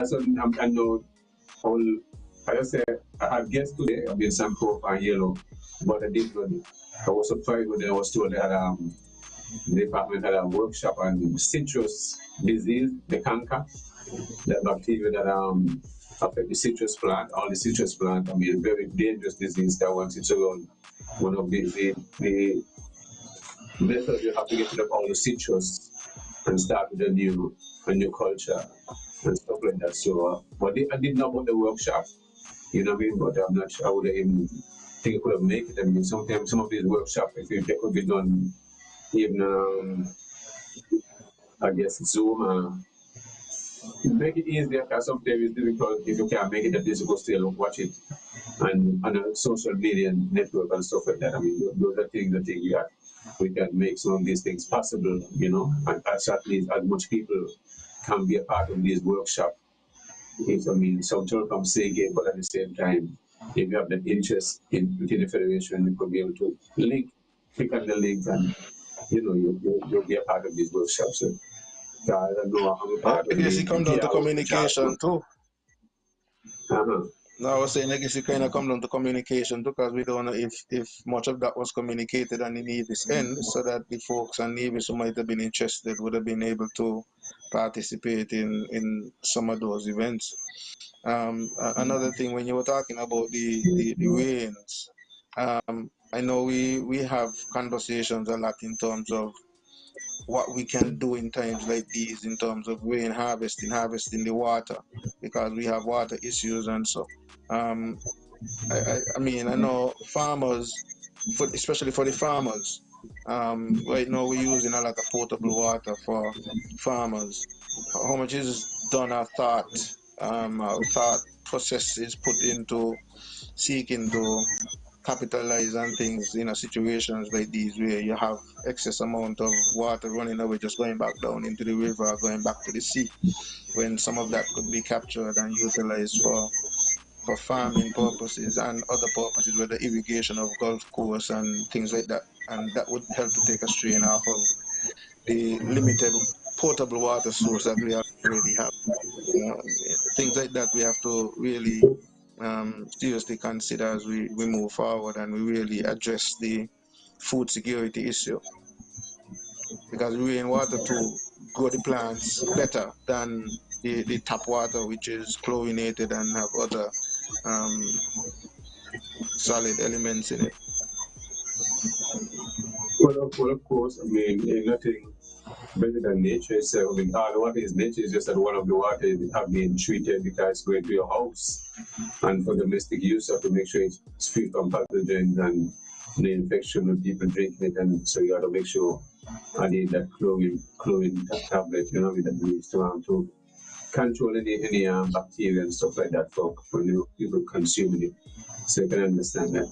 that's what I know. All I just say I had guests today. I've been some profile yellow, but I didn't know. I was surprised when I was told that the department had a workshop on citrus disease, the canker, that bacteria that affect the citrus plant, all the citrus plant. I mean, a very dangerous disease that once it's around, one of the methods you have to get rid of all the citrus and start with a new culture and stuff like that. So, but I didn't know about the workshop, you know what I mean? But I'm not sure I would have even think I could have made it. I mean, sometimes some of these workshops, if they could be done even, I guess, Zoom. Make it easier because sometimes it's difficult if you can't make it that you go still watch it and on a social media network and stuff like that. I mean, those are things that we can make some of these things possible, you know, and at least as much people can be a part of these workshops. I mean, some people come saying it, but at the same time, if you have that interest within the federation, you could be able to click on the link, and you know you'll be a part of these workshops. So, I don't know, I'm a part of I guess it comes down to communication too. No, I was saying I guess it kind of comes down to communication because we don't know if much of that was communicated on the Nevis end, so that the folks on Nevis who might have been interested would have been able to participate in some of those events. Another thing, when you were talking about the rains, I know we have conversations a lot in terms of what we can do in times like these in terms of rain harvesting the water, because we have water issues. And so I mean, I know farmers, especially for the farmers, right now we're using a lot of potable water for farmers. How much is done or thought processes put into seeking to capitalize on things in situations like these where you have excess amount of water running away, just going back down into the river, going back to the sea, when some of that could be captured and utilized for farming purposes and other purposes, whether irrigation of golf course and things like that. And that would help to take a strain off of the limited potable water source that we already have. Things like that we have to really seriously consider as we move forward and we really address the food security issue, because rainwater to grow the plants better than the tap water, which is chlorinated and have other solid elements in it. Well, of course, I mean, nothing better than nature itself. I mean, all the water is nature. It's just that one of the water have been treated because it's going to your house, and for domestic use, you have to make sure it's free from pathogens and the infection of people drinking it, and so you have to make sure I need that chlorine tablet, you know, that needs to control any bacteria and stuff like that for when people consume it. So you can understand that.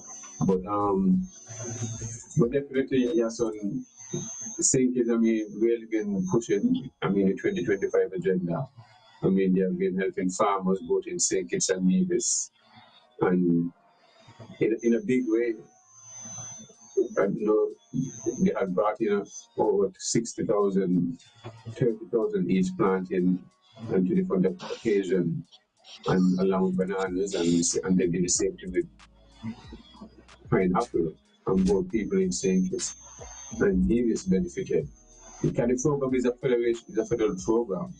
But definitely, yes, on Sinkers, I mean, really been pushing, I mean, the 2025 agenda. I mean, they have been helping farmers both in Sinkers and Nevis, and in a big way. And, you know, they had brought in over 60,000, 30,000 each planting and to different occasion, and along with bananas, and they did the same thing with pineapple, and both people in Sinkers and Nevis benefited. The program is a federal program,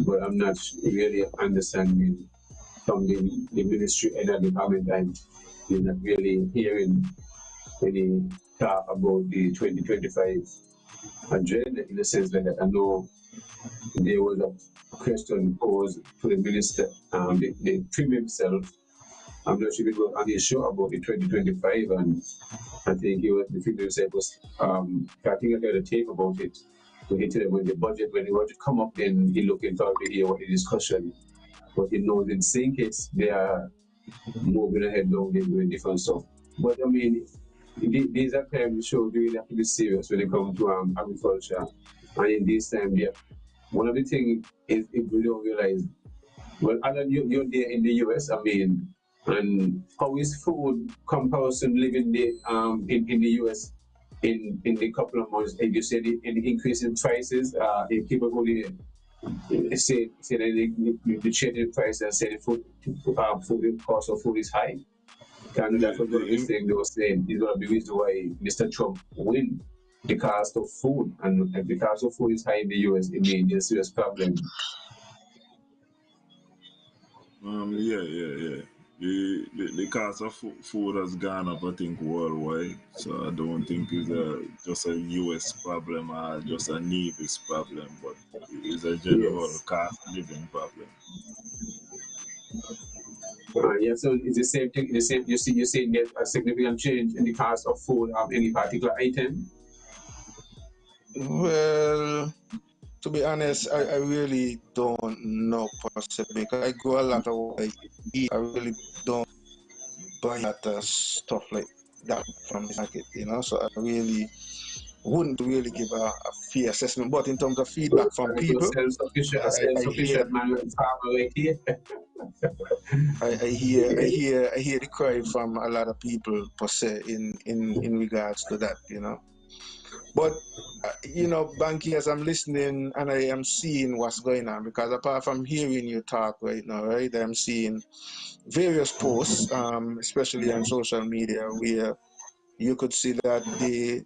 but I'm not really understanding from the ministry and the department. I'm not really hearing any talk about the 2025 agenda in the sense that I know there was a question posed to the minister, the Premier himself. I'm not sure if it was on his show about the 2025, and I think the Premier himself was, I think I heard a tape about it. We hit them when the budget come up, then he looking forward to hear what the discussion. But he knows in Sinkers they are moving ahead now, they're doing different stuff. But I mean, these are times show we really have to be serious when it comes to agriculture. And in this time, yeah, one of the things is if we don't realize, well, Alan, you're there in the US, I mean, and how is food comparison living there in the US in the couple of months? And you said an increase in prices, in people who there. say that the change in price and say the food cost of food is high. And that was one of the things they were saying is one of the reasons why Mr. Trump win the cost of food, and the cost of food is high in the US. It means a serious problem. Yeah. The cost of food has gone up, I think, worldwide. So I don't think it's just a US problem or just a Nevis problem, but it's a general cost of living problem. Yeah, so it's the same thing. The same. You see, get a significant change in the cost of food of any particular item. Well, to be honest, I really don't know per se because I go a lot of what I eat. I really don't buy a lot of stuff like that from the market, you know. So I really wouldn't really give a fair assessment. But in terms of feedback from people, A I hear self-sufficient man, farmer like here. I hear the cry from a lot of people per se in regards to that, you know. But you know, Banky, as I'm listening and I am seeing what's going on, because apart from hearing you talk right now, right, I'm seeing various posts, especially on social media, where you could see that the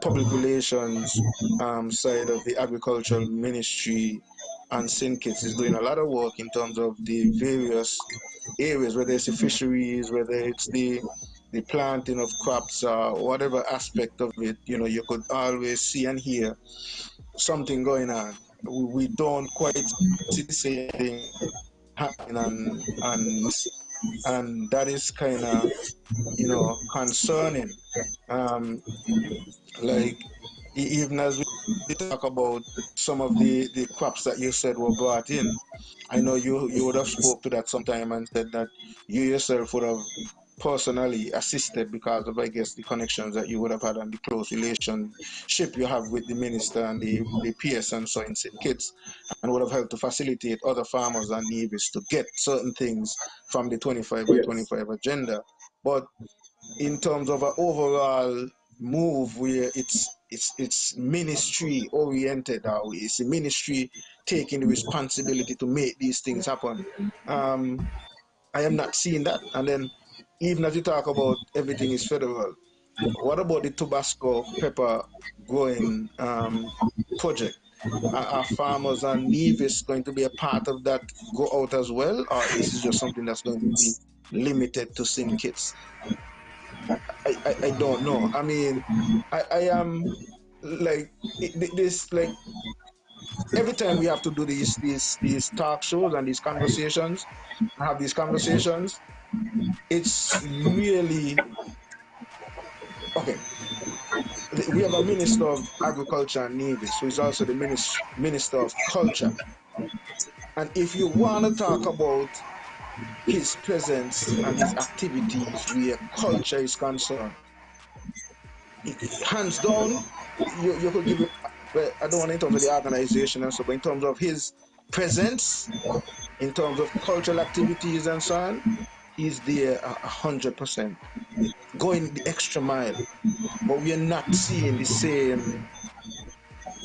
public relations side of the agricultural ministry and Syncits is doing a lot of work in terms of the various areas, whether it's the fisheries, whether it's the planting of crops or whatever aspect of it, you know, you could always see and hear something going on. We don't quite see the same thing happening and that is kind of, you know, concerning. Um, like even as we talk about some of the crops that you said were brought in, I know you would have spoke to that sometime and said that you yourself would have personally assisted because of, I guess, the connections that you would have had and the close relationship you have with the minister and the PS and so in St. Kitts, and would have helped to facilitate other farmers and neighbors to get certain things from the 25 by Yes. 25 agenda. But in terms of an overall move where it's ministry oriented, or it's a ministry taking the responsibility to make these things happen. I am not seeing that. And then even as you talk about everything is federal, what about the Tabasco pepper growing project? Are farmers and Nevis going to be a part of that go out as well, or is it just something that's going to be limited to St. Kitts? I don't know. I mean, I am like this like every time we have to do these talk shows and these conversations, have these conversations, it's really okay. We have a minister of agriculture and Nevis, who is also the minister of culture. And if you want to talk about his presence and his activities where culture is concerned, hands down, you could give him. Well, I don't want in terms of the organization and so, but in terms of his presence, in terms of cultural activities and so on, he's there 100%, going the extra mile. But we are not seeing the same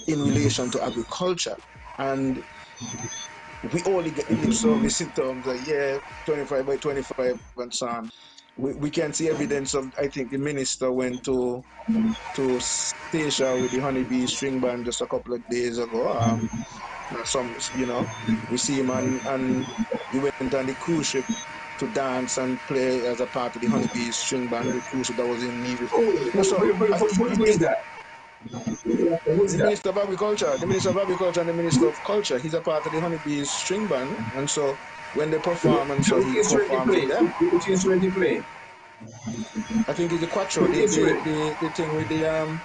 in relation to agriculture, and we only get the lip service in terms of 25 by 25 and so on. We can see evidence of. I think the minister went to Stacia with the honeybee string band just a couple of days ago. Some, you know, we see him and he went on the cruise ship to dance and play as a part of the honeybee string band, the cruise ship that was in Nevis. You know, so Who is that? Who is the that? Minister of Agriculture, the Minister of Agriculture and the Minister of Culture, he's a part of the honeybees string band, and so when they perform and so Which he instrument he performs with play? them. Which instrument he play? I think it's the quattro, Which instrument? the thing with the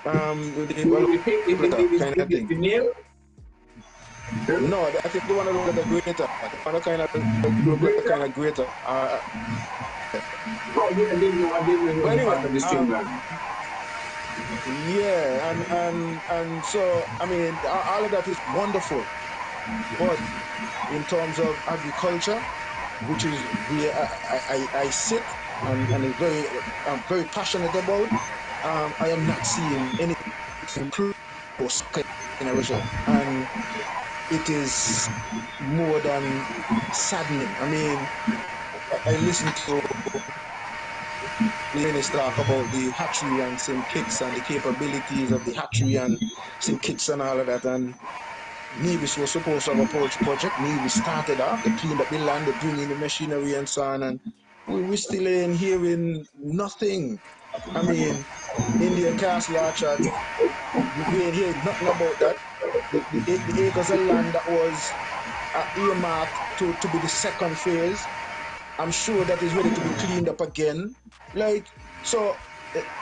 The pick, kind of thing. the nail? No, I think the one that look like a grater. The one that kind of The look like a greater? kind of grater. Oh, yeah, I didn't know. I didn't know he But was a anyway, part of the string band. yeah, and so I mean, all of that is wonderful. But in terms of agriculture, which is where I sit and is very I'm very passionate about, I am not seeing anything close. generation, and it is more than saddening. I mean, I listened to the minister talk about the hatchery and sim kicks and the capabilities of the hatchery and sim kicks and all of that. And Nevis was supposed to have a poultry project. Nevis started off, they cleaned up the land, they bring in the machinery and so on. And we still ain't hearing nothing. I mean, Indian Castle Orchard, we ain't hearing nothing about that. The acres of land that was earmarked to be the second phase, I'm sure that is ready to be cleaned up again. Like, so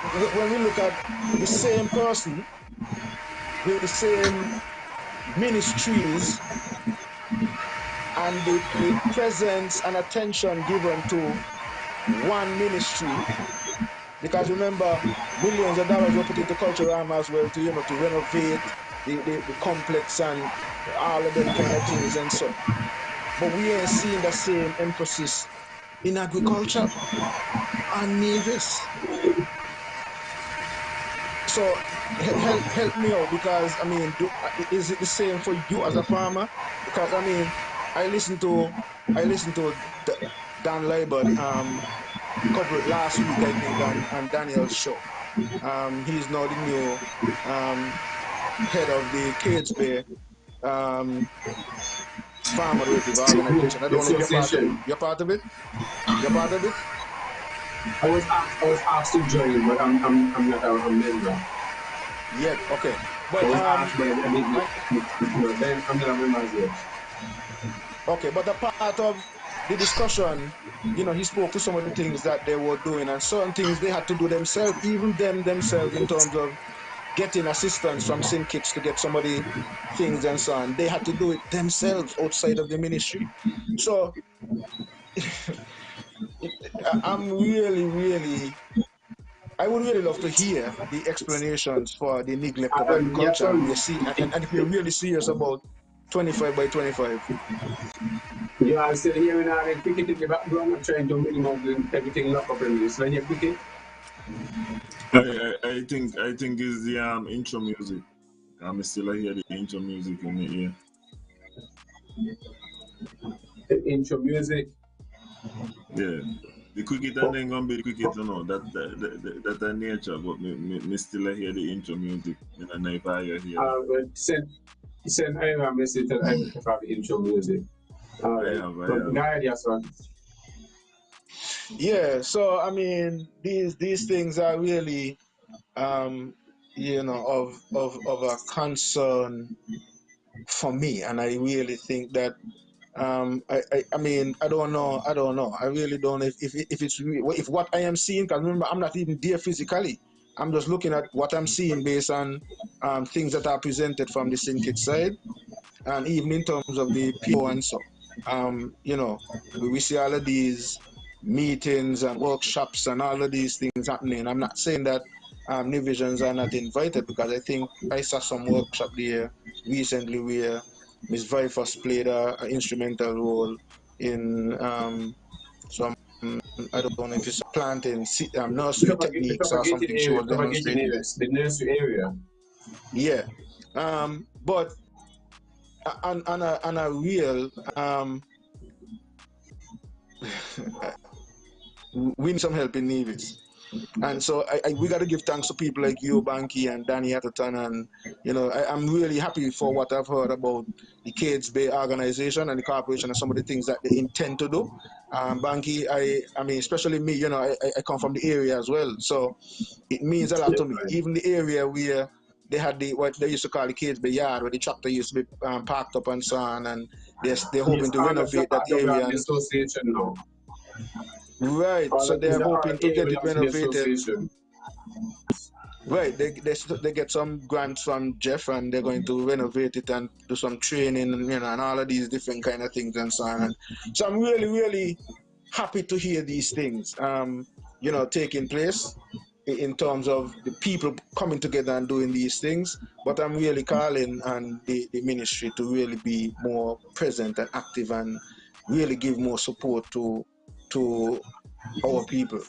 when we look at the same person with the same ministries and the presence and attention given to one ministry, because remember, millions of dollars were put into culture arm as well to, to renovate the complex and all of them kind of things and so. But we ain't seeing the same emphasis in agriculture and Nevis. So help me out, because I mean, is it the same for you as a farmer? Because I mean, I listened to Dan Leiber cover it last week, I think, on Daniel's show. He's now the new head of the Cades Bay Farmer Relative Organization. I The don't know if you're part of it. association. You're part of it. You're part of it. I was asked to join, but I'm not a member. Yet, okay. I But was asked, but I didn't. and No, then I'm not a member as yet. okay, but a part of the discussion, he spoke to some of the things that they were doing, and certain things they had to do themselves, even themselves, in terms of getting assistance from syndicates to get some of the things and so on. They had to do it themselves outside of the ministry. So I'm really, really, I would really love to hear the explanations for the neglect of Yeah, agriculture, and sorry. we see, and if we're really serious about 25 by 25. You are still hearing all the cricket in the background. I'm trying to remove everything lock up in this. So hear cricket. I think it's the intro music. I'm still hear the intro music in the ear. Intro music. Yeah. The cricket and Oh, then gonna be the cricket, that nature, but me still hear the intro music. I don't know if I hear that. but send I have a message that I have the intro music. All I right. have, I But have. go ahead, yes, sir. Yeah, so I mean, these things are really, of a concern for me, and I really think that, I mean, I don't know, I really don't know if what I am seeing. Because remember, I'm not even there physically. I'm just looking at what I'm seeing based on things that are presented from the syndicate side, and even in terms of the PO and so. We see all of these meetings and workshops and all of these things happening. I'm not saying that Nivisions are not invited, because I think I saw some workshop there recently where Miss Vifas played an instrumental role in some, I don't know if it's planting nursery The techniques or something she was propagating demonstrating. areas, the nursery area. Yeah. But on a real, we need some help in Nevis. And so we got to give thanks to people like you, Banky, and Danny Atherton. And, I'm really happy for what I've heard about the Cades Bay organization and the corporation and some of the things that they intend to do. Banky, I mean, especially me, I come from the area as well. So it means a lot Yeah, to me. right. Even the area where they had what they used to call the Cades Bay yard, where the tractor used to be parked up and so on. And they're Yes, hoping to all of the renovate that part of area. the And association now. right, All so of these they're are all hoping to area get it belongs to the renovated. association. Right, they get some grants from Jeff, and they're going to renovate it and do some training, and all of these different kind of things and so on. And so I'm really, really happy to hear these things, taking place in terms of the people coming together and doing these things. But I'm really calling on the ministry to really be more present and active, and really give more support to our people,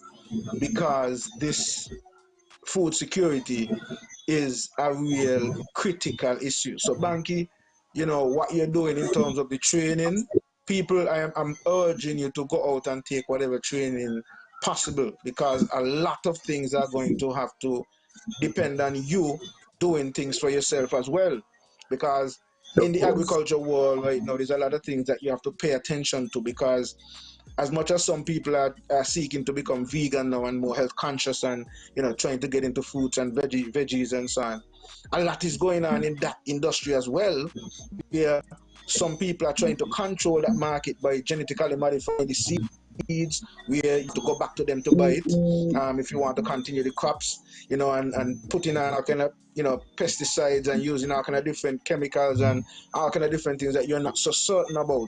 because this food security is a real critical issue. So, Banky, you know, what you're doing in terms of the training, people, I'm urging you to go out and take whatever training possible, because a lot of things are going to have to depend on you doing things for yourself as well. Because in Of the course. agriculture world right now, there's a lot of things that you have to pay attention to, because as much as some people are seeking to become vegan now and more health conscious, and trying to get into fruits and veggies and so on, a lot is going on in that industry as well, where some people are trying to control that market by genetically modifying the seeds, where you have to go back to them to buy it, if you want to continue the crops, and putting on all kind of pesticides and using all kind of different chemicals and all kind of different things that you're not so certain about.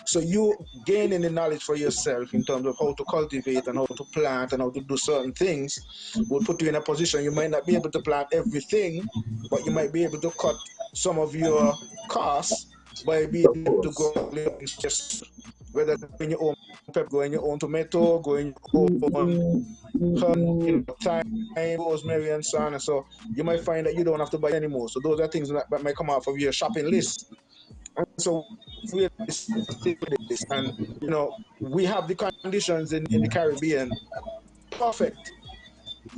So you gaining the knowledge for yourself in terms of how to cultivate and how to plant and how to do certain things will put you in a position. You might not be able to plant everything, but you might be able to cut some of your costs by being Of able to course. grow things yourself, whether in your own pepper, go in your own tomato, go in your own herb, thyme, rosemary, and so on. And so you might find that you don't have to buy anymore. So those are things that might come off of your shopping list. And so really stick with this. And we have the conditions in the Caribbean perfect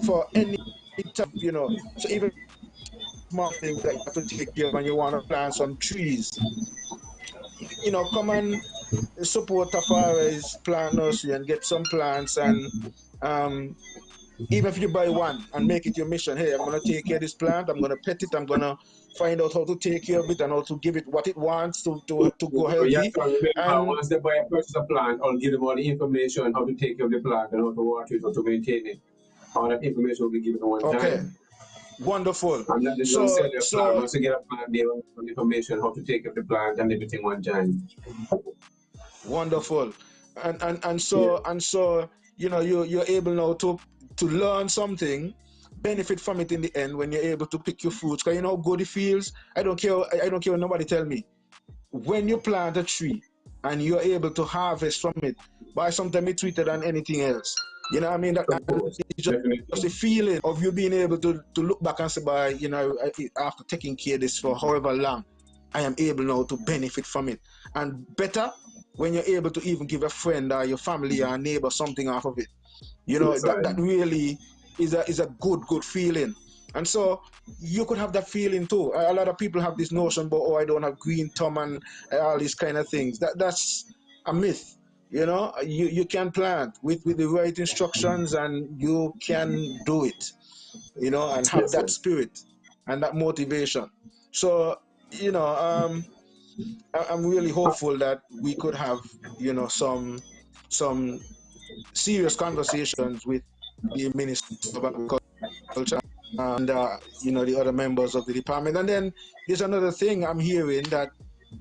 for any type, so even small things that you have to take care of and you want to plant some trees, come and support Tafari's plant nursery and get some plants. And um, even if you buy one and make it your mission, hey, I'm going to take care of this plant, I'm going to pet it, I'm going to find out how to take care of it and how to give it what it wants to grow But you have healthy. to remember, And once they buy a purchase a plant, I'll give them all the information how to take care of the plant and how to water it, how to maintain it. All that information will be given at one okay, time. wonderful. I'm not just going to sell So, you a plant. so Once you get a plant, they will have information how to take care of the plant and everything one time. wonderful. And Yeah. so you're able now to learn something, benefit from it in the end when you're able to pick your fruits. Because you know how good it feels. I don't care what nobody tell me. When you plant a tree and you're able to harvest from it, by sometimes it's sweeter than anything else. You know what I mean? Of And course. it's just Definitely. a feeling of you being able to look back and say, by after taking care of this for however long, I am able now to benefit from it. And better when you're able to even give a friend or your family or a neighbor something off of it. That's That right. really is a good feeling. And so you could have that feeling too. A lot of people have this notion about, oh, I don't have green thumb and all these kind of things. That's a myth. You can plant with the right instructions, and you can do it. And have Yes, that sir. spirit and that motivation. So you know um I'm really hopeful that we could have some serious conversations with the Minister of Agriculture and the other members of the department. And then there's another thing I'm hearing that,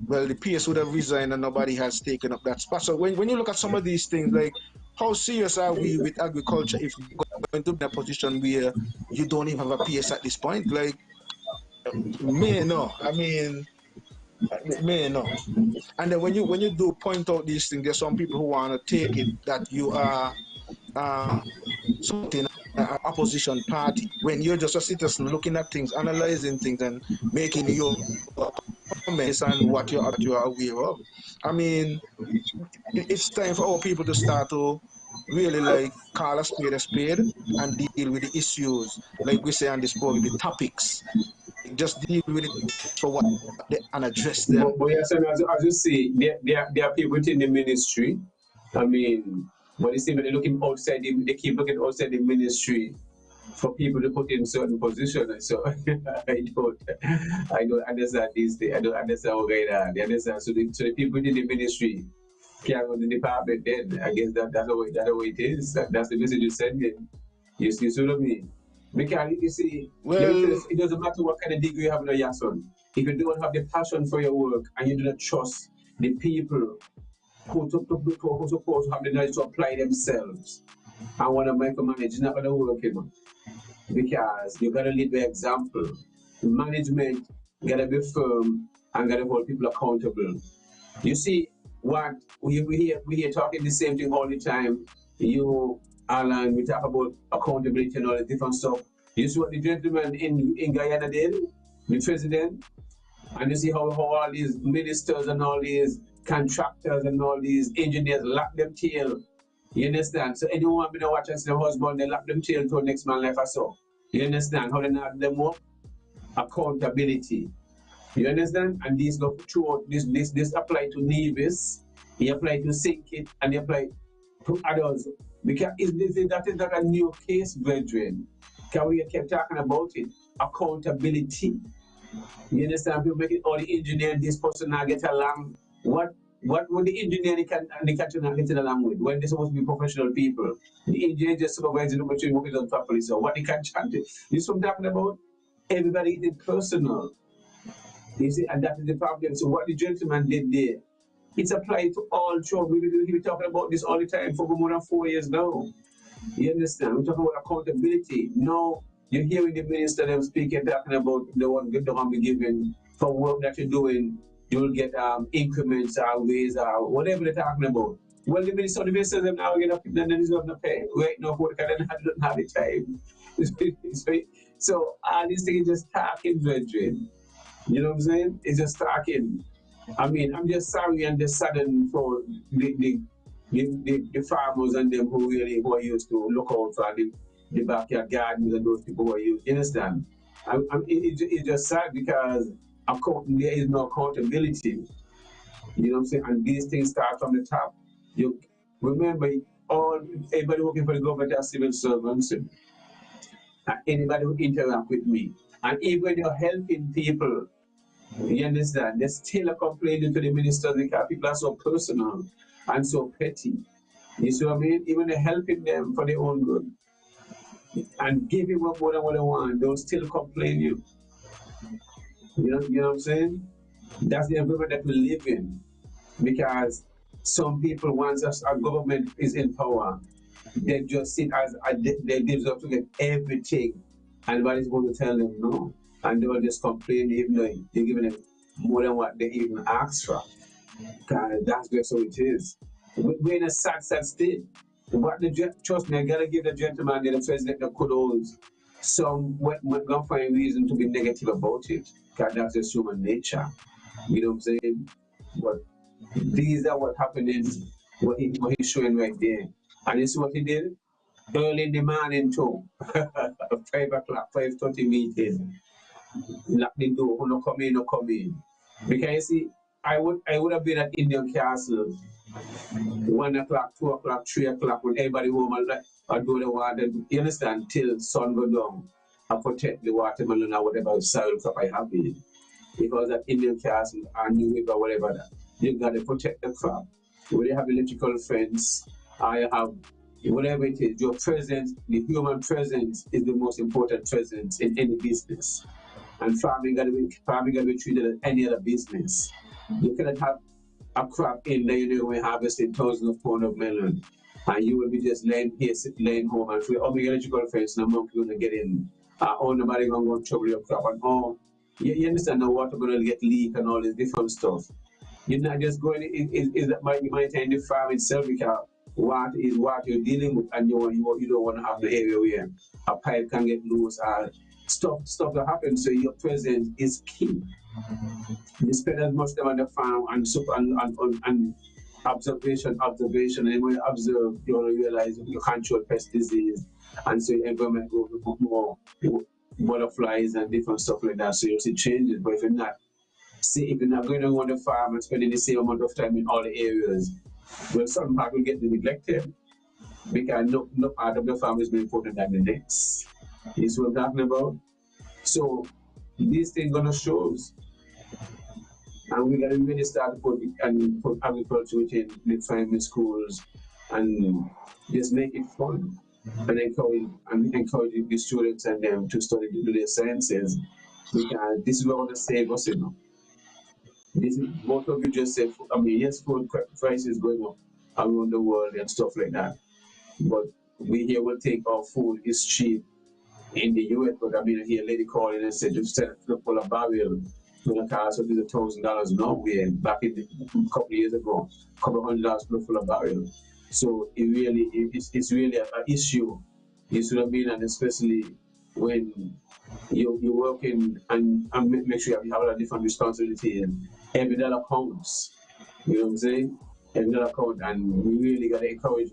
well, the PS would have resigned and nobody has taken up that spot. So when you look at some of these things, like how serious are we with agriculture if we're going to be in a position where you don't even have a PS at this point? Like, may no, I mean, may no. And then when you do point out these things, there's some people who want to take it that you are supporting an opposition party when you're just a citizen looking at things, analyzing things, and making your comments on what you're aware of. I mean, it's time for our people to start to really like call a spade and deal with the issues, like we say on this program, the topics. Just deal with it for what they and address them. But yes, and as you see, there are people within the ministry. I mean, but you see, when they're looking outside, they keep looking outside the ministry for people to put in certain positions. So I don't understand these things. I don't understand how they understand. So the people within the ministry can run the department. Then I guess that's the way it is. That's the message you're sending. You see what I mean? Because you see, let me tell you, Well, it doesn't matter what kind of degree you have in your son. If you don't have the passion for your work and you do not trust the people who supposed to have the knowledge to apply themselves and want to micromanage, it's not going to work, because you got to lead by example. The management got to be firm and got to hold people accountable. You see, what we hear talking the same thing all the time. You, Alan, we talk about accountability and all the different stuff. You see what the gentleman in Guyana did, the president, and you see how all these ministers and all these contractors and all these engineers lock them tail. You understand? So anyone been watch and see the husband, they lock them tail until next man life or so. You understand how they not them up? Accountability. You understand? And these go throughout this apply to navies, he apply to sink it, and he apply to others. Because that is not a new case, brethren. Because we kept talking about it. Accountability. You understand? People make it all the engineer, this person not get along. What would the engineer and the country not get along with when they're supposed to be professional people? The engineer just supervising the machine working on properly. So what they can chant it. This is what I'm talking about. Everybody is personal. You see, and that is the problem. So what the gentleman did there, it's applied to all children. We've been talking about this all the time for more than 4 years now. You understand? We're talking about accountability. No, you're hearing the minister them speaking, talking about the one be given for work that you're doing. You'll get increments or ways or whatever they're talking about. Well, the minister them now get up and then he's going to pay. Wait, no, because they don't have the time. So all these things just talking, brethren. You know what I'm saying? It's just talking. I mean, I'm just sorry and just saddened for the farmers and them who are used to look out for the backyard gardens and those people who are used. You understand? It's just sad because there is no accountability. You know what I'm saying? And these things start from the top. You remember, everybody working for the government are civil servants, and anybody who interact with me, and even when you're helping people, you understand, there's still a complaining to the ministers because people are so personal and so petty. You see what I mean? Even they're helping them for their own good and giving them more than what they want, they'll still complain you. You know what I'm saying? That's the environment that we live in. Because some people, once a government is in power, they just sit as they deserve to get everything, and nobody's going to tell them no. And they will just complain even though they're giving them more than what they even asked for. Because that's just how it is. We're in a sad state. Trust me, I gotta give the gentleman, the president, the kudos. Some we're gonna find reason to be negative about it. Because that's just human nature. You know what I'm saying? But these are what happening, what he's showing right there. And you see what he did? Early in the morning too. 5 o'clock, 5:30 meeting. Lock the door, who no come in, no come in. Because you see, I would have been at Indian Castle 1 o'clock, 2 o'clock, 3 o'clock when everybody home and do the water, you understand, till sun go down and protect the watermelon or whatever soil crop I have in. Because at Indian Castle or New River, whatever that, you got to protect the crop. Whether you have electrical fence, or you have whatever it is, your presence, the human presence is the most important presence in any business. And farming got to be treated as any other business. You cannot have a crop in there, you know, when harvesting thousands of pounds of melon, and you will be just laying home and free. Oh, my electrical fence, no monkey going to get in. Oh, nobody going to go and trouble your crop. And oh, you understand the water going to get leak and all this different stuff. You're not just going, is that you might in the farm itself because what is what you're dealing with, and you don't want to have the area where a pipe can get loose or stuff that happens. So your presence is key. You spend as much time on the farm and observation, and when you observe, you realize you control pest disease, and so your environment will become more butterflies and different stuff like that. So you see changes. But if you're not going on the farm and spending the same amount of time in all the areas, well, some part will get neglected because no part of the farm is more important than the next. You see what I'm talking about? So these things gonna show us. And we gotta really start to put agriculture within the primary schools and just make it fun and encourage the students and them to study the sciences, because this is what want to save us, you know. This is both of you just said, I mean, yes, food prices going up around the world and stuff like that. But we here will think our food is cheap in the US, but I mean, I hear a lady calling and said, just sell a full of barrel to the car, so it's $1,000 now. We back in a couple of years ago, a couple of $100 full of barrel. So it's really an issue. You see what I mean? And especially when you work in and make sure you have a lot of different responsibilities. Every dollar counts. You know what I'm saying? Every dollar counts, and we really gotta encourage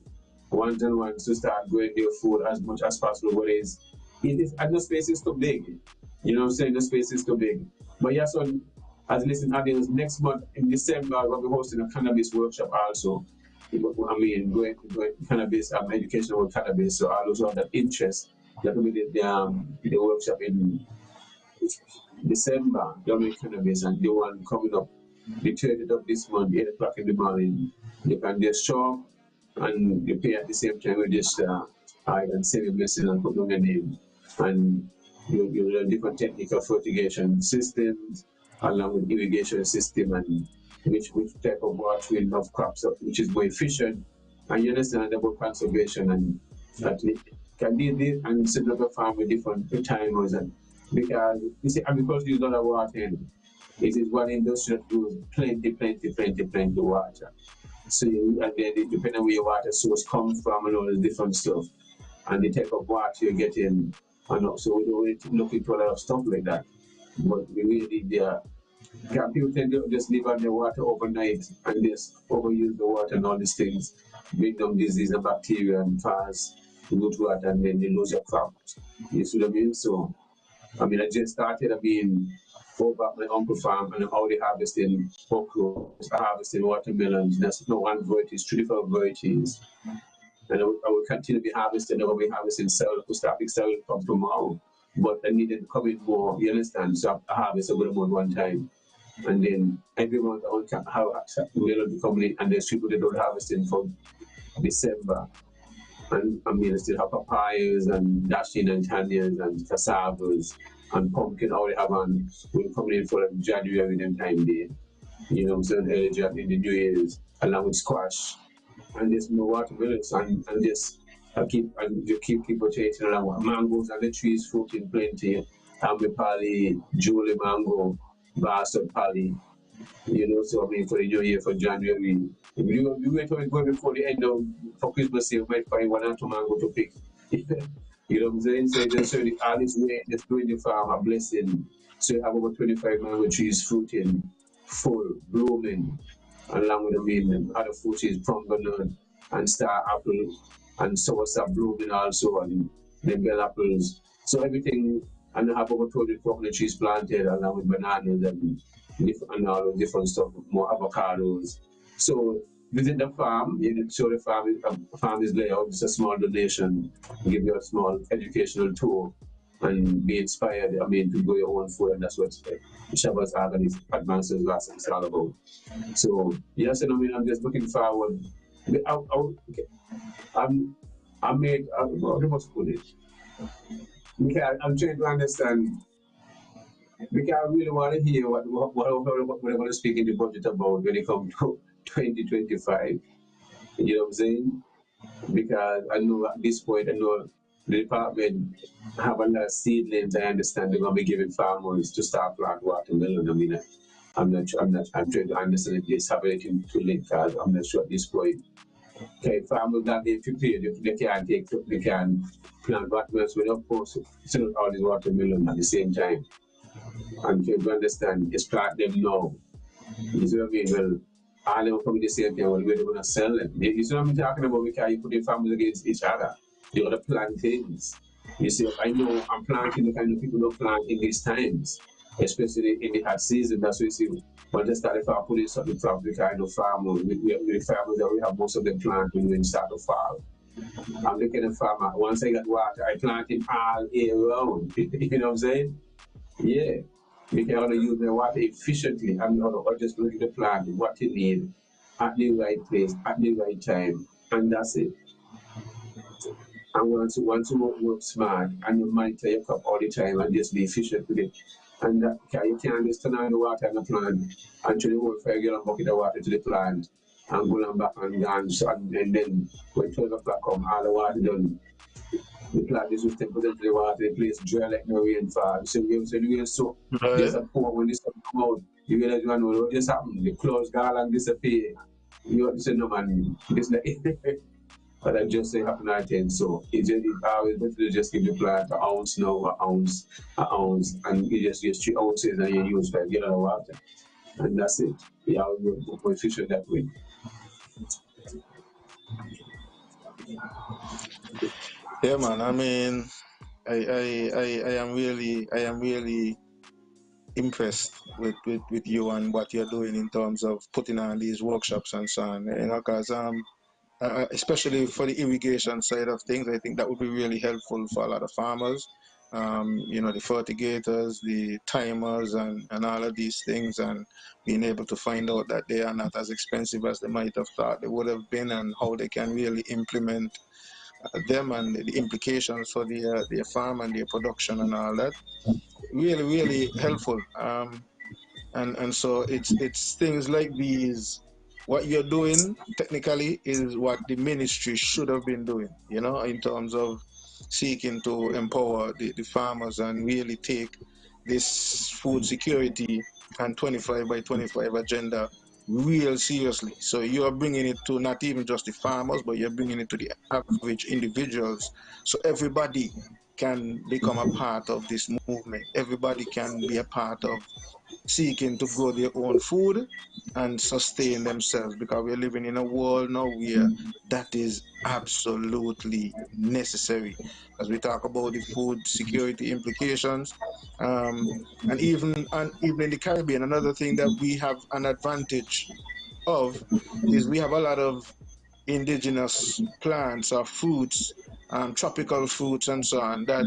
ones and ones to start growing their food as much as possible. What is it is and the space is too big. You know what I'm saying? The space is too big. But yes, on as listening audience, next month in December we'll be hosting a cannabis workshop also. I mean, going cannabis education on cannabis. So all those who have that interest, that will be the workshop in December, Dominic Cannabis, and the one coming up the 30th of this month, 8 o'clock in the morning. You can just show up and you pay at the same time. You just I can save your blessing and put on your name. And you learn different techniques of fertigation systems along with irrigation system and which type of watering of crops which is more efficient. And you understand about conservation and that it can do this and set up a farm with different timers and because you see agriculture uses a lot of water and it is one industry that uses plenty water. So and then depending on where your water source comes from and all the different stuff and the type of water you're getting and so we don't really look into a lot of stuff like that. But we really need people tend to just leave out their water overnight and just overuse the water and all these things, bring down disease and bacteria and fast good water and then you lose your crops. You see what I mean? So I mean I just started over at my uncle's farm and I'm already harvesting okra, harvesting watermelons. That's not one variety, it's 3 different varieties. And I will continue to be harvesting. I will be harvesting cell, DeTopiks cell from tomorrow. But I needed to come in more, you understand? So I harvest a good amount one time. And then every month I want to have melon come in and there's people that don't harvesting for December. And I mean I still have papayas and dashing and tanyas and cassavas and pumpkin already have on will come in for January them time day. You know what I'm saying? Early January in the New Year's along with squash. And there's more watermelons and just keep rotating along. Mangoes and the trees fruiting plenty. Amipali, Julie mango, bastard pali. You know, so I mean for the new year for January. We wait till we go before the end of for Christmas we might find 1 or 2 mango to pick. You know what I'm saying? So just so all this way just doing the farm a blessing. So you have over 25 mango trees fruiting, full, blooming. Along with other fruits is pomegranate and star apple and soursop blooming also and the bell apples. So everything and I have over 20 coconut trees planted along with bananas and all the different stuff, more avocados. So visit the farm, you show the farm is laid out, it's a small donation, give you a small educational tour and be inspired, I mean, to grow your own food, and that's what Shabba's Organic Advances Last is all about. So, yes, I mean, I'm just looking forward. I'm made, how to put it? Because I'm trying to understand, because I really want to hear what we're going to speak in the budget about when it comes to 2025. You know what I'm saying? Because I know at this point, I know the department have a lot of seedlings. I understand they're going to be giving farmers to start plant watermelon. I mean, I'm trying to understand if this have anything to link because I'm not sure at this point. Okay, farmers that they prepared, they can plant watermelons when of course sell all these watermelon at the same time. And to understand, just plant them now. You see what I mean? Well, all them come the same time, well, we're going to sell them. You see what I'm talking about? Because you put the farmers against each other. You got to plant things. You see, I know I'm planting the kind of people don't plant in these times, especially in the hot season. That's what you see. When they start to putting something from the kind of farmers, with farmers that we have most of them planting when they start to fall. I'm the kind of farmer. Once I got water, I plant it all year round. You know what I'm saying? Yeah. We can only use the water efficiently and or just look at the plant, what it needs at the right place, at the right time, and that's it. And once you work smart and you monitor your crop all the time and just be efficient with it. And that you can't just turn on the water in the plant and to the whole 5 gallon bucket of water to the plant and go on back and dance and then when 12 o'clock come, all the water done. The plant is just 10% of the water, the place dry like no rainfall. So you will so there's a pour when the sun come out, you realize you know what just happened. The clothes garland disappear. You say no man, this like but I just say happen at 10. So I always definitely just give the plant an ounce now, an ounce, and you just use 3 ounces and you use 5 gallons of water. And that's it. Yeah, we're efficient that way. Yeah, man. I mean, I am really impressed with you and what you're doing in terms of putting on these workshops and so on. You know, because especially for the irrigation side of things, I think that would be really helpful for a lot of farmers. You know, the fertigators, the timers, and all of these things, and being able to find out that they are not as expensive as they might have thought they would have been, and how they can really implement them and the implications for their farm and their production and all that. Really helpful. And so it's things like these. What you're doing technically is what the ministry should have been doing, you know, in terms of seeking to empower the farmers and really take this food security and 25 by 25 agenda real seriously. So you're bringing it to not even just the farmers, but you're bringing it to the average individuals. So everybody can become a part of this movement. Everybody can be a part of seeking to grow their own food and sustain themselves, because we're living in a world now where that is absolutely necessary. As we talk about the food security implications, and even in the Caribbean, another thing that we have an advantage of is we have a lot of indigenous plants or fruits, tropical fruits and so on, that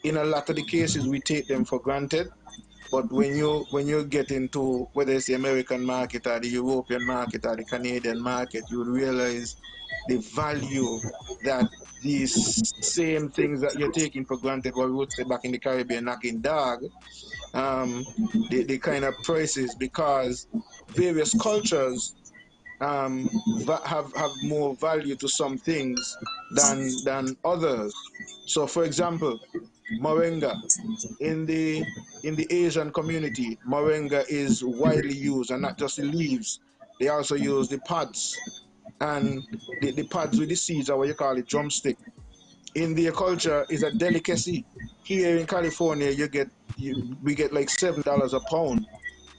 in a lot of the cases we take them for granted. But when you get into whether it's the American market or the European market or the Canadian market, you would realize the value that these same things that you're taking for granted, what we would say back in the Caribbean, knocking dog, um, the kind of prices, because various cultures have more value to some things than others. So, for example, moringa in the Asian community, moringa is widely used, and not just the leaves. They also use the pods, and the pods with the seeds are what you call it drumstick. In their culture, is a delicacy. Here in California, we get like $7 a pound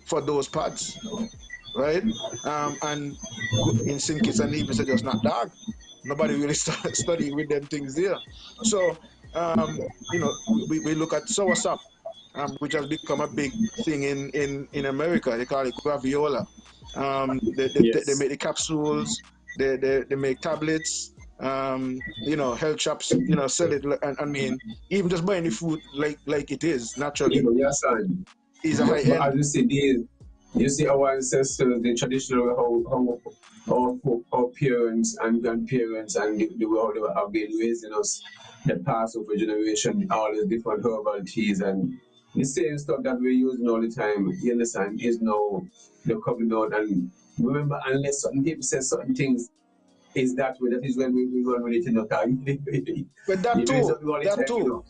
for those pods, right? And in St. Kitts and Nevis, it's just not dog. Nobody really study with them things there. So, we look at soursop, which has become a big thing in America. They call it graviola. They Yes. make the capsules, they make tablets, health shops, sell it. And I mean, even just buying the food like it is Yeah, naturally yes, and is a high but end. as you see, you see our ancestors, the traditional how our parents and grandparents and the way how they have been raising us, the past over generation, all the different herbal teas and the same stuff that we're using all the time. You understand? Is now they're coming out, and remember, unless certain people say certain things is that way, that is when we run with it in the time. But that You do too, something all the that time, you too. know.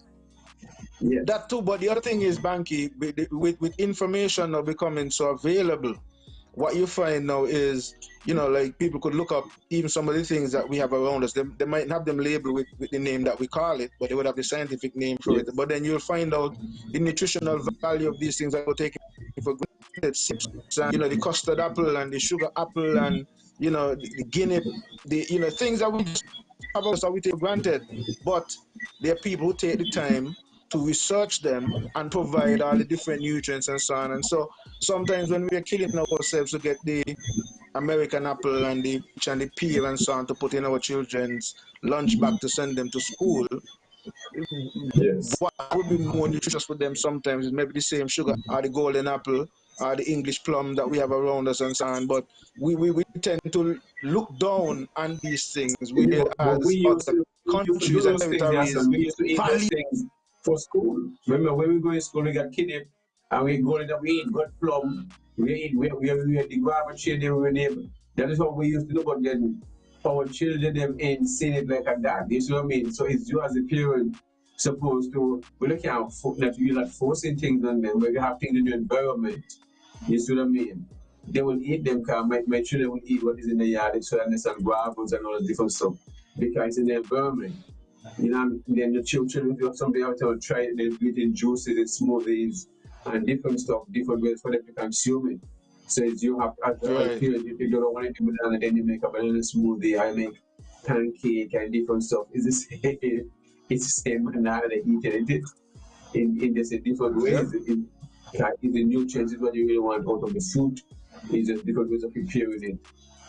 Yes. That too, but the other thing is, Banky, with information now becoming so available, what you find now is, like people could look up even some of the things that we have around us. They might have them labeled with the name that we call it, but they would have the scientific name for it. Yes. But then you'll find out the nutritional value of these things that we're taking for granted. Chips and, the custard apple and the sugar apple and, the guinea, things that we just have us that we take for granted. But there are people who take the time to research them and provide all the different nutrients and so on. And so sometimes when we are killing ourselves to get the American apple and the peach and the pear and so on to put in our children's lunch bag to send them to school, Yes. what would be more nutritious for them sometimes is maybe the same sugar or the golden apple or the English plum that we have around us and so on. But we tend to look down on these things, Yeah, but whereas other we used to do countries and those things, yes, territories and we used to eat those value. things for school. Remember when we go to school, we got kidnapped, and we go in there, we eat good plum, we eat the guava tree, we neighbor. That is what we used to do, but then our children them ain't seen it like a dad. You see what I mean? So it's you as a parent supposed to, we look at that you're not forcing things on them, but you have things in your environment. You see what I mean? They will eat them because my children will eat what is in the yard, so and some guavas and all the different stuff. because in the environment. You know, then the children, if somebody out there try it, they're eating juices and smoothies and different stuff, different ways for them to consume it. So as you have, as Right. if you don't want to do banana, then you make a banana smoothie, I make pancake and different stuff. It's the same, it's the same banana they eat it in just a different Yeah. ways. It's the nutrients is what you really want out of the food. It's just different ways of preparing it.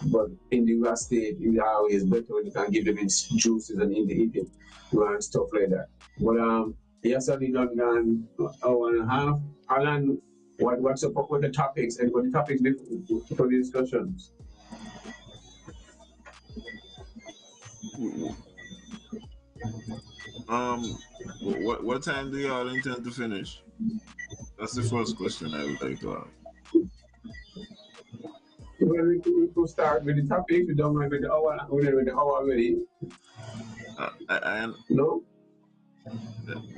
But in the grass state, it's always better when you can give them its juices and eat it and stuff like that. But yesterday done gone hour and a half. Alan, what's up with the topics and what the topics for the discussions? What time do y'all intend to finish? That's the first question I would like to ask. Well, we could start with the topics. We don't mind with the hour. We're with the hour already. No.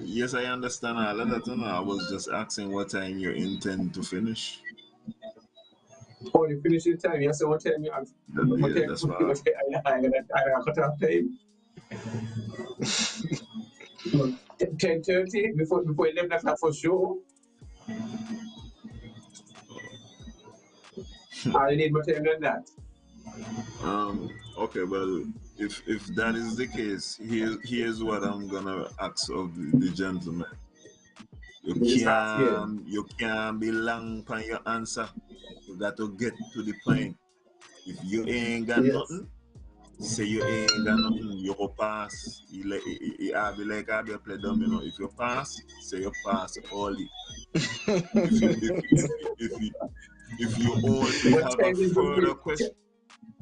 Yes, I understand all of that. I was just asking what time you intend to finish. Oh, you finish your time. Yes, so what time you have? Yeah, that's why. I cut off time. 10:30 before 11 o'clock for sure. I need more time than that. Okay, well, if that is the case, here's what I'm gonna ask of the gentleman. You can't be long on your answer. You got to get to the point. If you ain't got nothing, say you ain't got nothing, you go pass. I'll be like I play domino. If you pass, say you pass only. If you only have a further question,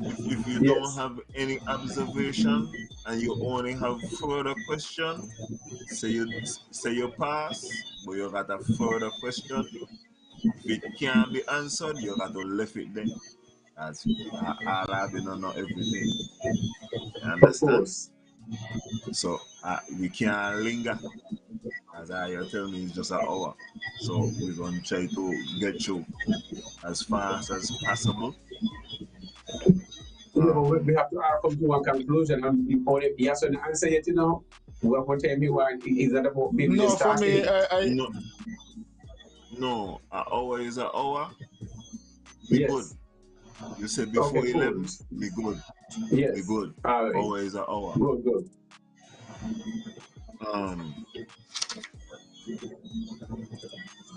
if you don't have any observation and you only have further question, say you pass, but you got a further question. If it can't be answered, you got to left it there. That's all I've been on everything. You understand? So we can't linger. As you tell me, it's just an hour. So we're gonna try to get you as fast as possible. We have to come to one conclusion. And if he has an answer yet, we have to tell me why is that about maybe no, for me, No, an hour is an hour. Be good. You said before 11, be good. Yes. Be good. Right. Hour is an hour. Good.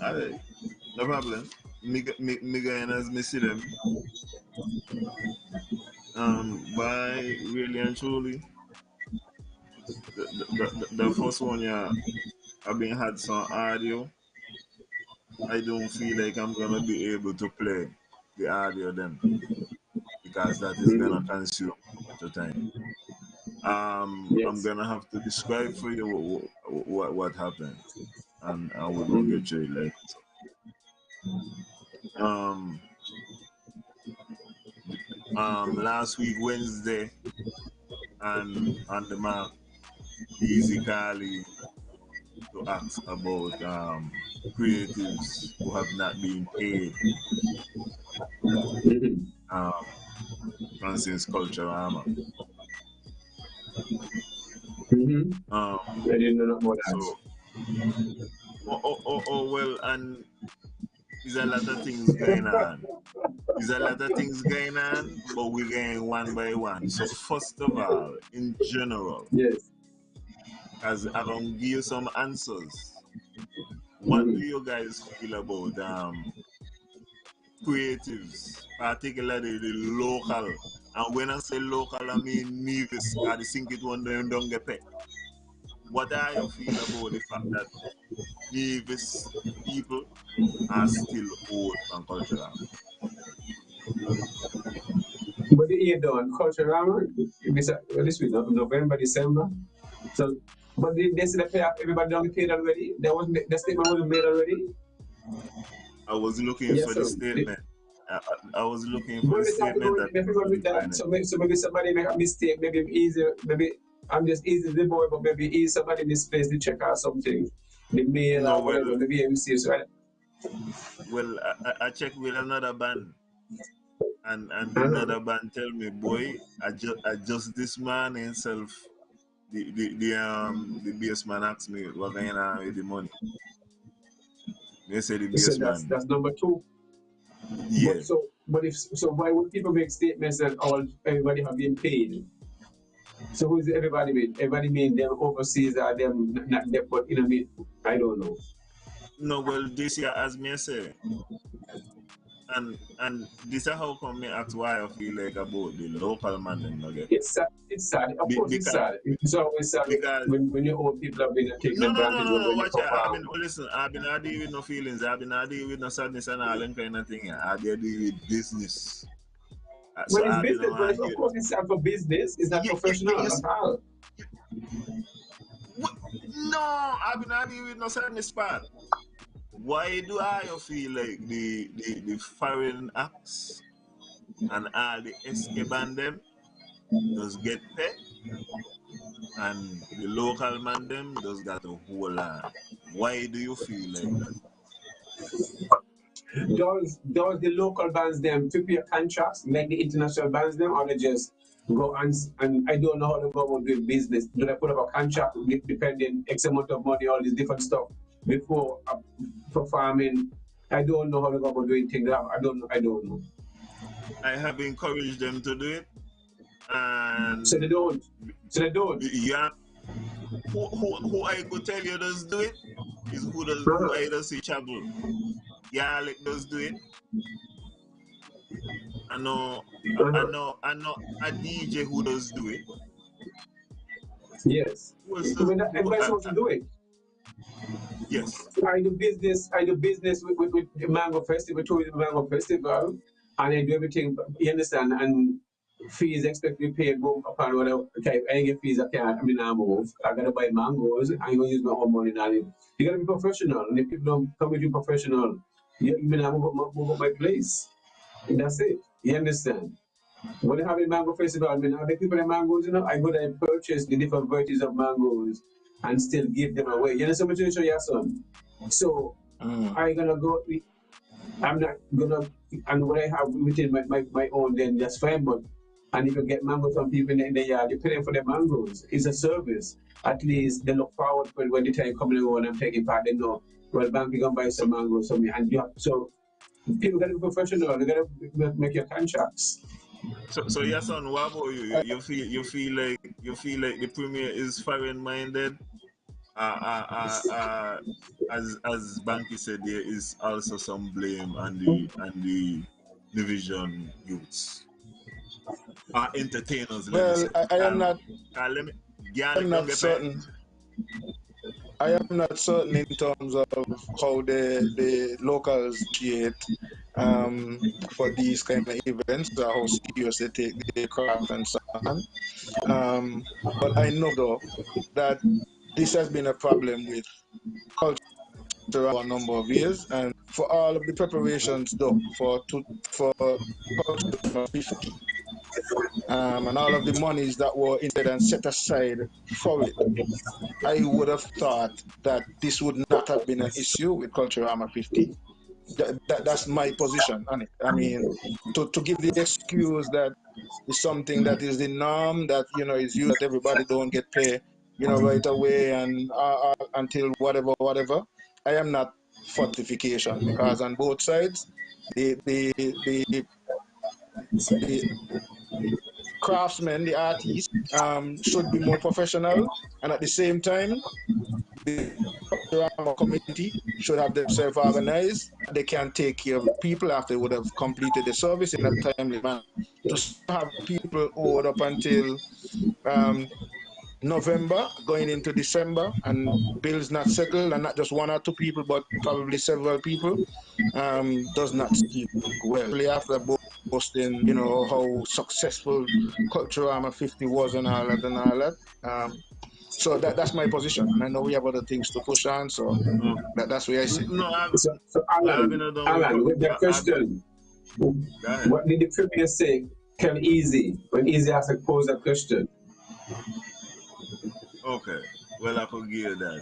Alright. No problem. Me going as me see them. By really and truly, the first one, yeah, I've been had some audio. I don't feel like I'm gonna be able to play the audio then because that is gonna consume much time. I'm gonna have to describe for you what happened, and we're gonna get you later. Last week Wednesday, and on the mark, Easy Carly to ask about creatives who have not been paid. Francis Culture Armor. I didn't know about that. So, well, and there's a lot of things going on. But we're going one by one. So first of all, in general, as I'm gonna give you some answers. What do you guys feel about creatives, particularly the local? And when I say local, I mean Nevis, because the sink it one them don't get paid. What are you feel about the fact that Nevis people are still owed from Cultural? But the year done, Cultural this week, November, December. So, but they said they everybody don't get paid already. The statement wasn't made already. I was looking for the statement. I was looking for the statement that. So maybe somebody make a mistake. Maybe easy. Maybe I'm just easy the boy, but maybe somebody misplaced the check or something. The mail or whatever. Maybe I receive. So well, I checked with another band, And another band tell me, boy, I just this man himself, the bass man asked me what going on with the money. They say the So bass man, that's number two. yeah. But why would people make statements that everybody have been paid? So who is everybody mean? Everybody mean them overseas or them not them, but you know mean I don't know. No, well, this year as me say, and this is how come me ask why I feel like about the local man them not get. It's sad. It's sad. Of course, it's Because sad. It's always sad because when your old people have been taken no, advantage of when you watch out. perform. Listen, I've been not dealing with no feelings. I've been not dealing with no sadness and all that kind of thing. I've been dealing with business. So When it's I've been business, but on of course it's sad for business. It's not professional at all. No, I've been not dealing with no sadness part. Why do I feel like the foreign acts and all the escape and them does get paid and the local man them does got a whole lot? Why do you feel like that? Does the local bands them prepare contracts like the international bands them, or they just go and I don't know how the government do business. Do they put up a contract depending X amount of money, all this different stuff before performing? I don't know how the government doing things. I don't know. I have encouraged them to do it, and So they don't. Yeah, who I could tell you does do it is who I does see travel. Yeah, like does do it. I know a DJ who does do it. Yes. Everybody's supposed to do it. Yes. I do business with the Mango Festival, tourism Mango Festival, and I do everything, you understand, and fees expect to be paid boom upon whatever type. I get fees I move. I gotta buy mangoes, I'm gonna use my own money now. You gotta be professional, and if people don't come with you professional, you move up my place. And that's it. You understand? When I have a mango festival, I the people in mangoes, I go there and purchase the different varieties of mangoes and still give them away. You understand what I'm saying, your son? So I'm gonna go. I'm not gonna, and what I have within my own, then that's fine. But and if you get mangoes from people in the yard, you pay them for the mangoes. It's a service. At least they look forward when the time coming around and taking part. They know, well, bank you gonna buy some mangoes from me, and you have, so people gotta be professional. They gotta make your contracts. So your son, what about you? You feel like the premier is foreign minded? As Banky said, there is also some blame on the division youths. Entertainers. Well, I am not. Let me. I'm not certain. I am not certain in terms of how the locals create for these kind of events, or how serious they take their craft and so on. But I know though that this has been a problem with culture for a number of years, and for all of the preparations though for culture 50, and all of the monies that were instead and set aside for it, I would have thought that this would not have been an issue with Culturama 50. That's my position on it. I mean, to give the excuse that is something that is the norm, that is used, that everybody don't get paid right away and until whatever. I am not fortification, because on both sides the craftsmen, the artists, should be more professional, and at the same time the community should have themselves organized. They can take care of people after they would have completed the service in a timely manner. To have people owed up until November going into December and bills not settled, and not just one or two people but probably several people, does not seem well. Especially after boasting, how successful Culturama 50 was and all that. So that's my position, and I know we have other things to push on. So that's where I sit. No, so Alan, with that question, what did the premier say? Tell Easy when Easy has to pose a question. Okay, well I could give that.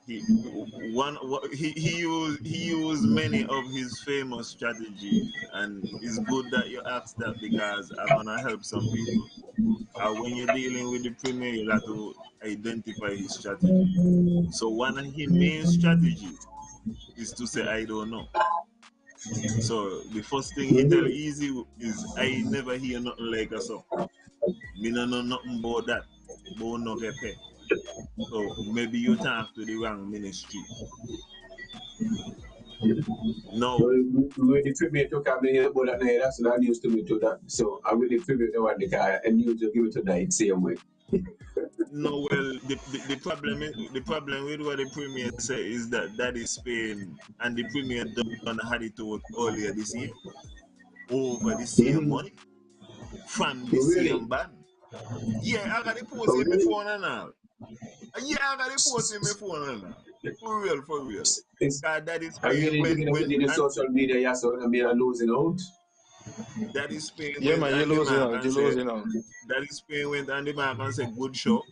he used many of his famous strategies, and it's good that you asked that because I'm gonna help some people. When you're dealing with the premier, you got to identify his strategy. So one of his main strategy is to say I don't know. So the first thing he tell easy is I never hear nothing like a so. Me no know nothing about that. But no get paid. So maybe you talk to the wrong ministry. No. When the premier took me here, but that's not news to me to that. So I will the premier the one the guy and you just give it to that same way. No, well, the problem with what the premier say is that is Spain, and the premier done had it to earlier this year over the same money from the Really? same band. Yeah, I got the post Oh, in my really? phone and all. Yeah, I got the post in my phone and all. For real, for real. That is Are you Spain really looking at the and social media? Yes, so I mean, I'm losing out. that is Spain Yeah, went man, you're on the losing mark out. and You're said losing out. that is Spain went on the mark and said good show.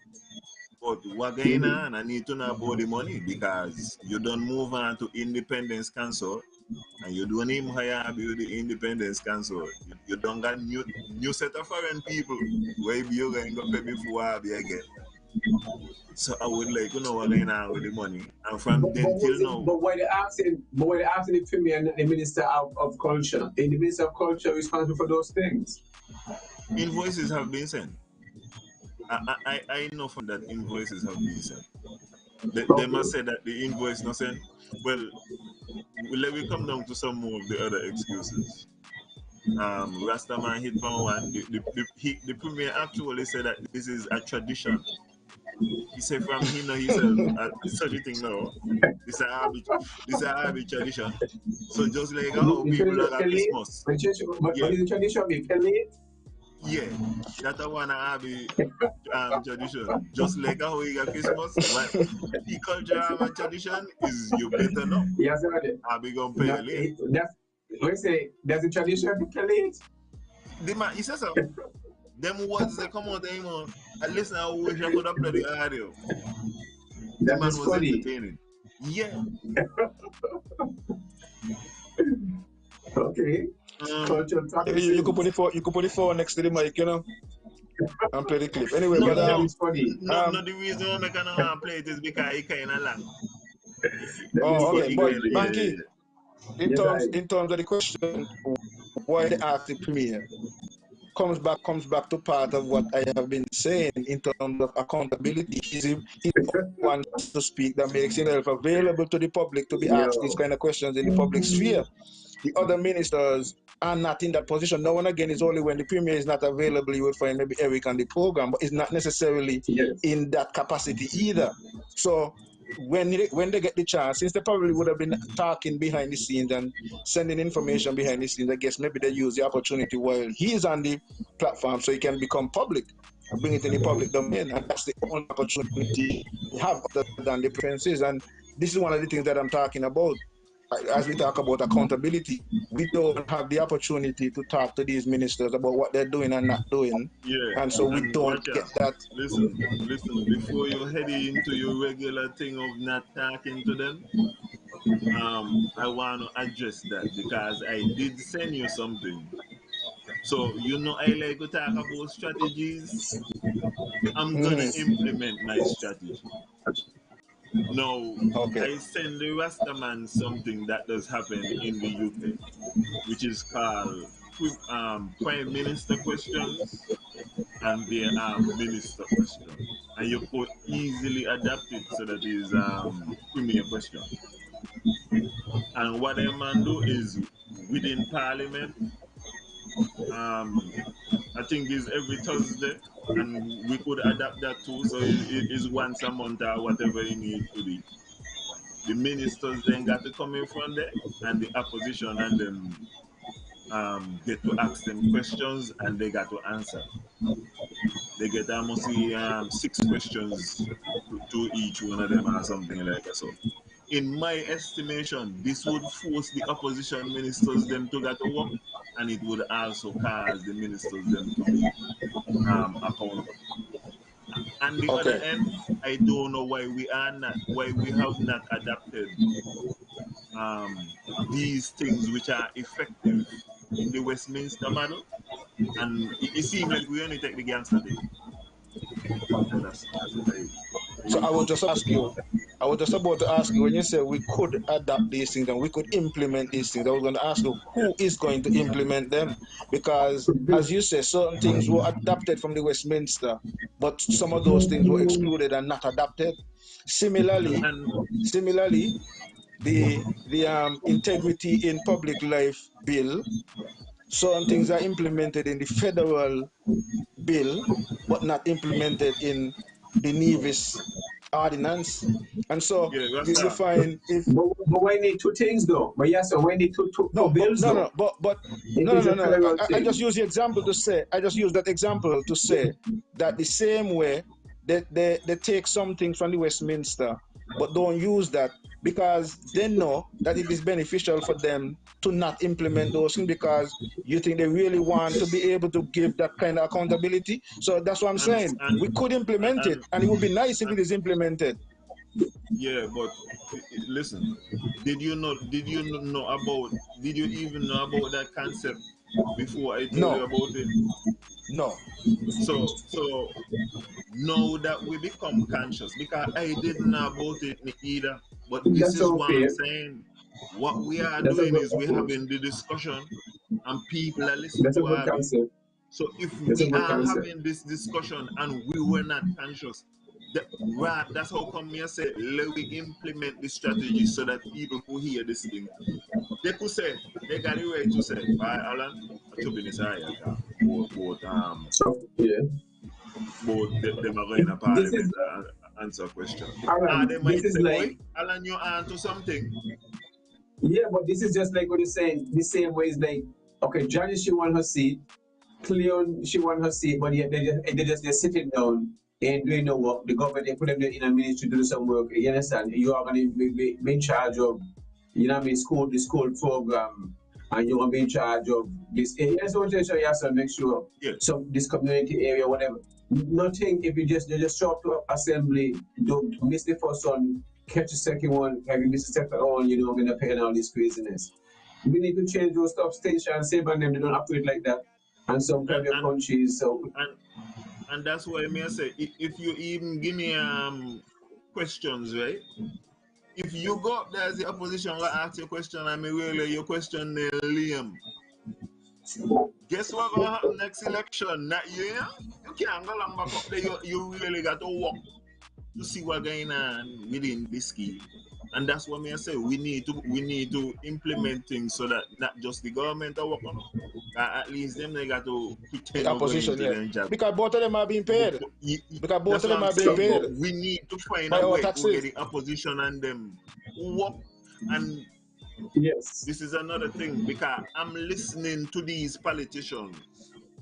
But what going on, I need to know about the money because you don't move on to Independence Council and you don't even hire build the Independence Council. You don't got new set of foreign people where you're going to pay before I be again. So I would like to know what going on with the money. And from then till now, But why they asking the premier and the minister of culture? And the minister of culture is responsible for those things. invoices have been sent. I know from that invoices have been sent. They must say that the invoice not sent. Well, let me come down to some more of the other excuses. Rastaman hit from one. The premier actually said that this is a tradition. He said from he know himself such a thing now. This is a habit tradition. So just like how The people tradition like at late. Christmas. But Yeah, the tradition be late. yeah. That a one habit tradition. Just like how we got Christmas. What the culture and tradition is you better know. Yes, sir. I'll be gonna pay you late. That's we say. There's a tradition be late. The man, he says so. Them words they come out of him. And listen, I wish I could have played the audio. The That man is was funny. entertaining. Yeah. Okay. Culture You could put the phone next to the mic, you know, and play the clip. Anyway, No, but that is funny. no, the reason why I can't play it is because it kind of long. That is okay. funny. But Yeah. Banky, in Yes, terms of the question, why they ask the premier comes back to part of what I have been saying in terms of accountability. He's the one to speak that makes himself available to the public to be asked these Yo. kind of questions in the public sphere. The other ministers are not in that position. Now and again, it's only when the premier is not available you will find maybe Eric on the program, but it's not necessarily Yes. in that capacity either. So when they get the chance, since they probably would have been talking behind the scenes and sending information behind the scenes, I guess maybe they use the opportunity while he's on the platform so he can become public and bring it in the public domain. And that's the only opportunity you have other than the preferences. And this is one of the things that I'm talking about. As we talk about accountability, we don't have the opportunity to talk to these ministers about what they're doing and not doing. Yeah. And so we And don't watch get out. that. Listen. Before you head into your regular thing of not talking to them, I want to address that because I did send you something. So you know I like to talk about strategies. I'm gonna implement my strategy. Now, Okay. I send the Rastaman something that does happen in the UK, which is called Prime Minister questions and their Minister questions. And you could easily adapt it so that is Premier question. And what a man do is within Parliament, I think is every Thursday, and we could adapt that too. So it is once a month or whatever it needs to be. The ministers then got to come in front there, and the opposition and them get to ask them questions, and they got to answer. They get almost 6 questions to each one of them or something like that. So, in my estimation, this would force the opposition ministers them to get to work, and it would also cause the ministers them to be accountable. And the other end, I don't know why we have not adapted these things which are effective in the Westminster model. And it seems like we only take the gangster thing. And that's what I. So I would just ask you, I was just about to ask you, when you say we could adapt these things and we could implement these things, I was going to ask you who is going to implement them? Because as you say, certain things were adapted from the Westminster, but some of those things were excluded and not adapted. Similarly, And the integrity in public life bill, certain things are implemented in the federal bill, but not implemented in the Nevis ordinance. And so yeah, that's you that. find if But we need two things though. But yes, so we need two no, but bills no, though. no, but It no, is no, a no, no. federal I just thing. use the example to say, I just use that example to say that the same way they take some things from the Westminster, but don't use that because they know that it is beneficial for them to not implement those things because you think they really want to be able to give that kind of accountability. So that's what I'm And saying. and We could implement it, and, and it would be nice if and it is implemented. yeah, but listen, did you know about did you even know about that concept before I told you No, about it? no. So now that we become conscious, because I didn't know about it either, but this That's is what I'm okay. saying. What we are That's a doing good is we're approach. having the discussion and people are listening That's a to good have it. concept. So if That's a we good are concept. having this discussion and we were not conscious, that's how come me say let we implement the strategy so that people who hear this thing, they could say they got it right to say, by Alan, I took in this area, Yeah. both them are going to This is parliament and answer a question. They Alan. This might is say, like boy, Alan, you answer something. yeah, but this is just like what you're saying. The same way is like okay, Johnny she won her seat, Cleon she won her seat, but yet they're just sitting down and doing no work. The government they put them in a ministry to do some work. You understand? You are going to be in charge of you know what I mean the school program and you're gonna be in charge of this. That's what you say. You have to make sure Yeah. some this community area, whatever. Nothing if you just show up to assembly, don't miss the first one, catch the second one, have you miss the second one, you know, I'm gonna pay and all this craziness. We need to change those stuff stations, save on them, they don't operate like that. And some And private and countries, so and, and that's why me I say if you even give me questions, right? If you go up there as the opposition will ask your question and me really your question they lame. Guess what gonna happen next election? Not you, you can't go long back up there. You really got to work to see what's going on within this scheme. And that's what me I say. We need to implement things so that not just the government are working. At least them they got to The pretend to go opposition, into yes. their job. Because both of them are being paid. Because both That's of what them I'm are being saying. paid But we need to find by a our way to get taxes. the opposition and them work. And yes. this is another thing because I'm listening to these politicians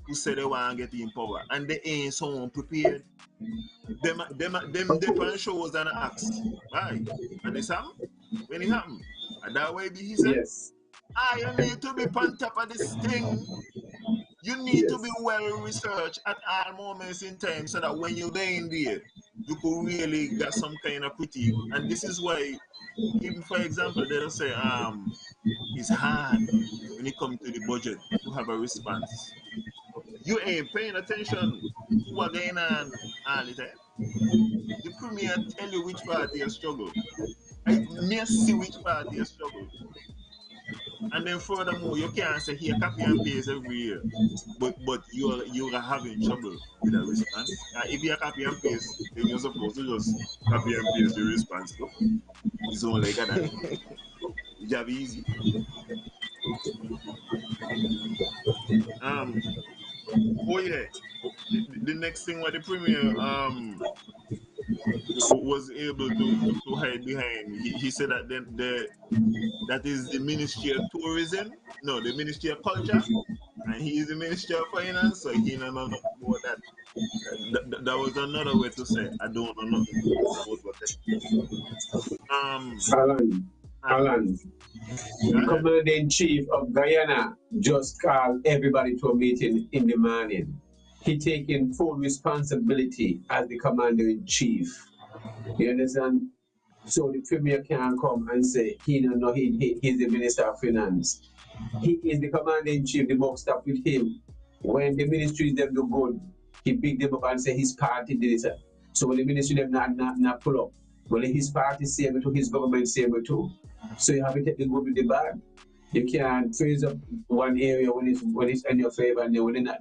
who say they want to get in power and they ain't so unprepared. Them different shows and acts. Right. And this happen when it happen. And that way he said, Yes. you need to be on top of this thing. You need to be Yes. well researched at all moments in time so that when you're there in there, you could really get some kind of critique. And this is why, even for example, they'll say, it's hard when it comes to the budget to have a response. You ain't paying attention to what's going on all the time. The premier tell you which party has struggled. I may see which party has struggled. And then furthermore, you can't say here copy and paste every year. But you're having trouble with a response. If you copy and paste, then you're supposed to just copy and paste the response too. It's only like that. It's just easy. Oh yeah. The next thing what the premier was able to hide behind. He said that then that is the Ministry of Tourism, no, the Ministry of Culture, and he is the Ministry of Finance, so he don't know nothing about that. That was another way to say I don't know nothing about what that. Alan. And Alan. go The ahead. Commander in Chief of Guyana just called everybody to a meeting in the morning. he taking full responsibility as the commander-in-chief. You understand? So the premier can't come and say he don't know he's the minister of finance. He is the commander-in-chief, the buck stop with him. When the ministries them do good, he pick them up and say his party did it. So when the ministry them not pull up, well his party say it too, his government say it too. So you have to take the good with the bad. You can't freeze up one area when it's in your favor, and then when it's not,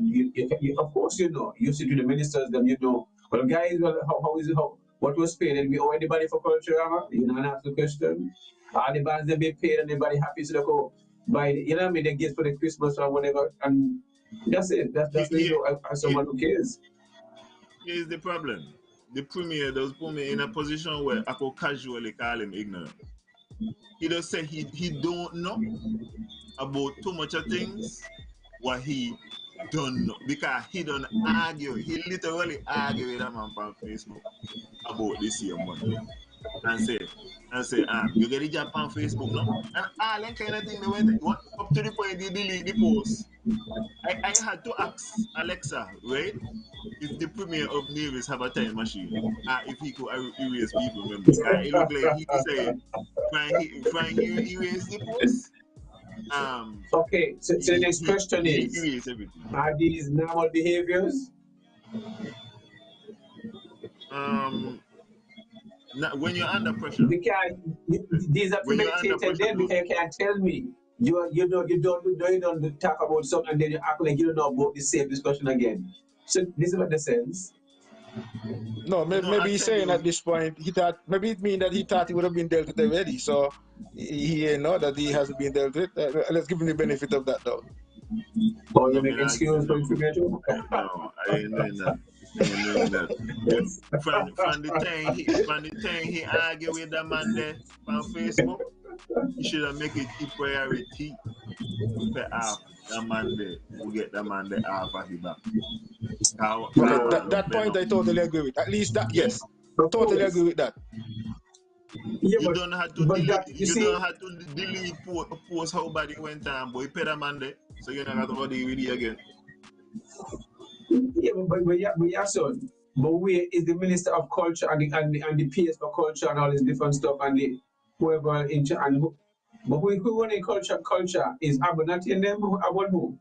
of course you know. You see to the ministers them, you know. Well guys, well how is it what was paid and we owe anybody for culture, you know, and ask the question. All the bands they be paid and everybody happy so they go buy the, you know what I mean, they get for the Christmas or whatever, and that's it. That's what you do as someone who cares. Here's the problem. The premier does put me in a position where I could casually call him ignorant. He does say he don't know about too much of things what he don't know, because he don't argue. He literally argue with a man on Facebook about this here money and say, you get the job on Facebook, no? And all that kind of thing they went up to the point they delete the post. I had to ask Alexa, right? If the premier of Nevis have a time machine, if he could erase people memory. It look like he said trying to erase the post. Okay, so the next question is, erase everything. Are these normal behaviors? When you're under pressure. Because these are premeditated then, because you can't tell me. You don't talk about something and then you act like you don't know about the same discussion again. So this is what the sense. No, maybe he's saying at this point he thought maybe it means that he thought he would have been dealt with already. So he know that he hasn't been dealt with. Let's give him the benefit of that though. Oh, you make excuse for information? No, I ain't doing that. Yes. From the time he argue with the man there on Facebook, he should have make it a priority to pay off the man there. We get the man there off of his back. Okay, that point I totally agree with. At least that, yes, totally agree with that. Yeah, you don't have to delete. You don't have to delete post how bad it went on, but you pay the man there, so you're not going to deal with it again. Yeah, but son. But where is the Minister of Culture and the PS for Culture and all this different stuff and the whoever in and who, but who running culture is Abernathy in them or who?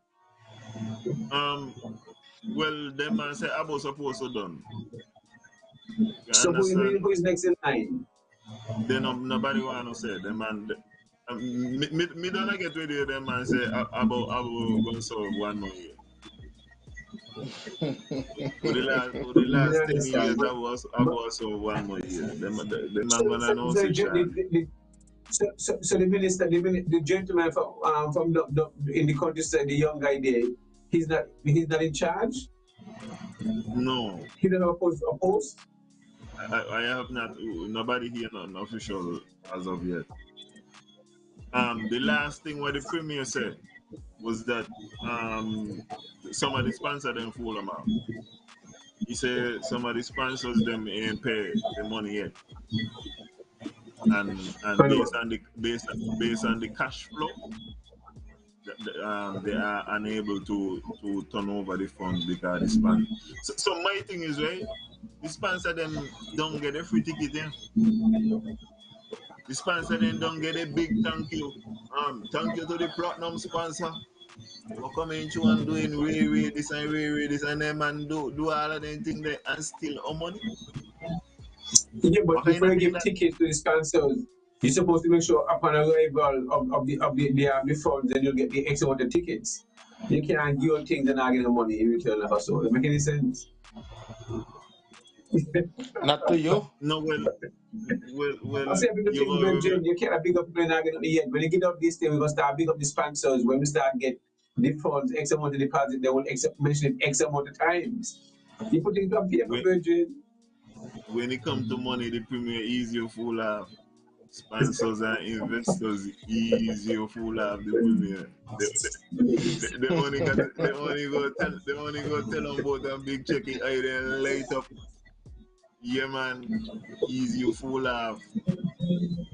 Well, them man say Abo supposed to done. So who is next in line? Then nobody want to say them man. Me don't get ready with them man say Abo going to serve 1 more year. For the last 10 years, I was so 1 more year. Them man gonna know so the minister, the gentleman from in the country said the young guy there, he's not in charge. No. He doesn't oppose. I have not. Nobody here not official as of yet. The last thing what the premier said was that somebody sponsored them full amount. He said somebody sponsors them and pay the money yet. And based on the cash flow, they are unable to turn over the funds because the sponsor. So my thing is, right, the sponsor them don't get a free ticket in. The sponsor then don't get a big thank you. Thank you to the platinum sponsor for coming through and doing way this and them and do all of them things there and still our money. Yeah, but before you give tickets to the sponsors, you're supposed to make sure upon arrival of the funds, then you'll get the X amount of tickets. You can't give your things and not get the money in return of us. Does that make any sense? Not to you. No, well. I say you can't big up when I get yet. When you get up this thing, we're gonna start big up the sponsors. When we start get the funds, X amount of deposit, they will mention it X amount of times. You put it on paper, Virgin. When it comes to money, the premier easier full of sponsors and investors easier full of the premier. They only go tell them about them big check it out and light up. Yeah, man, easy full of.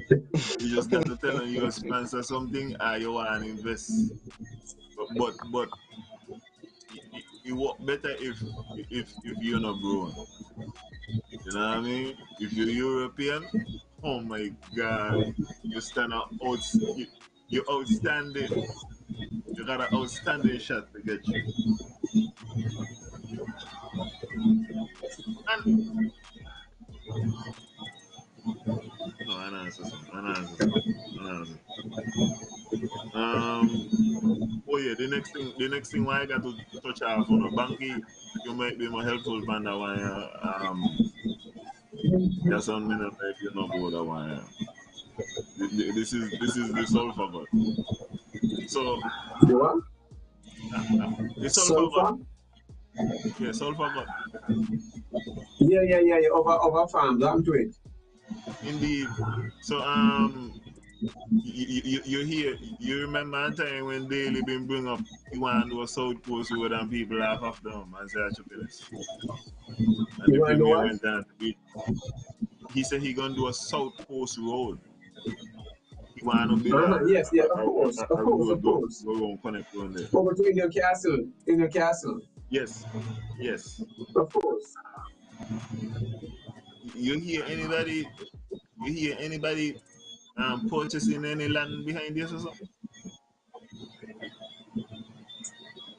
You just got to tell them you sponsor something or you want to invest. But it work better if you're not grown. You know what I mean? If you're European, oh my God, you stand out. You're outstanding. You got an outstanding shot to get you. And no, I answer something. I answer something. Oh yeah, the next thing why I got to touch off on a banky, you might be more helpful than that one. That's one minute if you know about that one. This is the sulfur god. So The what? the sulfur god. Sulfur? Yeah, sulfur god. Yeah. Over farms, I'm to it. Indeed. So you hear, you remember a time when Daly been bring up you want to do a South Coast road and people laugh off them and say Achilles. And You the want to know premier what? went down to beat. He said he gonna do a South Coast road. He want to build Yes, of course. a road go around connect on there. Over to Indian Castle. Yes. Of course. You hear anybody purchasing any land behind this or something?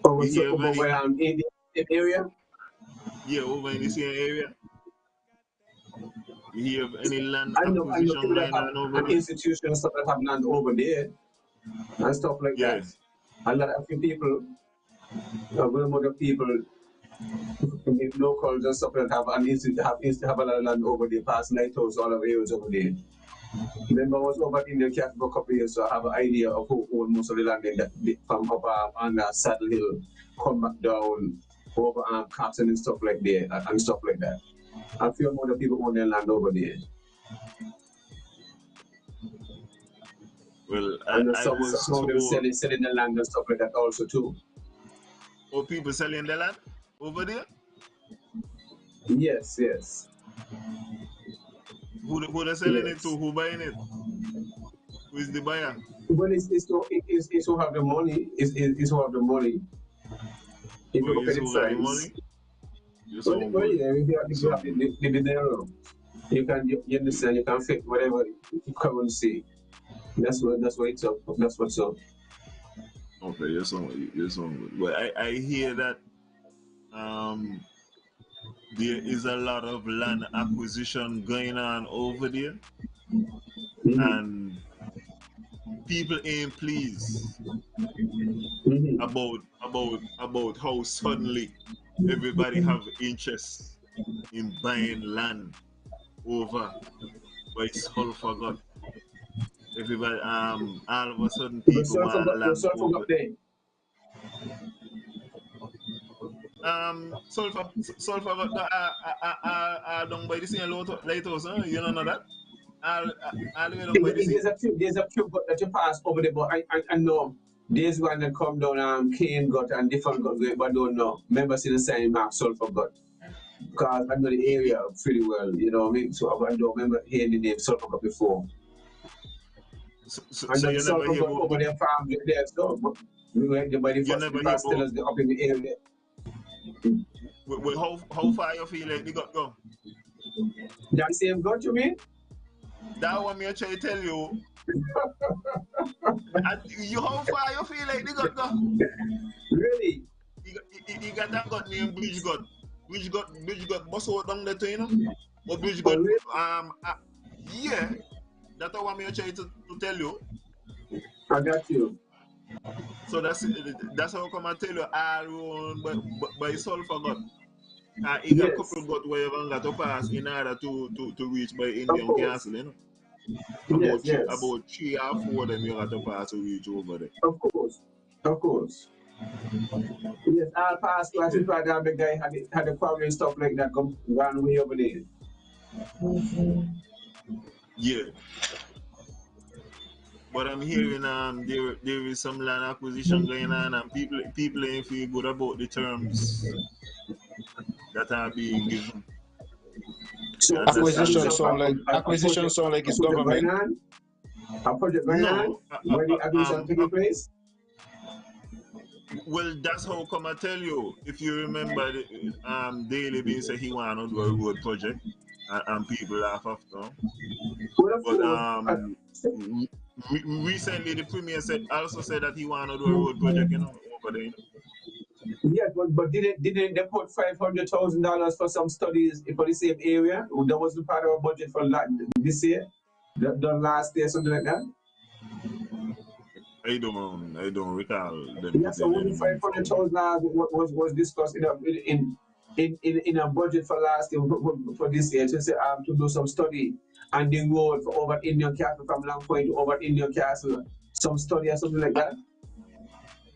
Over You hear over where I'm in the area? Yeah, over in the same area. You hear of any land I know acquisition people that going have on over an there? institution and stuff that have land over there and stuff like that. A lot of people, other people, locals and stuff that have a lot of land over there, past Lighthouse, all of areas over there. Remember, I was over in the Cat for a couple of years, so I have an idea of who owned most of the land in that, from up on Saddle Hill, come back down over Carson and stuff like that, and stuff like that. A few more people own their land over there. Well, And I was some of them selling the land and stuff like that also too. Oh, people selling the land over there? Yes. Who they selling it to? Who buying it? Who is the buyer? Well, it's who have the money. It's who have the money. If you look at the size. Well, yeah, if you have the dinero, you understand, you can fit whatever you come and see. That's what's up. That's what's up. Okay, you're so good. Well, I hear that there is a lot of land acquisition going on over there, and people ain't pleased about how suddenly everybody have interest in buying land over by sulfur god. Everybody all of a sudden people want land over. Sulfur got down by the same lighthouse, huh? You don't know that? All the way down by the sea. There's a few that you pass over there, but I know there's one that come down Cane got and different got, but I don't know. Remember see the sign mark Sulfur got. Because I know the area pretty well, you know what I mean? So I don't remember hearing the name Sulfur got before. So you never hear about over there farm there, so we went there by the first pastels up in the area. Well, how far you feel like they got go? That same got you mean? That one me I try to tell you. How far you feel like they got go? Really? You got that got named Bridge God. Bridge God bust out down there too, you know? But Bridge God yeah. That's what me I try to tell you. I got you. So that's how come I tell you all around by sulfur god. He got a couple got where you got to pass in order to reach by Indian Castle, you know. About 3 or 4 of them you got to pass to reach over there. Of course. Yes, I'll pass to if I got the guy had the problem and stuff like that come one way over there. Yeah. But I'm hearing there is some land acquisition going on and people ain't feel good about the terms that are being given. So acquisition sound like it's government. A project going on? Where the acquisition taking place? Well, that's how come I tell you. If you remember, Daily Bean said he want to do a road project, and people laugh after. Well, of But course, recently the premier also said that he want to do a road project, over there. yeah, but didn't they put $500,000 for some studies for the same area? That wasn't part of our budget for this year, the last year, something like that. I don't recall them Yeah, so putting only any money for. $500,000 was discussed in a budget for last year for this year to do some study and the road for over Indian Castle from Long Point to over Indian Castle, some study or something like that.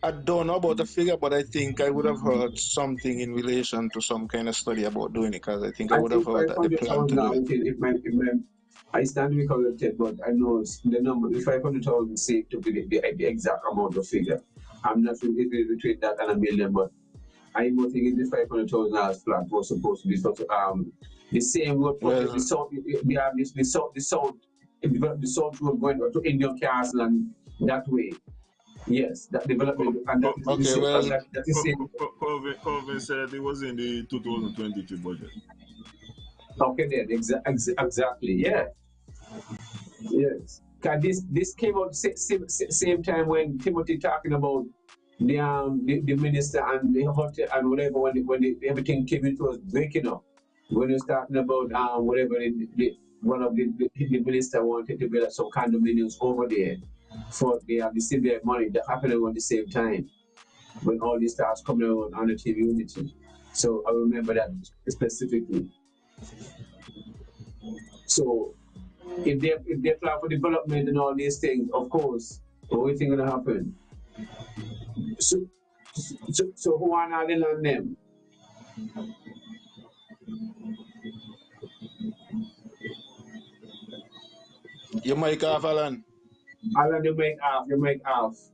I don't know about the figure, but I think I would have heard something in relation to some kind of study about doing it, because I think I I would have think heard that they plan 500,000 to do now. it. I stand to be corrected, but I know the number. The 500,000 seems to be the exact amount of figure. I'm not sure if it's between that and a million, but I know thinking the $500,000 flat was supposed to be the same road project. Well, The south, we have the south road going to Indian Castle and that way. Yes, that development and that is the okay, same. And well, that is same. Corvin said it was in the 2022 budget. Okay, then exactly. Yeah. Yes. Cause this came out same time when Timothy talking about the minister and the hotel and whatever when everything came into us breaking up. When you're talking about whatever one of the minister wanted to build some condominiums over there for the civil money that happened around the same time when all these stars coming around on the TV Unity. So I remember that specifically. So if they plan for development and all these things, of course, what do you think gonna happen? So who are not in on them? you mic off, Alan. Alan, you make half.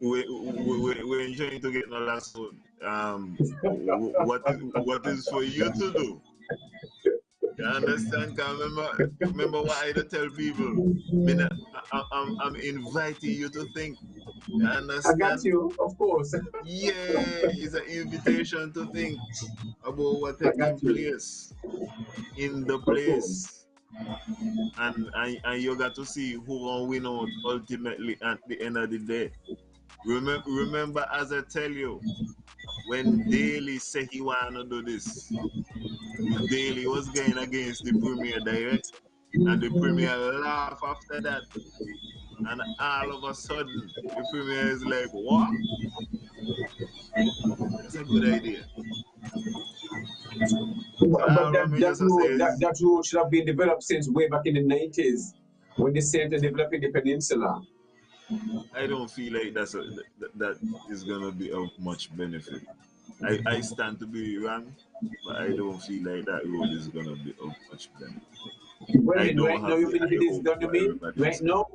We're trying to get the last one. What is for you to do? You understand? 'Cause remember what I tell people. I'm inviting you to think. You I understand? got you, of course. Yeah, it's an invitation to think about what I taking got you, place in the of course. place, and you got to see who will win out ultimately at the end of the day. Remember, as I tell you, when Daly said he wanna do this, Daly was going against the premier direct, and the premier laugh after that, and all of a sudden the premier is like, "What? That's a good idea." So But all what me just say is, that road should have been developed since way back in the 90s when they said to develop in the peninsula. I don't feel like that is gonna be of much benefit. I stand to be wrong, but I don't feel like that road is gonna be of much benefit. What do I you mean don't right now? have You the mean if it high is hope done? You what mean everybody is right saying. now?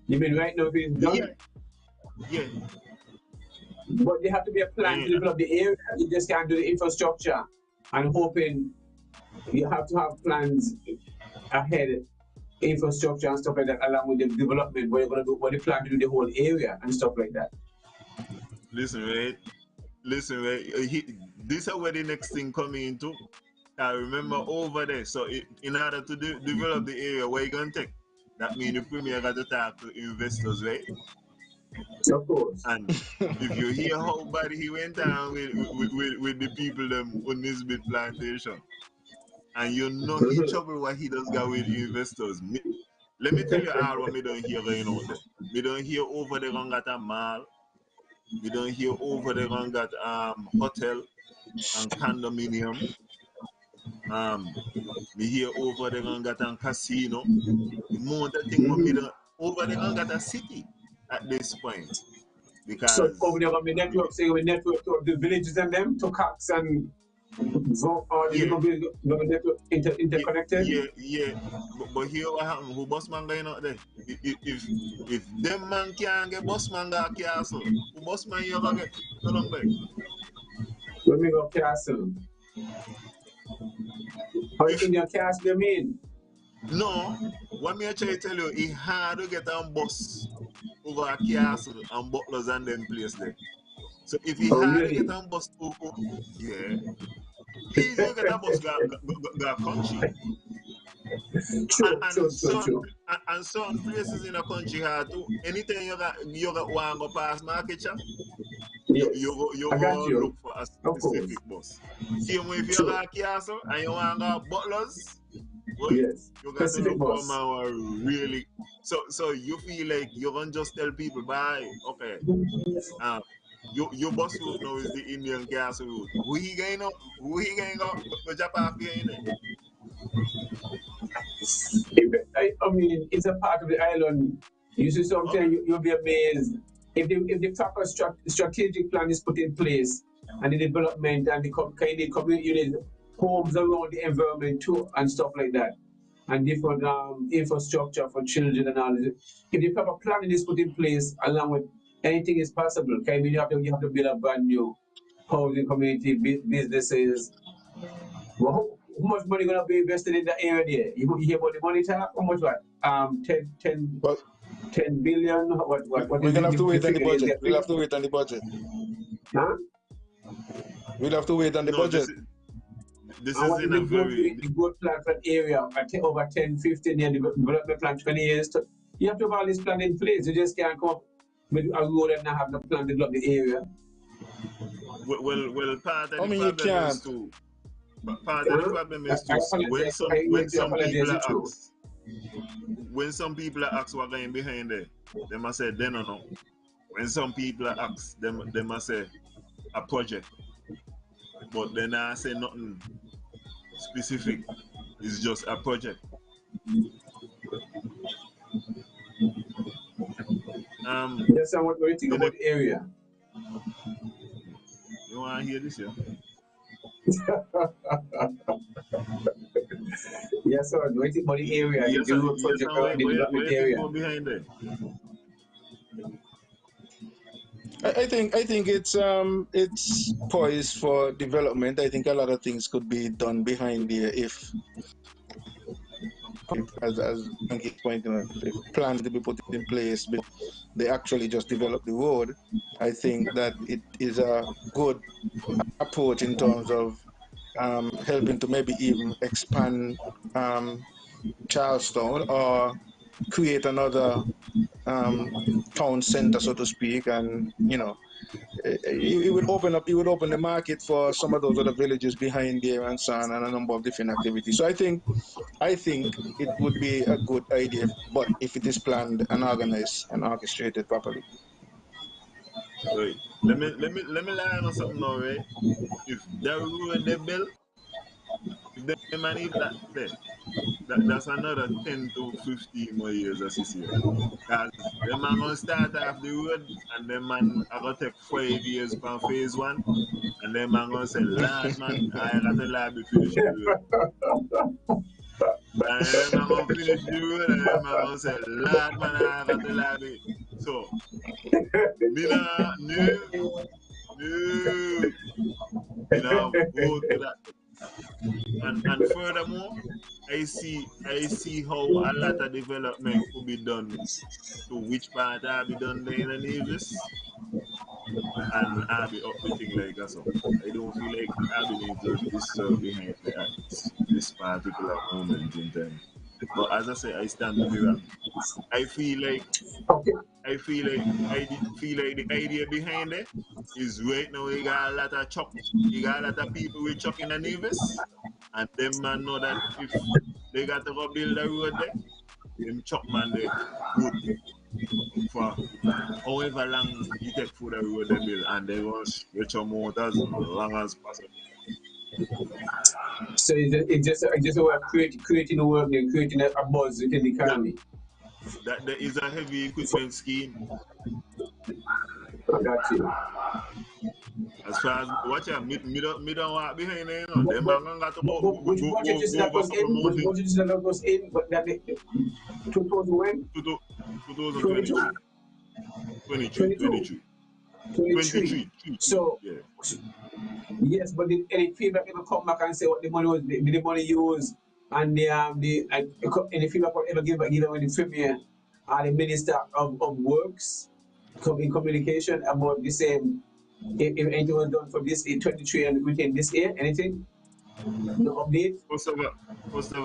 You mean right now if it's done? Yeah, yeah. But there have to be a plan to develop the area. You just can't do the infrastructure and hoping. You have to have plans ahead, infrastructure and stuff like that, along with the development. What you're gonna do, what you plan to do the whole area and stuff like that. Listen, right? This is where the next thing coming into. I remember over there. So in order to develop the area, where you gonna take? That means the premier got to talk to investors, right? Of course. And if you hear how bad he went down with the people them on this bit plantation, and you know he trouble what he does got with investors. Let me tell you all what me don't hear going out there. Me don't hear over there on got a mall. Me don't hear over there on got hotel and condominium. Me hear over there on got a casino. The more the thing me don't over there on got a city at this point. So over Because there on the network, say we network to the villages and them to Cox and all these yeah, network interconnected. yeah. But here what happen? Who boss man going out there? If them man can't get boss man got castle, who boss man you gonna get along there? When we go castle. How If in your castle you mean? no, what me I try to tell you, it hard to get on bus over a castle and butlers and them place there. So if he Oh, hardly really? get on bus to, yeah, easy get a bus go country. True, true, And true, some true. and certain places in the country have too. Anytime you got one go past market shop, Yes. you I got go look you. for a Of course. specific bus. Same way if you True. got castle and you want to go butlers, well, Yes. you got to Pacific look for a bus. man who are really. So you feel like you can just tell people, bye, okay, your bus route now is the Indian castle route. Who he going up? Who he going go jump off behind it? I mean, it's a part of the island. You see something, Okay. you'll be amazed. If the proper strategic plan is put in place and the development and the kind of community units, homes around the environment too, and stuff like that, and different infrastructure for children and all this. If the proper planning is put in place, along with anything is possible, okay, I mean, you have to build a brand new housing community, businesses. Well, how much money gonna be invested in the area there? You hear about the money talk? How much what? 10 But 10 billion? What we're is gonna have to the wait on the figure? Is budget. there a We'll figure? have to wait on the budget. Huh? We'll have to wait on the No, budget. this And is what is in a very the growth plan for an area at over 10, 15 years, development plan 20 years? You have to have all this plan in place. You just can't come up with a road and not have the plan to develop the area. well part of I the mean, you problem is can't. to part of the Huh? problem I, is I to when apologize. some I when make the some apologize. people It's are true. asked when some people are asked what going behind there, they must say they don't know. When some people are asked, they must say a project, but then I say nothing specific. It's just a project. Yes, and what do you think The about next, the area? you want to hear this, yeah? Yes, sir. Do you think about the area, Yes, the sir. road Yes, project, sir. and the Where development you think area? go behind there? I think it's poised for development. I think a lot of things could be done behind there if as Anki is pointing out, if plans to be put in place before they actually just develop the road. I think that it is a good approach in terms of helping to maybe even expand Charlestown or create another um, town center, so to speak, and it would open the market for some of those other villages behind there and so on, and a number of different activities. So I think it would be a good idea, but if it is planned and organized and orchestrated properly. Wait, let me line on something now, right? If that road they built, if they man even that there, that's another 10 to 15 more years as you see. Cause them man gonna start off the road and them man I gonna take 5 years from phase one and them man gonna say, Lord man, I got to lobby finish the road. And then man gonna finish the road and then man gonna say, Lord man, I got to lobby. So me nah no, me nah vote to that. And furthermore, I see how a lot of development could be done to which part I be done there in the Navis and I be up the thing like that. So I don't feel like I be need to disturb behind there at this particular moment in time. But as I say, I stand to be wrong. I feel like Okay. I feel like the idea behind it is right now you got a lot of people with chuck in the Navis and them man know that if they got to go build a road there, them chuck man there good for however long it take for the road they build and they want stretch them out as long as possible. So it's just about creating work and creating a buzz within the That economy. that there is a heavy equipment scheme. I got you. As far as watch out, me don't walk behind there, you know. But, Them but, man gonna got to but, go, but which budget is go that over a goes couple in? Which mountains budget is that goes in? But that 2000 when? to 22, 2023, 23, 22, 23, 23. 23, 23, So yeah. yes, but did any feedback ever come back and say what the money was? Did the money used and any feedback ever given when the premier or the minister of works come in communication about the same If anything was done from this year, 23 and within this year, anything? No update? First of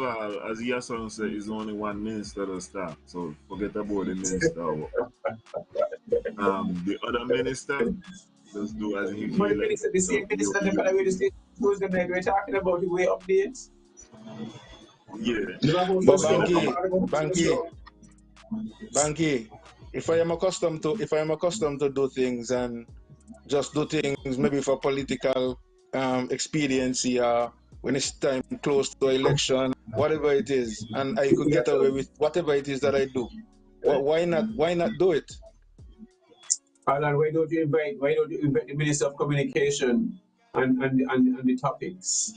all, as Yason said, is only one minister to start. So forget about the minister. The other minister just do as he My feel like. minister, the So same minister that I will say, who's the night we're talking about the way updates? yeah. Never go But to show. Banky, if I am accustomed to do things and just do things maybe for political expediency or when it's time close to election, whatever it is, and I could get away with whatever it is that I do. Why not do it? Alan, why don't you invite the Minister of Communication and the topics?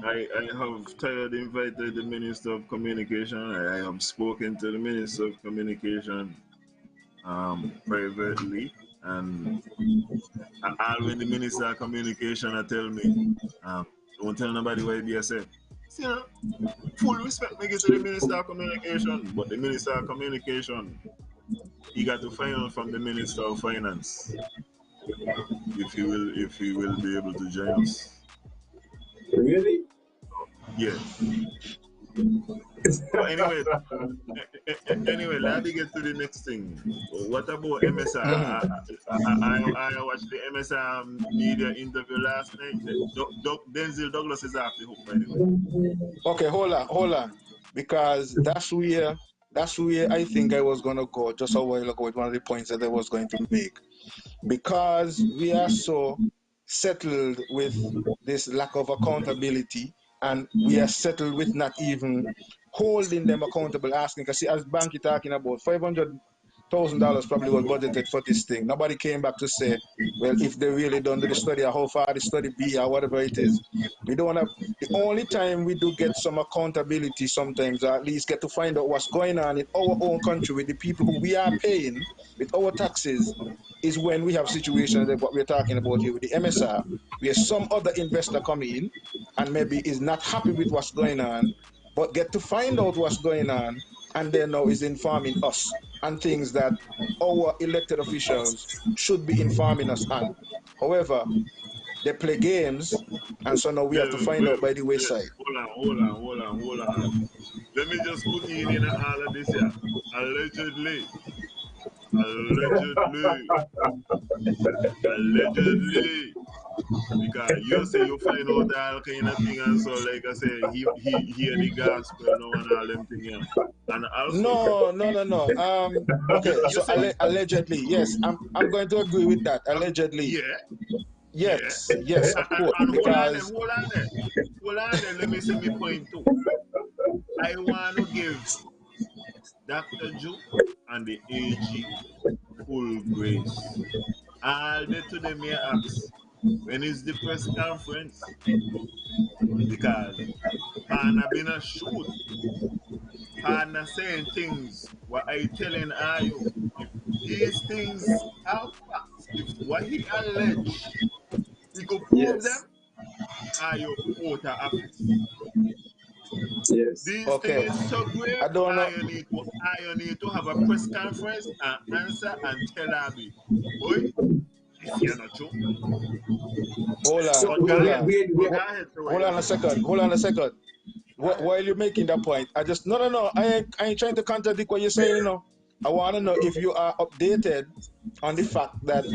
I have tired invited the Minister of Communication. I have spoken to the Minister of Communication privately, and all when the Minister of Communication tell me, don't tell nobody what you say. See, full respect me give to the Minister of Communication, but the Minister of Communication, he got to find out from the Minister of Finance if he will be able to join us. Really? Yeah. But anyway, let me get to the next thing. What about MSR? I watched the MSR media interview last night. Denzel Douglas is off the hook, by the way. Okay, hold on, because that's where I think I was gonna go just a while ago with one of the points that I was going to make, because we are so settled with this lack of accountability, and we are settled with not even holding them accountable, asking. Because see, as Banky talking about $500,000 probably was budgeted for this thing. Nobody came back to say, well, if they really done the study or how far the study be or whatever it is. We don't have the only time we do get some accountability sometimes, or at least get to find out what's going on in our own country with the people who we are paying with our taxes, is when we have situations like what we're talking about here with the MSR, where some other investor come in and maybe is not happy with what's going on, but get to find out what's going on, and then now is informing us on things that our elected officials should be informing us on. However, they play games, and so now we have to find out by the wayside. Hold on. Let me just put in all of this here. Allegedly. Because you say you find out all kind of thing, and so like I say, he hear the gospel now and all them thing, yeah. And also No. Okay, so allegedly, yes, I'm going to agree with that. Allegedly, yes, of course, and because hold on there. Let me say my point too. I want to give Dr. Ju and the AG full grace. All day to them here ask, when is the press conference? Because Pana been a shoot. Pana saying things what I telling you. If these things are facts, if what he alleged, he could prove them, Yes. are you out of office? Yes. This thing okay, is so grave, I don't know. I need to have a press conference and answer and tell Abby, boy, this is not true. Hold on, So But go ahead. Wh- Go ahead to what hold you're on a saying. second. Go ahead. While you're making that point, I just no. I ain't trying to contradict what you're saying. I want to know if you are updated on the fact that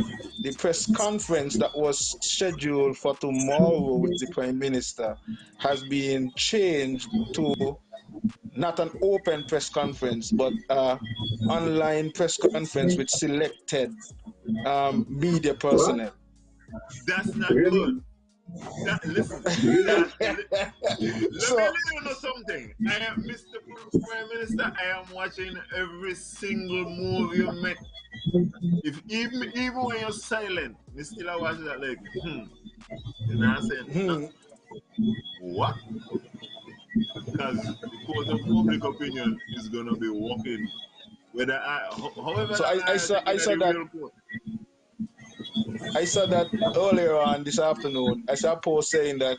the press conference that was scheduled for tomorrow with the Prime Minister has been changed to not an open press conference, but online press conference with selected media What? personnel. That's not Really? good. Listen, Really? let me So, let you know something. I am Mr. Prime Minister. I am watching every single move you make. If even when you're silent, me still I watch that like, you're not saying nothing. What? Because the court of public opinion is gonna be walking. However so long I I saw think in the that real court. earlier on this afternoon. I saw a post saying that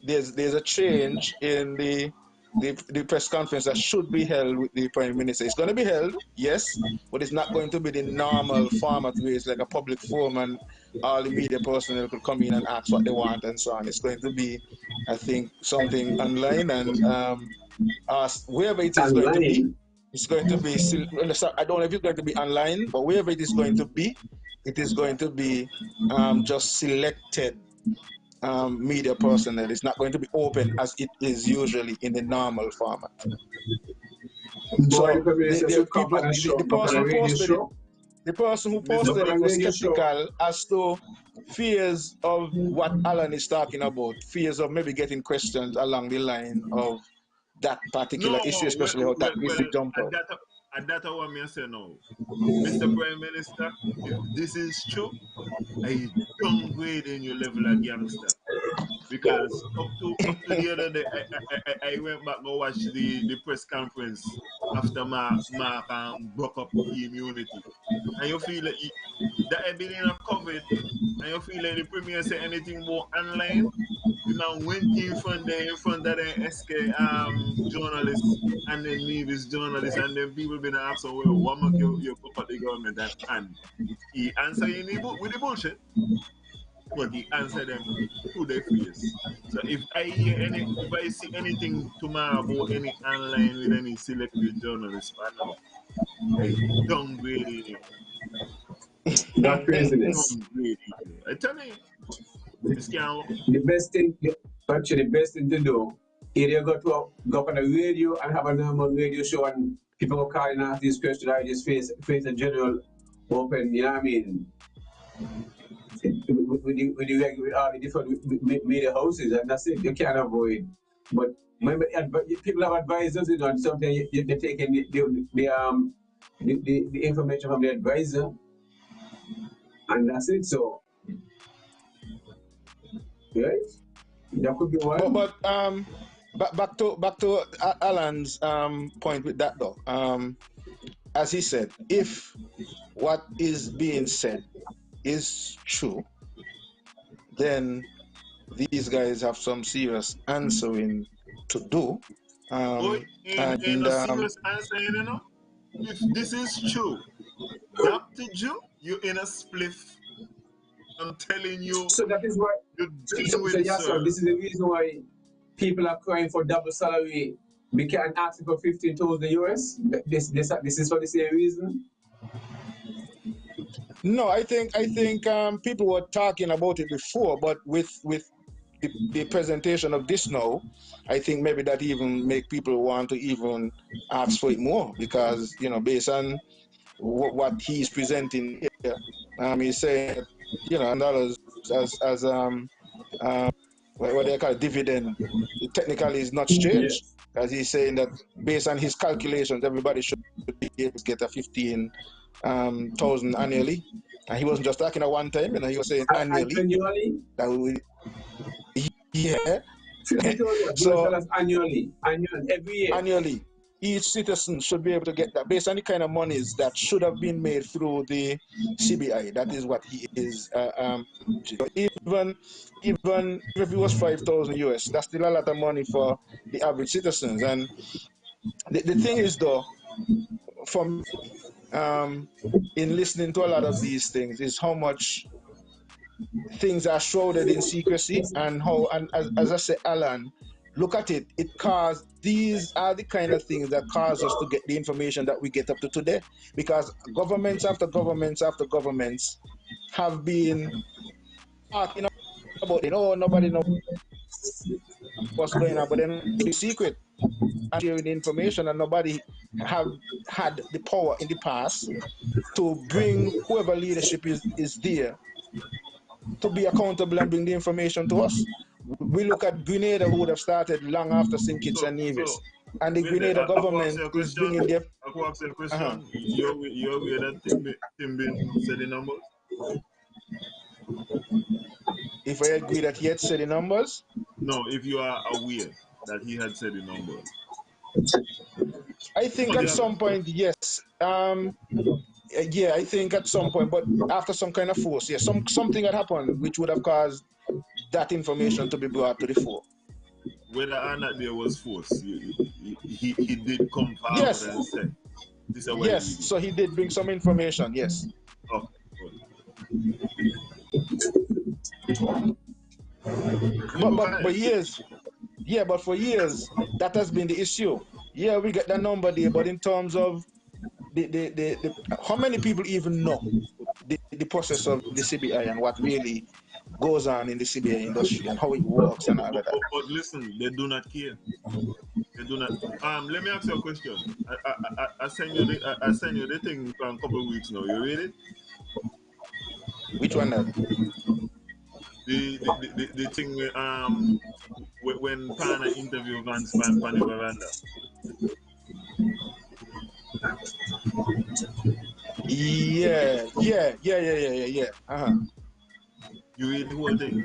there's a change in the the press conference that should be held with the Prime Minister. It's going to be held, yes, but it's not going to be the normal format where it's like a public forum and all the media personnel could come in and ask what they want and so on. It's going to be, I think, something online and wherever it is going to be, Online. it's going to be, I don't know if it's going to be online, but wherever it is going to be, it is going to be just selected media personnel. It's not going to be open as it is usually in the normal format. Boy, the So Prime Minister the should come people, on a show, the come on person a who radio posted it, show. the person who Mr. posted Come on it a was radio show. skeptical as to fears of what Alan is talking about, fears of maybe getting questions along the line of that particular No, issue, especially how that issue jumped out. at that what me say now. Mr. Prime Minister, if this is true, I downgrading your level of gangster. Because up to the other day, I went back and watched the press conference after Mark broke up Team Unity. And you feel like that had been in a COVID, and you feel like the premier say anything more online. The man went in front of the SK journalists and then leave his journalists, and then people been asking, well, what make you go for the government? And he answered with the bullshit, but he answered them to their face. So if I see anything tomorrow about any online with any selected journalists, I know I downgrading you. That craziness. Downgrading you. I tell you, this can't work. The best thing, actually, the best thing to do, either go on the radio and have a normal radio show and people go calling and ask these questions, I just face a general open, you know what I mean? With all the different media houses, and that's it. You can't avoid. But remember, people have advisors, you know, and sometimes they're taking the information from the advisor, and that's it. So, right? That could be one. But back to Alan's point with that though. As he said, if what is being said is true, then these guys have some serious answering to do. Ain't a serious answer, you know? If this is true, Dr. Joe, you're in a spliff. I'm telling you. So that is why. So this is the reason why people are crying for double salary. We can't ask for 15,000 US. This is for the same reason. No, I think people were talking about it before, but with the presentation of this now, I think maybe that even make people want to even ask for it more, because based on what he's presenting here, he's saying that, dollars as what they call it, dividend, technically is not strange, because he's saying that based on his calculations, everybody should be able to get a 15,000 annually. And he wasn't just talking at one time, he was saying annually. Annually? Yeah. So annually, every year. Annually. Each citizen should be able to get that based on the kind of monies that should have been made through the CBI. That is what he is. Even if it was 5,000 US, that's still a lot of money for the average citizens. And the thing is, though, for me, in listening to a lot of these things, is how much things are shrouded in secrecy, and how, and as I say, Alan, look at it. These are the kind of things that cause us to get the information that we get up to today, because governments after governments after governments have been talking about it. Oh, nobody knows what's going on, but then it's secret and sharing the information, and nobody have had the power in the past to bring whoever leadership is there to be accountable and bring the information to us. We look at Grenada, who would have started long after St. Kitts and Nevis. And the Grenada government is bringing their... I can ask you a question. You're aware that Tim said the numbers? If I agree that he had said the numbers? No, if you are aware that he had said the numbers. I think at some point, yes. Yeah, I think at some point, but after some kind of force, yes, something had happened which would have caused that information to be brought to the fore. whether or not there was force, he did come forward Yes. and say, this is what Yes, he did. so he did bring some information, yes. Okay, good. But years, yeah, but for years, that has been the issue. Yeah, we get that number there, but in terms of the how many people even know the process of the CBI and what really goes on in the CBI industry and how it works and all of that? But listen, they do not care. They do not. Let me ask you a question. I send you the thing for a couple of weeks now. You read it? Which one now? The thing when Pana interview Vance Pan the veranda. Yeah. Uh-huh. You read the whole thing?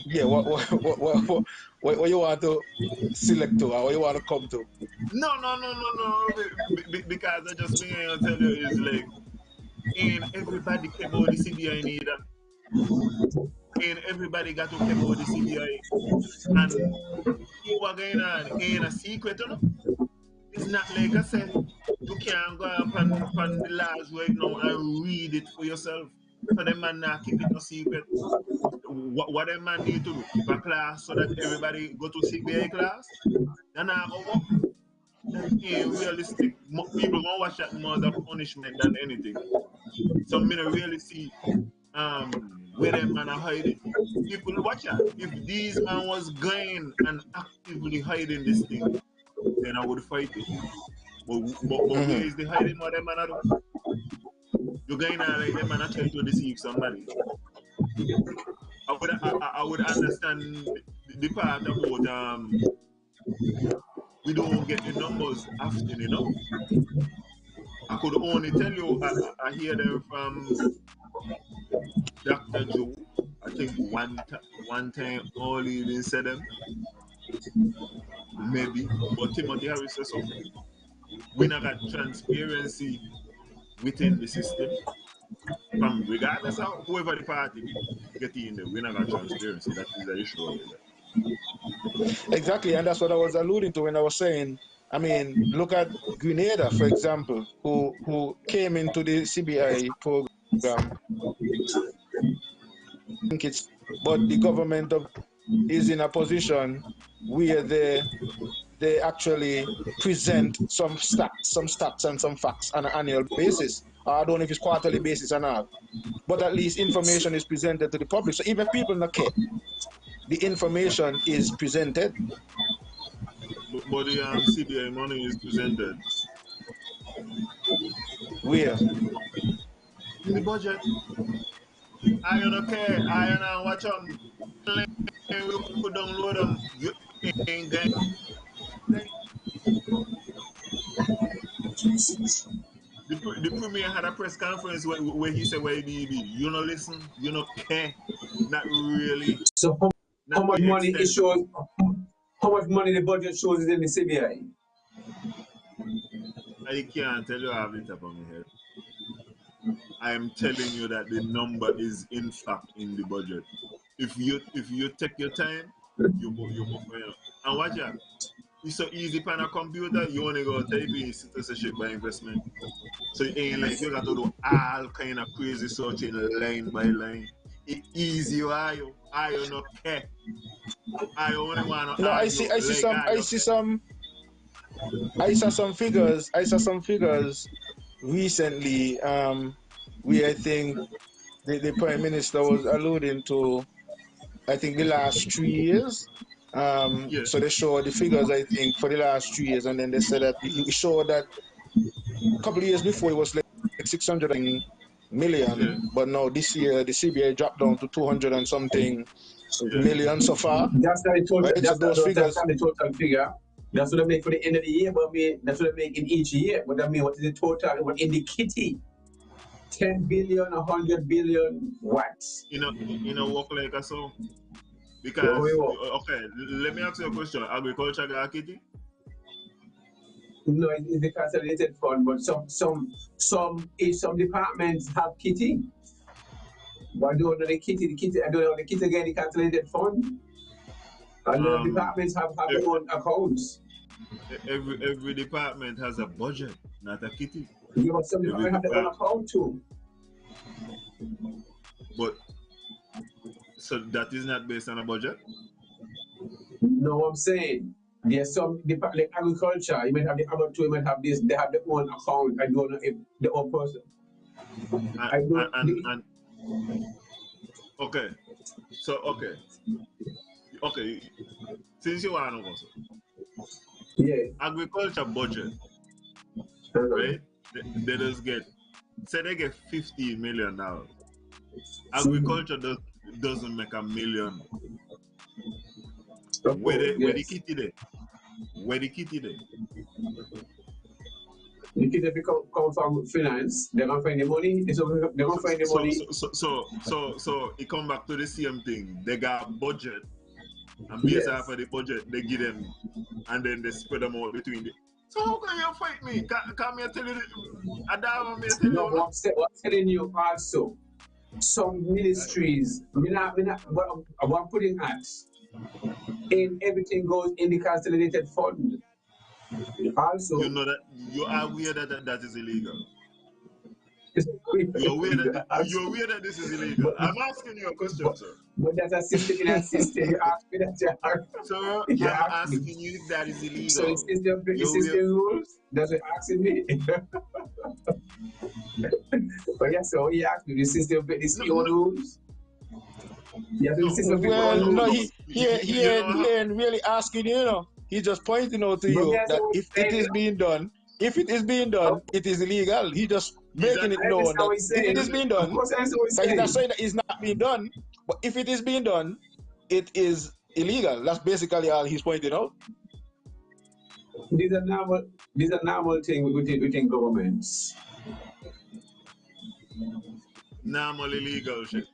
Yeah, what you want to select to or what you want to come to? No. Because I just think I'll tell you is like, ain't everybody care about the CBI neither. Ain't everybody got to care about the CBI. And what going on ain't a secret, you know? It's not like I said, you can't go up on the laws right now and read it for yourself. For them man not keep it a secret. What them man need to do? Keep a class so that everybody go to CBI class? Then I go work. That ain't realistic. People gonna watch that more as a punishment than anything. So me don't really see where them man are hiding. People watch that. If these man was going and actively hiding this thing, then I would fight it. But where is the hiding what them man are doing? You're going to like them man are trying to deceive somebody. I would understand the part about we don't get the numbers often enough. I could only tell you I hear them from Dr. Joe. I think one time all he didn't say them. Maybe. But Timothy Harris says so. We not got transparency within the system. From regardless of whoever the party get in there, we not got transparency. That is the issue over there. Exactly, and that's what I was alluding to when I was saying, I mean, look at Grenada, for example, who came into the CBI program. But the government is in a position where they actually present some stats and some facts on an annual basis. I don't know if it's quarterly basis or not, but at least information is presented to the public. So even people not care, the information is presented. But the CBI money is presented. Where? In the budget. I don't care. I don't watch them. We could download them. You ain't going. The premier had a press conference where he said, "Where he be? You don't listen. You don't care. Not really. So how Not much to the money it extent." shows? How much money the budget shows is in the CBI? I can't tell you I have it up on my head. I am telling you that the number is in fact in the budget. If you take your time, you go find out. And watch out. It's so easy on a computer, you only go type in citizenship by investment. So it ain't like you got to do all kind of crazy searching line by line. It easy, I don't care. I only want to No, argue like I saw some figures. I saw some figures recently. Where I think the prime minister was alluding to. I think the last 3 years. Yeah. So they showed the figures. I think for the last 3 years, and then they said that it showed that a couple of years before it was like 600 million, Yeah. but now this year the CBI dropped down to 200 and something Yeah. million so far. That's not the total. Right? So those figures. That's not the total figure. That's what I make for the end of the year, but that's what I make in each year. But I mean, what is the total? What in the kitty? 10 billion, 100 billion, what? You know, work like a so. Because okay, let me ask you a question. Agriculture got a kitty? No, it's the consolidated fund, but some departments have kitty. But I don't know the kitty. I don't know the kitty again, the consolidated fund. And the departments have their own accounts. Every department has a budget, not a kitty. You know, some departments have their own account too. But so that is not based on a budget? No, I'm saying there's some like agriculture, you might have the other two, you might have this, they have their own account. I don't know if the own person. Okay. So okay. Since you are no also. Yeah. Agriculture budget, right? They just get, say they get $15 million. Agriculture doesn't make $1 million. Where the kitty there? Where the kitty there? The kitty come from finance. They're gonna find the money. They're gonna find the money. So it come back to the same thing. They got a budget, and based off of the budget, they give them, and then they spread them out between them. So how can you fight me? Can me tell you? No, I'm telling you also. Some ministries, I'm putting acts in everything goes in the consolidated fund. Also, you know that you are aware that is illegal. You're aware that this is illegal. I'm asking you a question, sir. But that's a system in a system. You ask me that. Sir, I'm asking you if that is illegal. So the system rules. That's what you're asking me. But yes, so he asked me, the system break the rules. He ain't really asking you, you know. He's just pointing out to you that if it is being done, it is illegal. He just making it known that if it is being done, he's not saying that it's not being done, but if it is being done, it is illegal. That's basically all he's pointing out. These are normal things within governments. Normal illegal shit.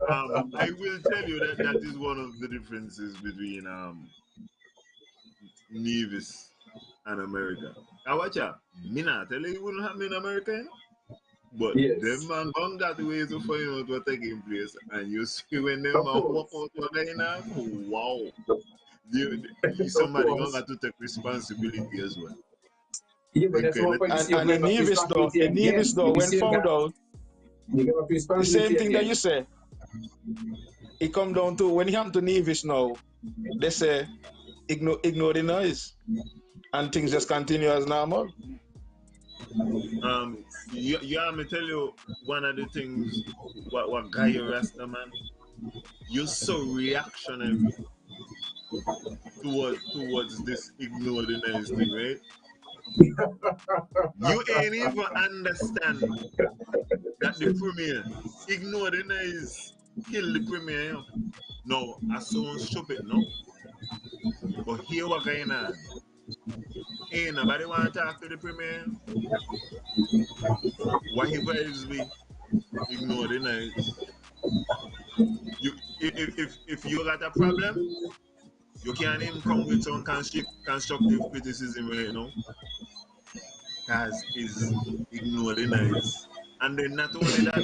I will tell you that is one of the differences between Nevis and America. I watch out. Me not tell you wouldn't happen in America, you know? But them man gone got ways to find out what's taking place, and you see when them man walk out what they now, wow. Somebody gonna got to take responsibility as well. Yeah, but that's one point. And in Nevis though, when found out, the same thing that you say, it come down to when it happened to Nevis now, they say ignore the noise, and things just continue as normal. Yeah, me tell you one of the things what guy you Rasta man, you're so reactionary towards this ignore the noise thing, right? You ain't even understand that the premier ignore the noise, kill the premier. No, I sound stupid, no. But here what going on? Ain't nobody want to talk to the premier. What he vibes with, ignore the noise. If you got a problem, you can't even come with some constructive criticism right now. Because is ignore the noise. And then not only that,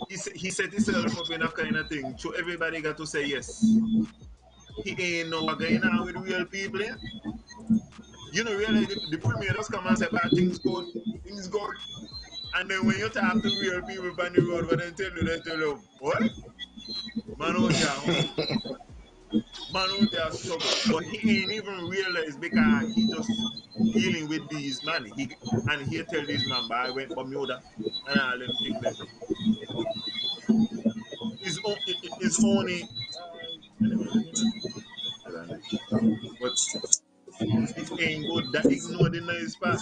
he set himself up in a kind of thing. So everybody got to say yes. He ain't know what's going on with real people. Eh? You know, really, the premier just come and say, bad things good. And then when you talk to real people on the road, what they tell you, what? Man out there struggle. But he ain't even realized because he just dealing with these man. He tell these man, but I went Bermuda and all them things there. It's only but it ain't good that ignore the nice part.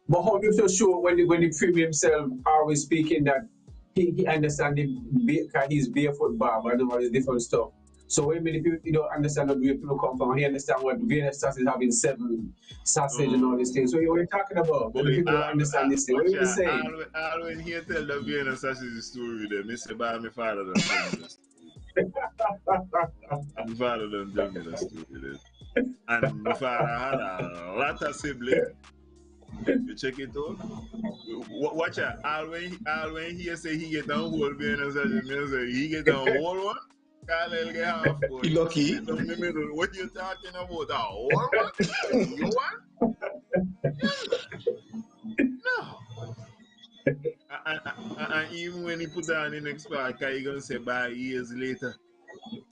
But how do you feel sure when the premier himself always speaking that he understands because he's barefoot barber and all this different stuff. So when many people don't understand where people come from, he understand what Vienna sausage having 7 sausage and all these things. So what are you talking about? But people don't understand this thing. What are you saying? I'll when he tell the Vienna sausage story there, me say by my father don't tell me this. My father don't tell me the story there. And my father had a lot of siblings. You check it out. Watch out. All when he say he get a whole Vienna sausage, me say he get a whole one. Carl get half board. You lucky. Sit down in the middle. What you talking about? A whole one? You want? No. And even when he put down the next part, he gonna say by years later,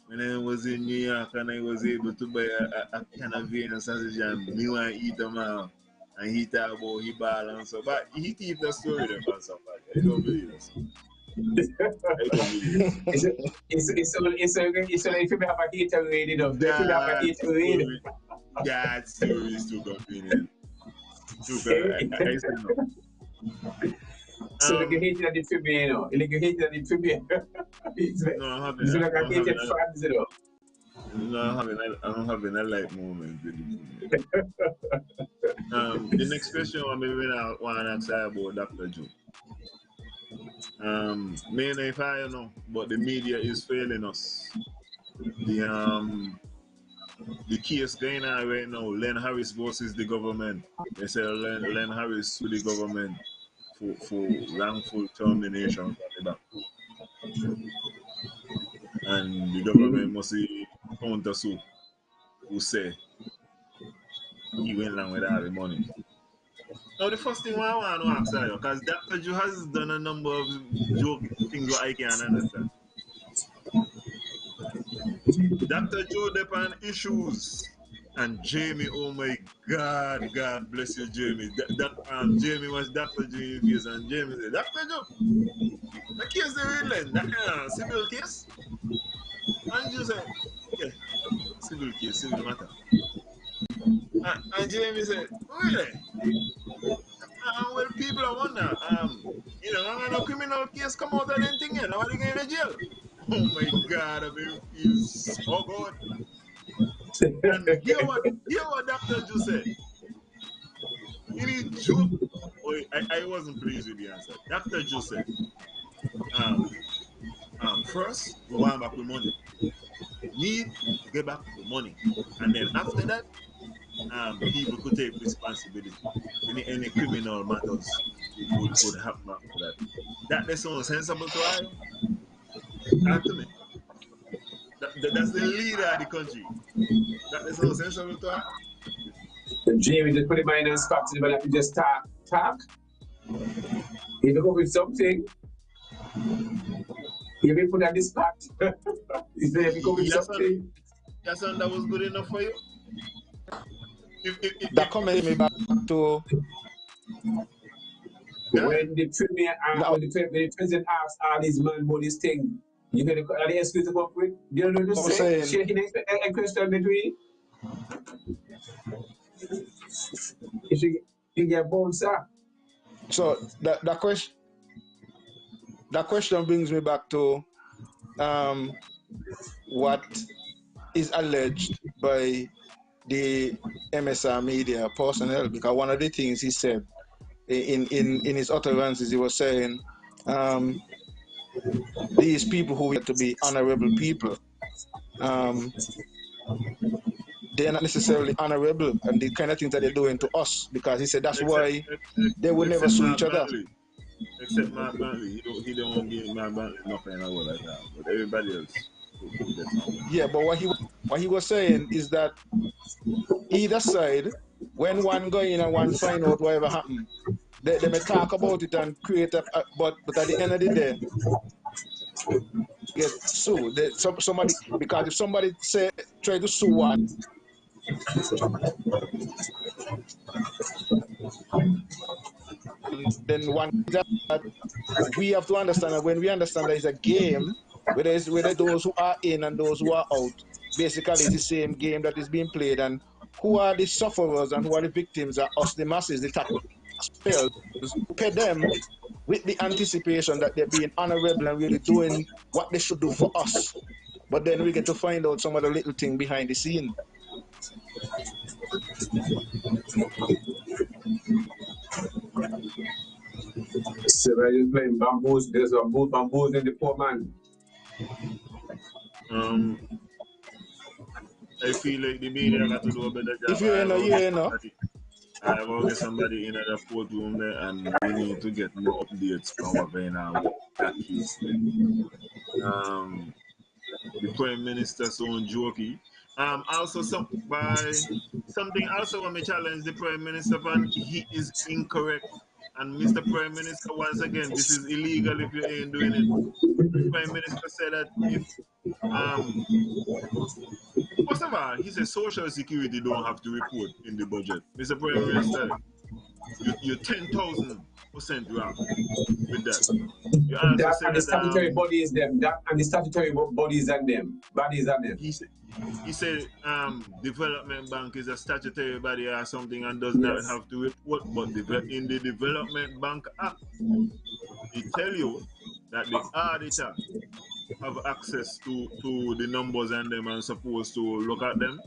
when I was in New York and I was able to buy a can of Vienna sausage and me want to eat them out. And he talk about he balance. So, but he keep the story there for somebody. I don't believe this. I don't believe this. It's only if you have a heater read it up. If you have a heater read it. That story is too convenient. I say no. So like you hate it for me, you know. Like you hate it for me. It's like a hated fans, you know. No, I don't have any light moment. The next question I want to ask about Dr. Joe. Me and if I know, but the media is failing us. The case going on right now, Len Harris versus the government. They say Len Harris to the government for wrongful termination from the back. And the government must counter sue who say he went along with all the money. Now the first thing I want to ask you, because Dr. Joe has done a number of joke things that I can't understand. Dr. Joe Depan issues and Jamie, oh my God, God bless you, Jamie. Jamie was Dr. Joe face and Jamie said, Dr. Joe, the case they relent, that civil case? And Joe said, yeah, civil case, civil matter. And Jamie said, really? Well, people are wonder, you know, no criminal case come out of anything, and nobody get in jail. Oh my God, I feel so good. And hear what Dr. Joe said. Any joke? Oh, I wasn't pleased with the answer. Dr. Joe said, first, we want back with money. Need to get back with money. And then after that, people could take responsibility. Any criminal matters could happen after that. That sounds sensible to I. Talk to me. That's the leader of the country. That sounds sensible to I. Jamie just put him in a spot to if you just talk. If you come with something, you may put on the spot. If you come with something. That was good enough for you? That coming me back to when the premier when the president asks all these man about this thing, you get the excuse to come up with. You know what I'm saying? Shaking a question between. If you get bounced up. So that question brings me back to what is alleged by the MSR media personnel, because one of the things he said in his utterances, he was saying these people who are to be honorable people, they're not necessarily honorable, and the kind of things that they're doing to us, because he said that's why they would never sue each other. Except Mark Bentley, he don't want to give Mark Bentley nothing in the world like that, but everybody else could get something. Yeah, but what he was saying is that either side, when one go in and one find out whatever happened, they may talk about it and create but at the end of the day, get sued. Somebody, because if somebody try to sue one, then one that we have to understand that when we understand that it's a game, whether those who are in and those who are out, basically it's the same game that is being played, and who are the sufferers and who are the victims are us, the masses, the taxpayers, who pay them with the anticipation that they're being honorable and really doing what they should do for us. But then we get to find out some of the little thing behind the scene. So we're just playing bamboos. There's bamboos in the poor man. I feel like the media got to do a better job. If you know. I will get somebody in the courtroom there, and we need to get more updates from what going on with that case. the Prime Minister's own jokey. Also something also when me challenge the Prime Minister and he is incorrect. And Mr. Prime Minister, once again, this is illegal if you ain't doing it. The Prime Minister said that if first of all, he said Social Security don't have to report in the budget. Mr. Prime Minister, you're 10,000% wrong with that. You also That said and the that statutory bodies them. That and the statutory bodies and them. Bodies and them. he said Development Bank is a statutory body or something and does not have to report, but in the Development Bank Act, it tell you that the auditor have access to the numbers and them and supposed to look at them,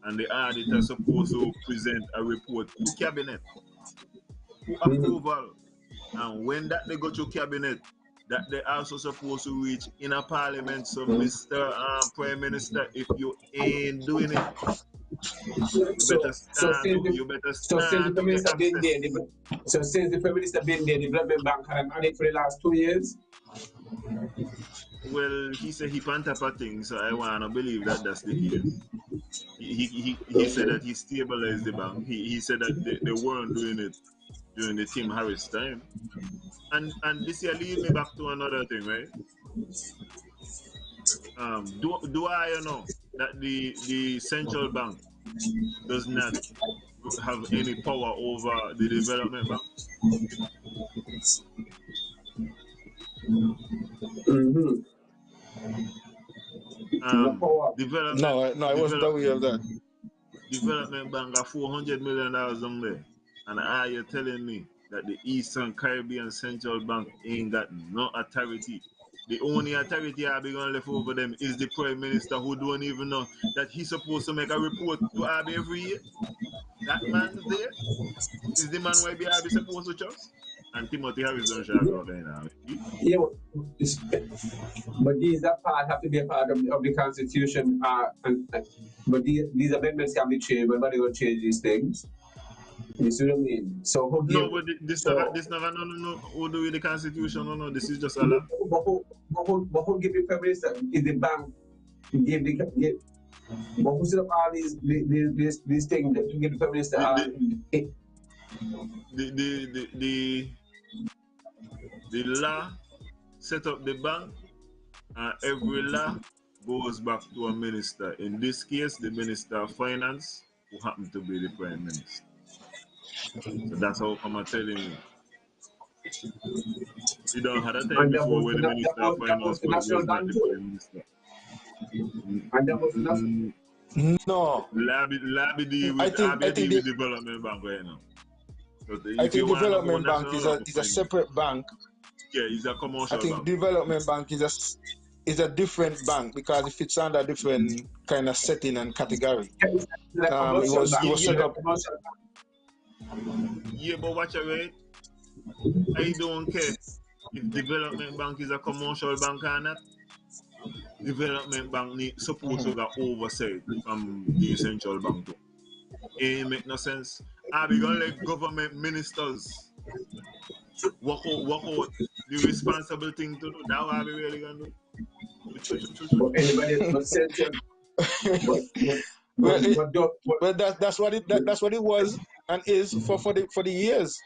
and the auditor supposed to present a report to cabinet for approval. And when that they go to cabinet, that they also supposed to reach in a parliament. So Mr. Prime Minister, if you ain't doing it, you better stand up. You better stand to get access. So since the Prime Minister been there, the Development Bank had on it for the last 2 years. Well, he said he on top of things, so I wanna believe that that's the case. He said that he stabilized the bank. He said that they weren't doing it during the Tim Harris time. And this year lead me back to another thing, right? Do I know that the central bank does not have any power over the development bank? No, I wasn't aware of that. Development Bank got $400 million down there. And are you telling me that the Eastern Caribbean Central Bank ain't got no authority? The only authority I'll be gonna left over them is the Prime Minister, who don't even know that he's supposed to make a report to Abby every year. That man there is the man where Abby supposed to trust. And Timothy Harris don't shout out there now. Yeah, but these have to be a part of the Constitution. But these amendments can be changed. But nobody will change these things. You see what I mean? So who give? No, but this never no. Who do with the Constitution? No. This is just a law. But who give the Prime Minister? Is the bank give the give? But who set up all these things that to give the Prime Minister? The law set up the bank, and every law goes back to a minister. In this case, the Minister of Finance, who happened to be the Prime Minister. So that's how I'm telling you. You don't have a time before when the Minister of Finance was not the Prime Minister. And that was nothing. No. Labby deal with the Development Bank right now. I think Development Bank is a separate bank. Yeah, it's a commercial bank. I think Development Bank is a different bank because it fits under different kind of setting and category. It was set up. Yeah, but watch it, right? I don't care if Development Bank is a commercial bank or not. Development Bank supposed to get oversight from the central bank too. It ain't make no sense. Are we gonna let government ministers work out the responsible thing to do? That's what we really gonna do. But anybody but central. But that's what it was and is for the years.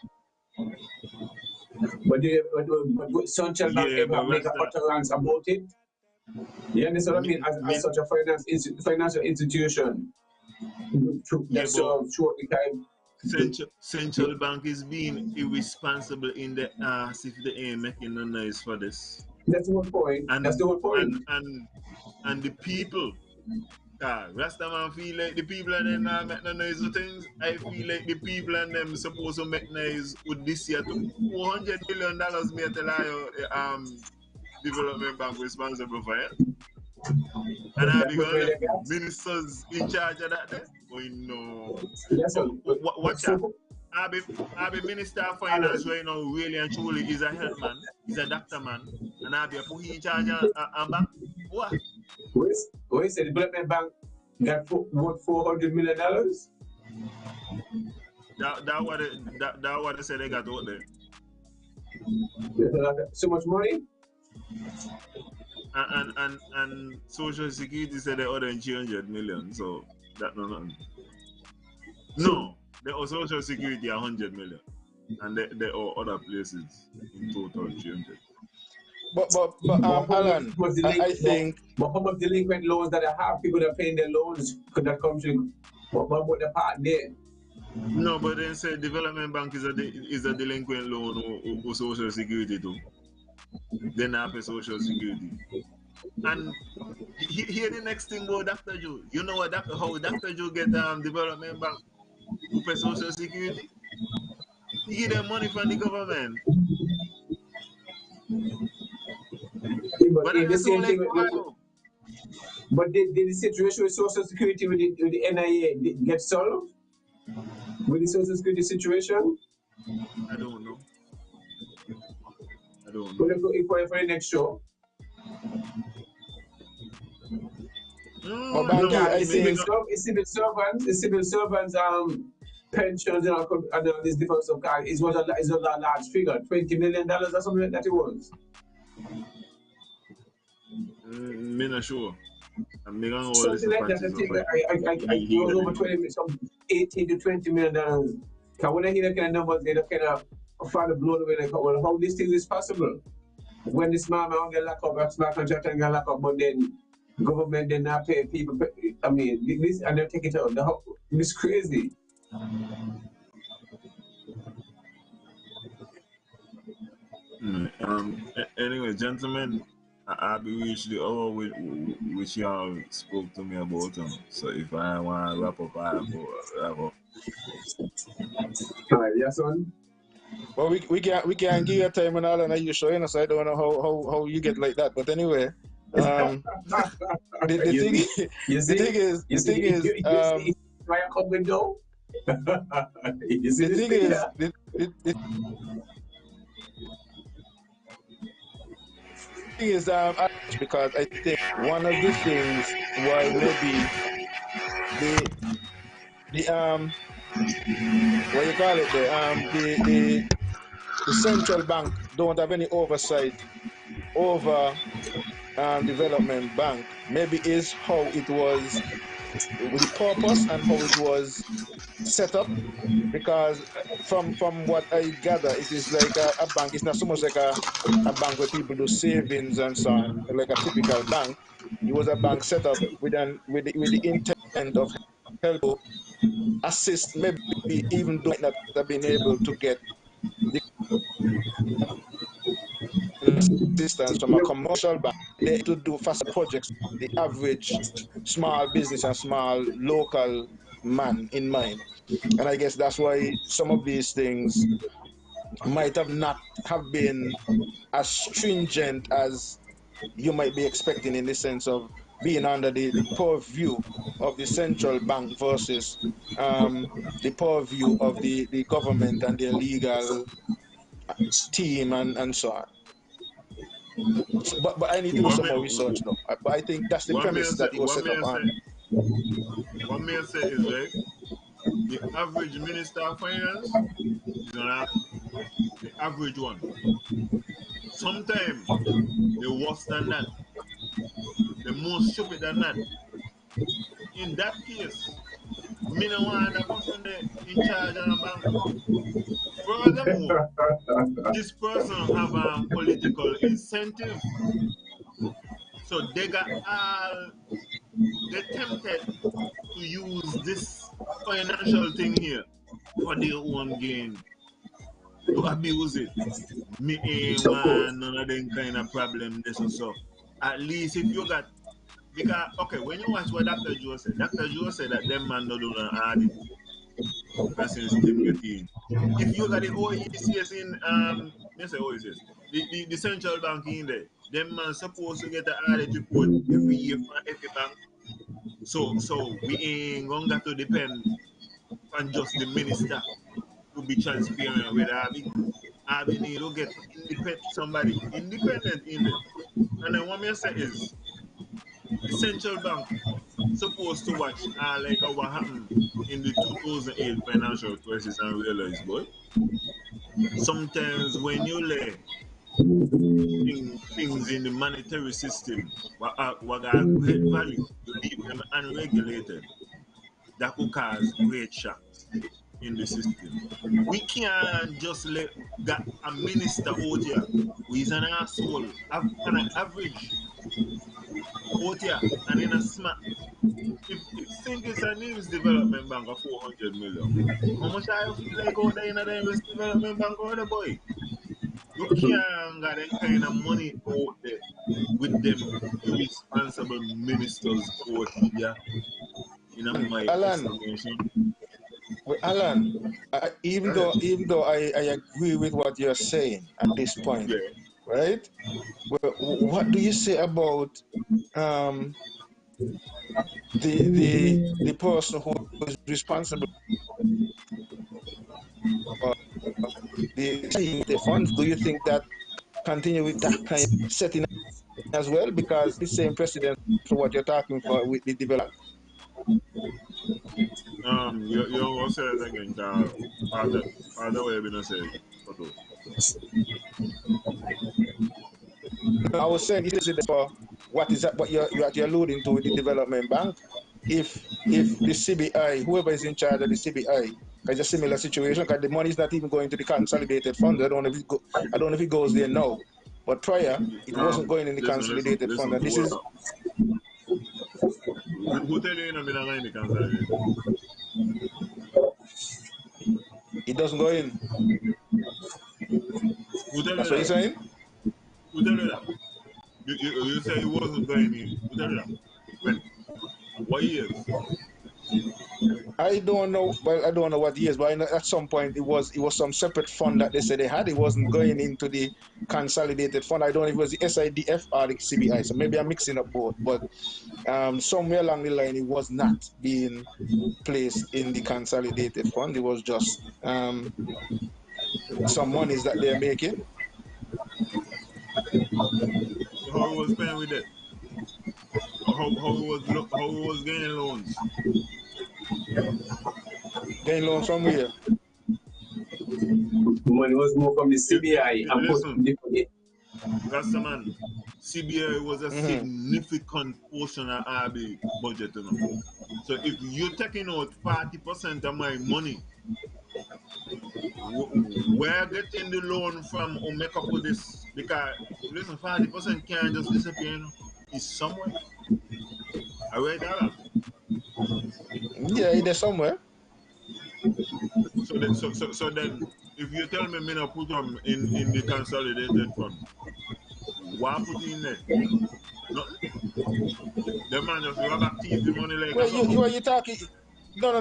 But central bank ever make a utterance about it? You understand what I mean? As such a financial institution. Central bank is being irresponsible in the ass if they ain't making no noise for this. That's the whole point. That's the whole point. And the people, Rastaman feel like the people and them not make no noise with things. I feel like the people and them supposed to make noise with this year to $400 million me tell you Development Bank responsible for it. And I'll be going to ministers in charge of that then? Oh no. Watch out. I'll be Minister of Finance right now, really and truly is a health man, is a doctor man, and I'll be put in charge of a bank. What? What is the Development Bank got $400 million? That what they say they got out there. So much money? And Social Security said they ordered 300 million, so that no nothing. No, they owe Social Security 100 million, and they owe other places in total 300. Alan, I think. But how much delinquent loans that I have, people that are paying their loans could that come to what about the part there? No, but then say development bank is a delinquent loan or Social Security too. Then not pay Social Security. And here the next thing about Dr. Joe. You know what how Dr. Joe get development bank who pay Social Security? He give them money from the government. But in the same thing but did the situation with Social Security with the NIA get solved? With the Social Security situation? I don't know. For the next show. Civil servants pensions and these different stuff. It was a large figure, $20 million or something like that. It was. Me not sure. Something like that. I think it was over 20, some 18 to 20 million dollars. Because when I hear that kind of numbers, they kind of find blown away. Like, well, how this thing is possible? When the small man get locked up, a small contractor get locked up, but then government did not pay people. I mean, this and they take it out. It's crazy. Anyway, gentlemen, I'll be reached the hour which y'all spoke to me about them. So if I want to wrap up, I have a. All right, yes, son. Well, we can give you time and all, and you show, so I don't know how you get like that. But anyway, the thing is, why I come window? Because I think one of the things why maybe what you call it, the central bank don't have any oversight over development bank, maybe is how it was, the purpose and how it was set up. Because from what I gather, it is like a bank. It's not so much like a bank where people do savings and so on, like a typical bank. It was a bank set up with the intent of help assist, maybe even though not have been able to get the assistance from a commercial bank, they to do faster projects, the average small business and small local man in mind. And I guess that's why some of these things might have not have been as stringent as you might be expecting, in the sense of being under the purview of the central bank versus the purview of the government and their legal team and so on. So, but I need to do some more research though. But I think that's the premise that it was set up on. What may I say is, right, the average minister of finance is gonna the average one. Sometimes the worse than that, the most stupid than that. In that case, me no want a person there in charge of the bank. Furthermore, this person have a political incentive. So they got all, they tempted to use this financial thing here for their own gain, to abuse it. Me ain't want none of them kind of problem this or so. At least if you got, because okay, when you watch what Dr. Joe said that them man don't do an audit. That's in Steve Getty. If you got the OECS in let's say OECS, the central bank in there, them man supposed to get an audit report every year from every bank. So we ain't gonna to depend on just the minister to be transparent with Abby need to get somebody independent in there. And then what me say is the central bank supposed to watch like what happened in the 2008 financial crisis and realize, boy, sometimes when you lay things in the monetary system what got great value, you leave them unregulated, that could cause great shocks in the system. We can't just let a minister out here who is an asshole on an average out here and in a smart. If think it's a news development bank of 400 million, how much I feel like out there in the news development bank out there, boy? You can't got that kind of money out there with them irresponsible ministers out here, in my Alan, estimation. Alan, even Yeah. though I agree with what you're saying at this point, Yeah. right? Well, what do you say about um, the person who is responsible for the funds? Do you think that continue with that kind of setting as well? Because the same precedent for what you're talking for with the development. You will say it again, other way been say photo. I was saying this is for what is that what you're alluding to with the development bank. If the CBI, whoever is in charge of the CBI, it's a similar situation because the money is not even going to the consolidated fund. I don't know if it goes there now. But prior, it wasn't going in the consolidated fund. And this Hold is up. Who tell you been a line the consolidated? it doesn't go in. Who tell you That's what you're that? saying? Who tell you that? You say it wasn't going in. Who tell you that? When? What years? I don't know. Well, I don't know what years, but I know at some point it was some separate fund that they said they had. It wasn't going into the consolidated fund. I don't know if it was the SIDF or the CBI. So maybe I'm mixing up both. But somewhere along the line, it was not being placed in the consolidated fund. It was just some monies that they're making. So how he was paying with that? How he was getting loans? Getting loans from where? Money was more from the CBI and put Listen, in the Rastaman, CBI was a Mm-hmm. significant portion of RB budget, you know. So if you're taking out 40% of my money, where getting the loan from or make up for this? Because listen, 40% can't just disappear, you know. It's somewhere. I read that up. Yeah, there's somewhere. So then if you tell me not put them in the consolidated fund, why put it in there? Nothing. The man just rob back thief the money like a Well, something. you talking.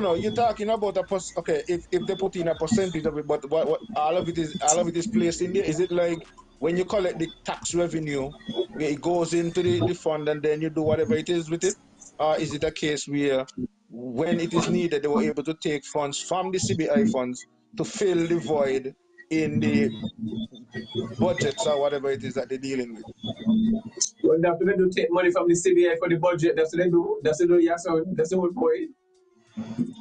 No. You're talking about okay, if they put in a percentage of it, but what all of it is placed in there. Is it like when you collect the tax revenue, where it goes into the fund and then you do whatever it is with it? Or is it a case where when it is needed, they were able to take funds from the CBI funds to fill the void in the budgets or whatever it is that they're dealing with? well, they have to do take money from the CBI for the budget. That's what they do. That's what they do. Yeah, so that's the whole point.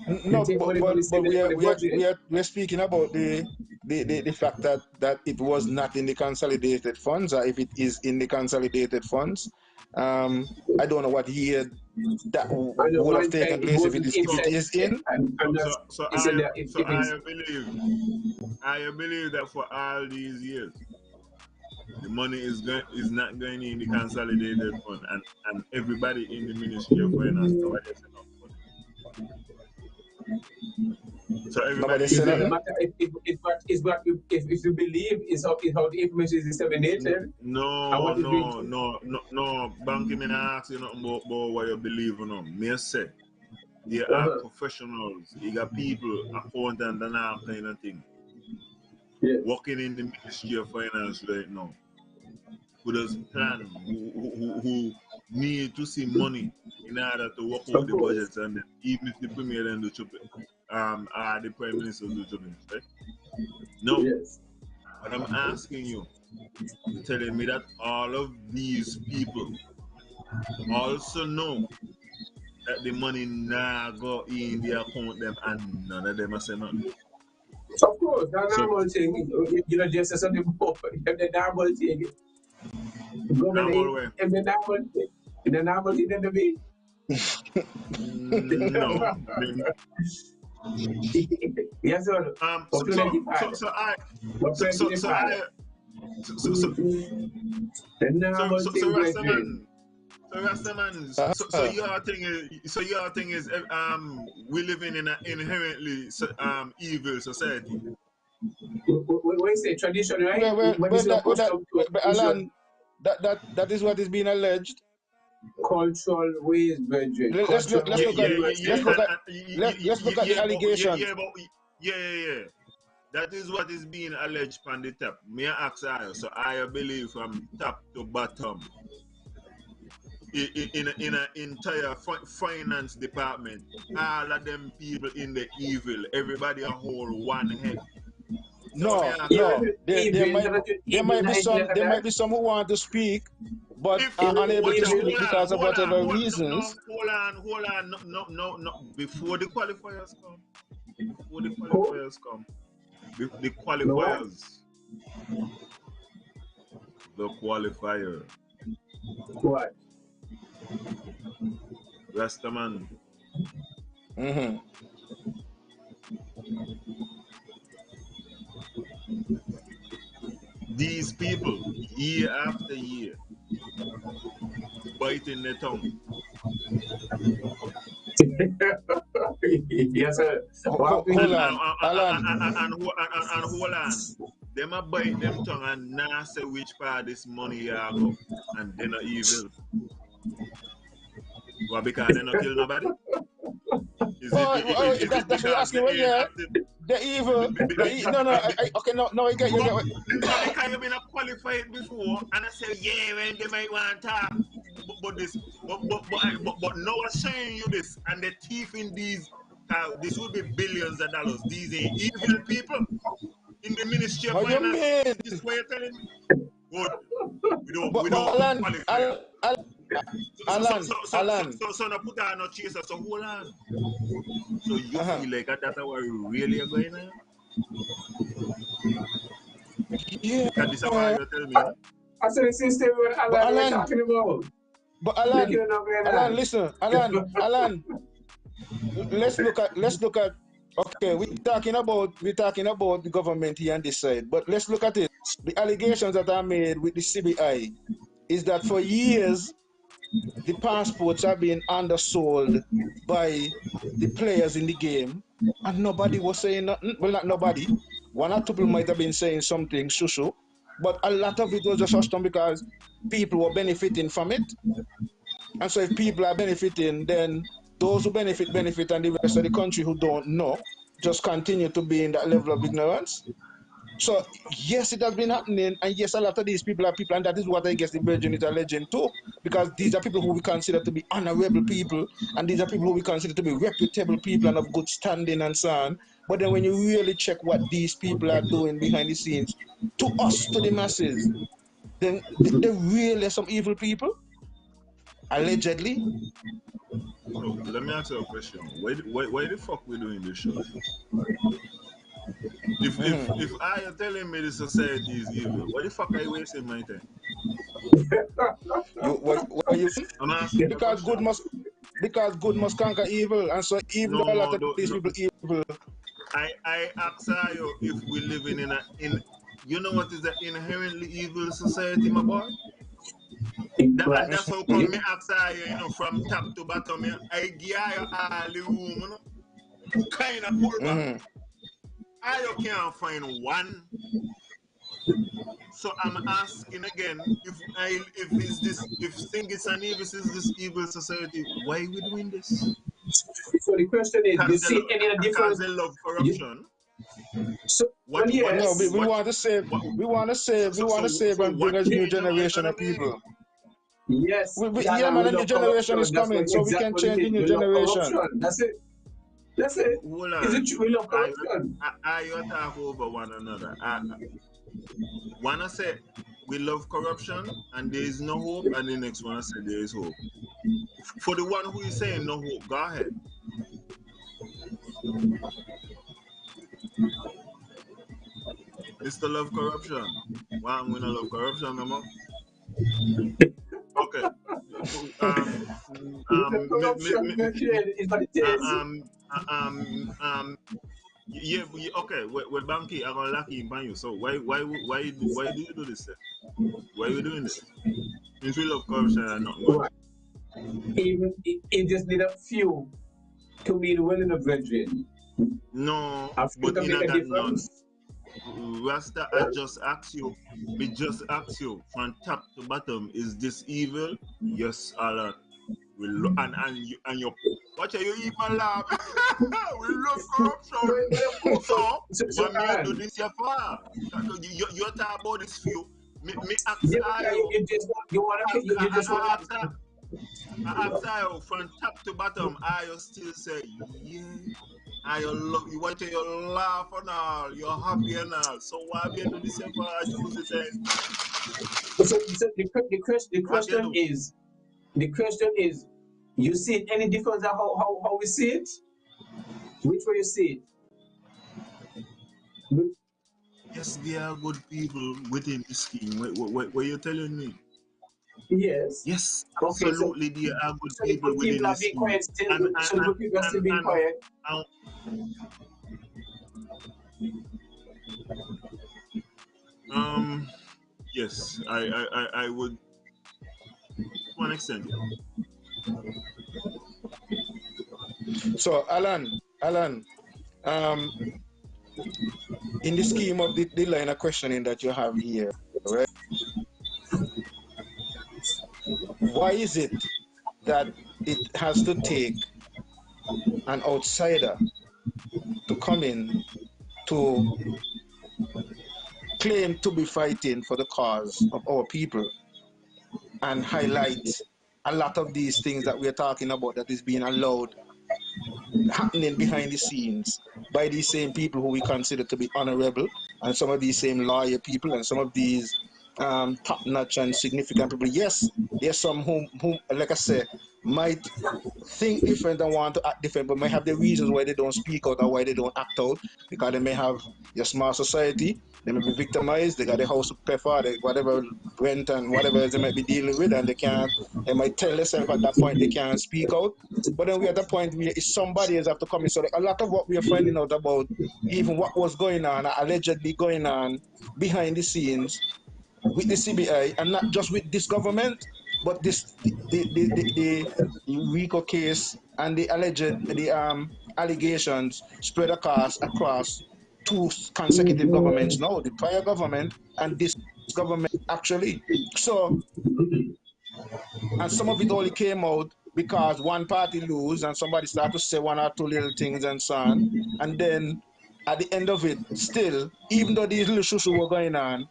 They No, take but money from but the but CBI for the budget. we're speaking about the fact that it was not in the consolidated funds, or if it is in the consolidated funds. I don't know what year that I know would have one taken time it place if wasn't it So inside is there, in. and so that's so he said that so if it's I believe that for all these years the money is not going in the consolidated fund, and everybody in the Ministry of Finance nobody has enough money. So Nobody everybody it say is doesn't nothing. matter if you believe is how the information is disseminated and no what is being no no no no bank me not ask you nothing about what you believe in. Me say they are uh-huh. professionals. You got people, accountant and all kind of thing, Yes. working in the Ministry of Finance right now. Who does plan, who need to see money in order to work out Of the course. budgets, and even if the premier and the prime minister do something, right? No, Yes. but I'm asking you, you're telling me that all of these people also know that the money now go in the account them and none of them are saying nothing. Of course, the So normal thing, you know, just as something more. If the normal thing, normal government, way. if the normal thing, in the normal thing, then the be. No. Yes, sir. So For plenty father. For plenty father. I The normal thing, brethren. Rastaman. So Rastaman. So your thing is we living in an inherently evil society. When you say tradition, right? Well, When well, it's your that, well, that, custom to but it's your Alan, that is what is being alleged. cultural ways, brethren. Cultural Let's ways. look at You are saying. let's look at the allegations. Yeah. That is what is being alleged from the top. Me ask I, so I believe from top to bottom in an entire finance department, all of them people in the evil, everybody a whole one head. So me No, ask Yeah, I, no. evil, not evil, not like There might that. be some who want to speak, but if are unable watch to out, Evil, speak because of whatever reasons. hold on, no, before the qualifiers come, who? the No what? qualifiers, the qualifier, What? Rastaman. Mm-hmm. These people, year after year, biting their tongue. Yes, sir. What we Hold And on, Alan. hold on. Them a bite them tongue and not say which part this money you go. And they not evil. Well, because they not kill nobody? Is it That's what you're because asking. they Well, ain't yeah, active? the evil. No, no. Okay, no, I get you. But because you've been qualified before, and I say, yeah, when they might want to talk. But no one's saying you this, and the thief in these, this will be billions of dollars. These ain't evil people in the Ministry of What you Finance. mean? This is what you're telling me. Good. We But don't Alan, qualify. Alan. So no put on no chaser. So hold on. So you Uh-huh. feel like that's what really are going on? Yeah. Because this is what you're telling me, you know? I said the system what But Alan we're Alan, talking about. but Look Alan, here now, Alan, man. listen, Alan. Let's look at. Okay, we're talking about the government here on this side, but let's look at it. The allegations that are made with the CBI is that for years the passports are being undersold by the players in the game, and nobody was saying nothing. Well, not nobody. One or two people might have been saying something, shushu, but a lot of it was just hushed down because people were benefiting from it. And so if people are benefiting, then those who benefit, and the rest of the country who don't know just continue to be in that level of ignorance. So yes, it has been happening, and yes, a lot of these people are people, and that is what I guess the Virgin is alleging too, because these are people who we consider to be honorable people, and these are people who we consider to be reputable people and of good standing and so on. But then when you really check what these people are doing behind the scenes, to us, to the masses, then they're really some evil people, allegedly. So let me ask you a question. Why the fuck we doing this show? Mm-hmm. If I are telling me the society is evil, why the fuck are you wasting my time? What you I'm asking you a because question. good must conquer evil, and so even though a lot No, of these no. people evil. I ask you if we living in you know what is the inherently evil society, my boy? Right. And that's how come me ask you, you know, from top to bottom, I give you all the room, you know, kind of pull back. Mm-hmm. I can't find one. So I'm asking again, if think it's an evil, is this evil society, why we doing this? So the question is, you see any Because difference? they love You, corruption. so, well, No, we yes. want to save. What, We want to save so and bring what a new change am I generation gonna of make? people. Yes, Yeah, Ghana, man, we a new love generation corruption. is That's coming, what so we exactly can what it change the is. new We love generation. corruption. That's it. That's it. Hold Is on. it true? We love corruption. I you talk over one another. One I say we love corruption and there is no hope, and the next one I say there is hope. For the one who is saying no hope, go ahead. Mr. Love Corruption. Why I'm gonna love corruption, no? Okay. The corruption is what it uh, is. um, yeah, okay. Well, Banky, I'm gonna lock in on you. So why do you do this? Why are you doing this? Since we love corruption and not money. Right. Even it just need a few to be the willing of brethren. No, A few but to in make a that none. difference. Rasta, I just ask you, from top to bottom, is this evil? Yes or not? And you, what are you even laugh? We love corruption. So when you do this, your far. You talk about this few. Me ask Yeah, you. you just want I ask you from top to bottom. I still say yeah. I love you. Want you laugh and all. You're happy and all. So why be do this for a Tuesday then? so the question is, you see any difference in how we see it? Which way you see it? Yes, there are good people within the scheme. What you telling me? Yes. Yes, Okay, absolutely. There are good so the people good within people the are being scheme. quiet still. And So the good people are still being and, quiet. yes, I would to an extent. So, Alan, um, in the scheme of the line of questioning that you have here, right? Why is it that it has to take an outsider to come in to claim to be fighting for the cause of our people and highlight a lot of these things that we're talking about that is being allowed happening behind the scenes by these same people who we consider to be honorable, and some of these same lawyer people and some of these top-notch and significant people? Yes, there's some whom, like I said, might think different and want to act different, but may have the reasons why they don't speak out or why they don't act out, because they may have your small society, they may be victimized, they got a house to pay for, they, whatever rent and whatever else they might be dealing with, and they might tell themselves at that point they can't speak out. But then we're at the point where somebody else have to come in. So a lot of what we are finding out about, even what was going on, allegedly going on behind the scenes with the CBI, and not just with this government, but the RICO case and the alleged allegations spread across two consecutive governments now, the prior government and this government actually. So, and some of it only came out because one party lose and somebody start to say one or two little things and so on. And then at the end of it, still, even though these little shushu were going on,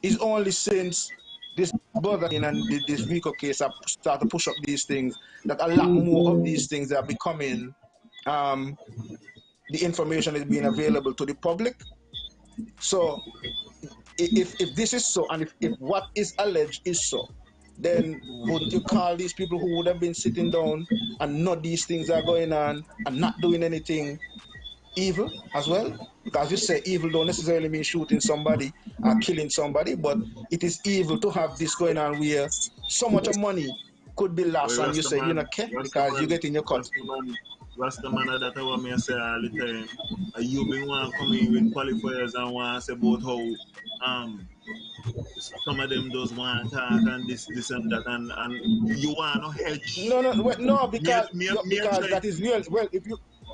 it's only since this brother and this RICO case have start to push up these things that a lot more of these things are becoming, the information is being available to the public. So if this is so, and if what is alleged is so, then wouldn't you call these people who would have been sitting down and know these things are going on and not doing anything evil as well? Because you say evil don't necessarily mean shooting somebody or killing somebody, but it is evil to have this going on where so much of money could be lost Well, and you say you're not care because you get in your cut. Rastaman, that's what I say all the time. You been one coming with qualifiers and one say about how some of them does want talk and this and that and you want no help. No, because Me try. that is real. Well,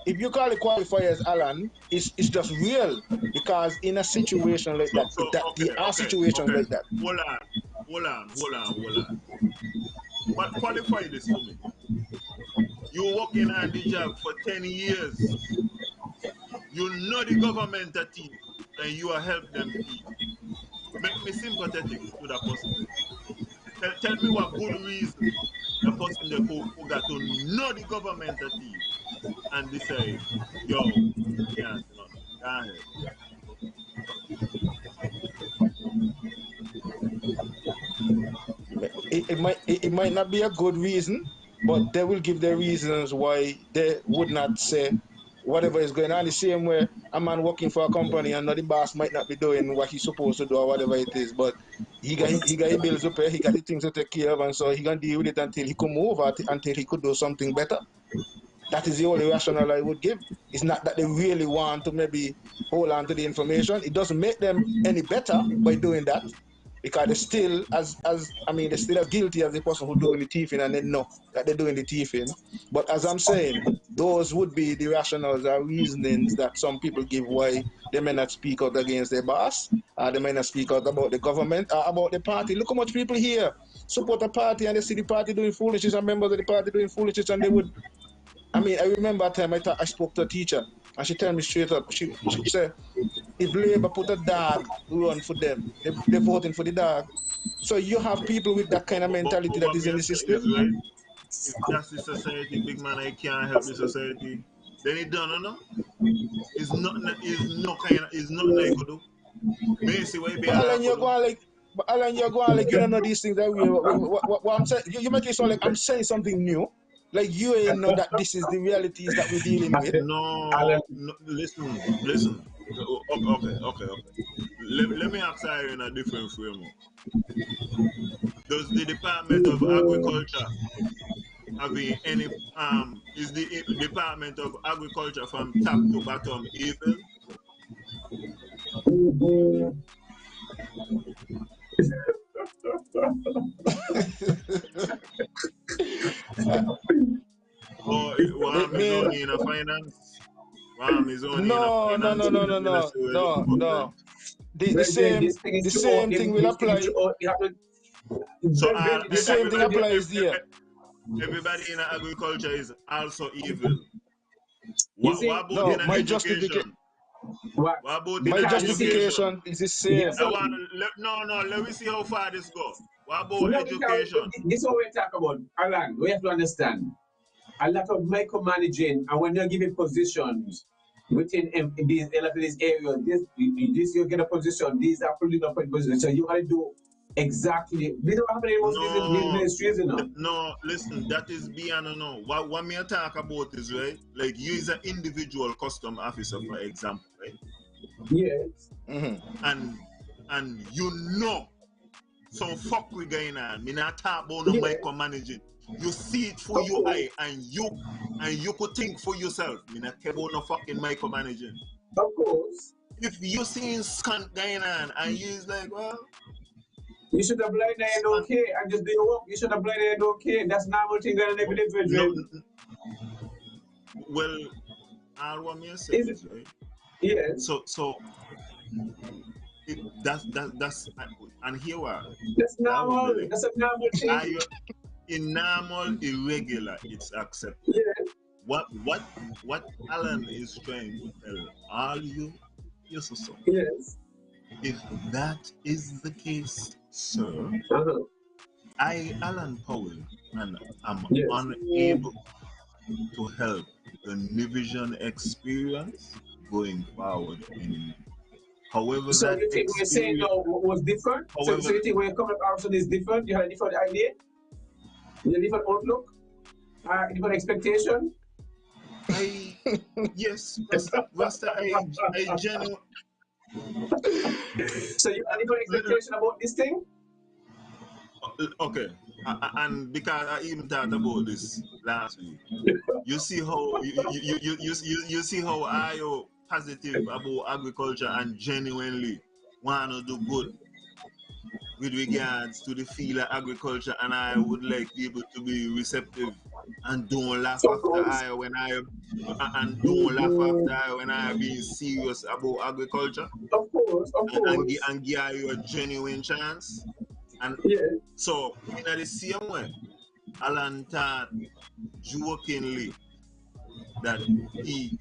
if you call it qualifiers, Alan, it's just real because in a situation like that, that there are situations Okay. like that. Hold on. Qualify this for me. You working on the job for 10 years. You know the government a thief and you are help them thief. Make me sympathetic to that person. Tell me what good reason the person that who got to know the government a thief and decide, yo, can't say nothing. Go ahead. It might not be a good reason, but they will give their reasons why they would not say whatever is going on. The same way a man working for a company and now the boss might not be doing what he's supposed to do or whatever it is, but he got his bills to pay, he got the things to take care of, and so he can deal with it until he could move or until he could do something better. That is the only rationale I would give. It's not that they really want to maybe hold on to the information. It doesn't make them any better by doing that, because they're still they're still as guilty as the person who's doing the thieving, and they know that they're doing the thieving. But as I'm saying, those would be the rationales or reasonings that some people give why they may not speak out against their boss, they may not speak out about the government, or about the party. Look how much people here support a party and they see the party doing foolishness and members of the party doing foolishness, and they would. I remember a time I spoke to a teacher, and she told me straight up, she said, if Labour put a dog run for them, they're voting for the dog. So you have people with that kind of mentality that what is me in the say system. is, right, if that's the society, big man, I can't help the society, then it done, no? It's nothing I could do. Basically, what But Alan, you're going like you don't know these things that what I'm saying. You make it sound like I'm saying something new. Like you ain't know that this is the realities that we're dealing with. No, listen. Okay. Let me ask you in a different framework. Does the Department of Agriculture having any is the Department of Agriculture from top to bottom evil? Or Wham is only in a finance? Wham is only in a No. The same thing will apply. So the same thing applies here. Everybody in agriculture is also evil. You see, What about in education? What about in justification is the same. Let me see how far this goes. What about education? This is what we talk about. Alan, we have to understand. A lot of micromanaging, and when you're giving positions within these areas, this you get a position, these are political positions. So you got to do exactly. We don't have any of these ministries, you know. No, listen, that is beyond no. What me talk about is, right, like you is an individual custom officer, for example, right? Yes. Mm-hmm. And you know some fuck we going on. Me not talk about no micromanaging. You see it for your eye, and you could think for yourself. Me not care about no fucking micromanaging. Of course. If you seeing skunk going on, and you is like, well, you should have blind eye and okay, and just do your work. You should have blind eye and okay. That's normal thing that an individual. Well, all what me say is, right? Yes. So that's and here we are. That's normal. That's a normal thing. In normal, irregular, it's accepted. Yeah. What Alan is trying to tell all you, yes, sir. Yes. If that is the case, sir, I, Alan Powell, and I'm unable to help the Nivision experience going forward anymore. However, so that you think we're saying was different? So you think when you come up Arsenal is different? You had a different idea? You had a different outlook? Different expectation? Yes, Rasta, I genuinely. So you had a different expectation about this thing? Okay, and because I even thought about this last week, you see how you see how I am positive about agriculture and genuinely want to do good with regards to the field of agriculture, and I would like people to be receptive and don't laugh after I when I being serious about agriculture. Of course. And give you a genuine chance. And so in the same way, Alan thought jokingly that he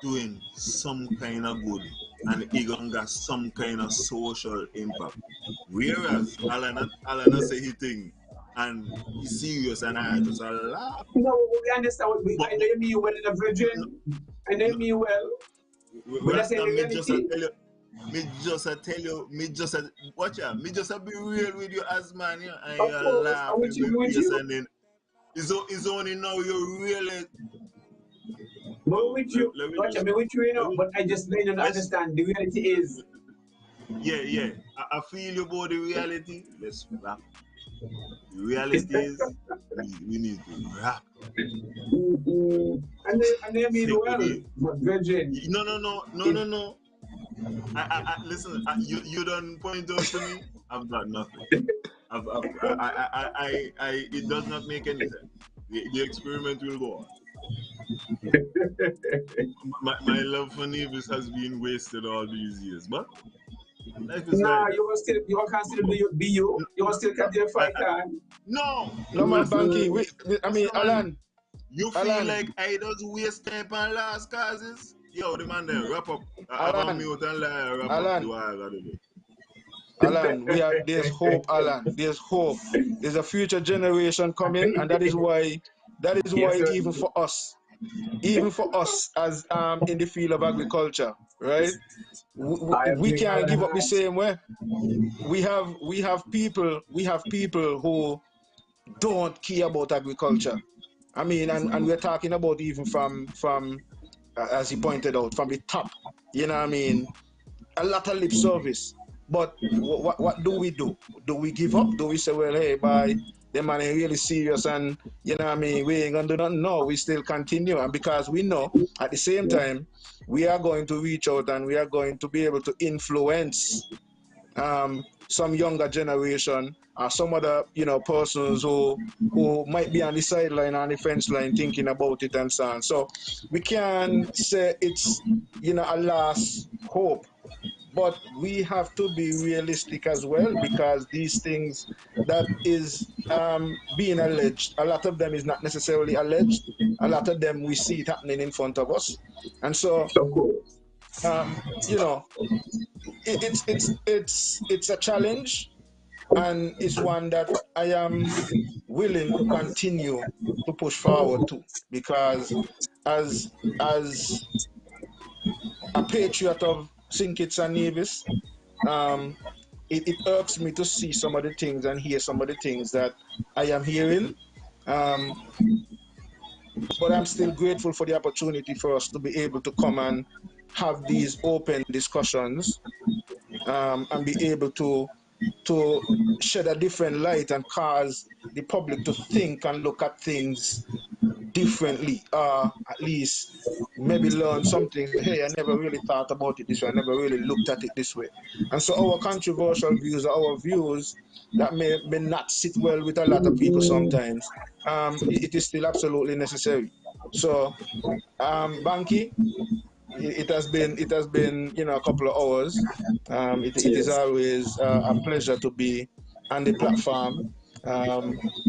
doing some kind of good and he gonna get some kind of social impact. Whereas Alan say he think and he's serious and I just a laugh. No, we understand what I know you mean well in the virgin. I know you mean well. Me just tell you, watch out, me just be real with you as man, yeah, and you laugh and then it's only now you really But with you, let me watch just me with you, you let know. me But I just need you to let's understand the reality is. yeah. I feel you about the reality. Let's wrap. The reality is we need to wrap. And they mean well, Secondly, but Virgin, no. Listen. You don't point out to me. I've got nothing. It does not make any sense. The experiment will go on. My love for Nevis has been wasted all these years, but life is nah, like that. you can still be you. You can still continue to I, fight I, on. no, No man, Banky. I mean, listen, man. Alan. You feel Alan. like I just waste time on last causes? Yo, the man then wrap up. I have a Alan. mute and lie wrap up. Alan. Do I gotta do? Alan, there's hope, Alan. There's hope. There's a future generation coming, and that is why Yes, sir. even for us as in the field of agriculture, right? I We agree, can't give up the Alan. same way. We have people who don't care about agriculture. I mean, and we're talking about even from as he pointed out, from the top. You know what I mean? A lot of lip service. But what do we do? Do we give up? Do we say, well, hey, bye, the man ain't really serious and, you know what I mean, we ain't going to do nothing? No, we still continue. And because we know at the same time, we are going to reach out and we are going to be able to influence some younger generation or some other persons who might be on the sideline, on the fence line, thinking about it and so on. So we can say it's a last hope, but we have to be realistic as well, because these things that is being alleged, a lot of them is not necessarily alleged. A lot of them we see it happening in front of us, and so Of course. um, you know it's a challenge, and it's one that I am willing to continue to push forward to, because as as a patriot of St. Kitts and Nevis, um, it irks me to see some of the things and hear some of the things that I am hearing. Um, but I'm still grateful for the opportunity for us to be able to come and have these open discussions, and be able to shed a different light and cause the public to think and look at things differently, or at least maybe learn something. Hey, I never really thought about it this way. I never really looked at it this way. And so our controversial views, our views that may not sit well with a lot of people sometimes, it is still absolutely necessary. So, Banky, it has been a couple of hours. It is Yes. always a pleasure to be on the platform.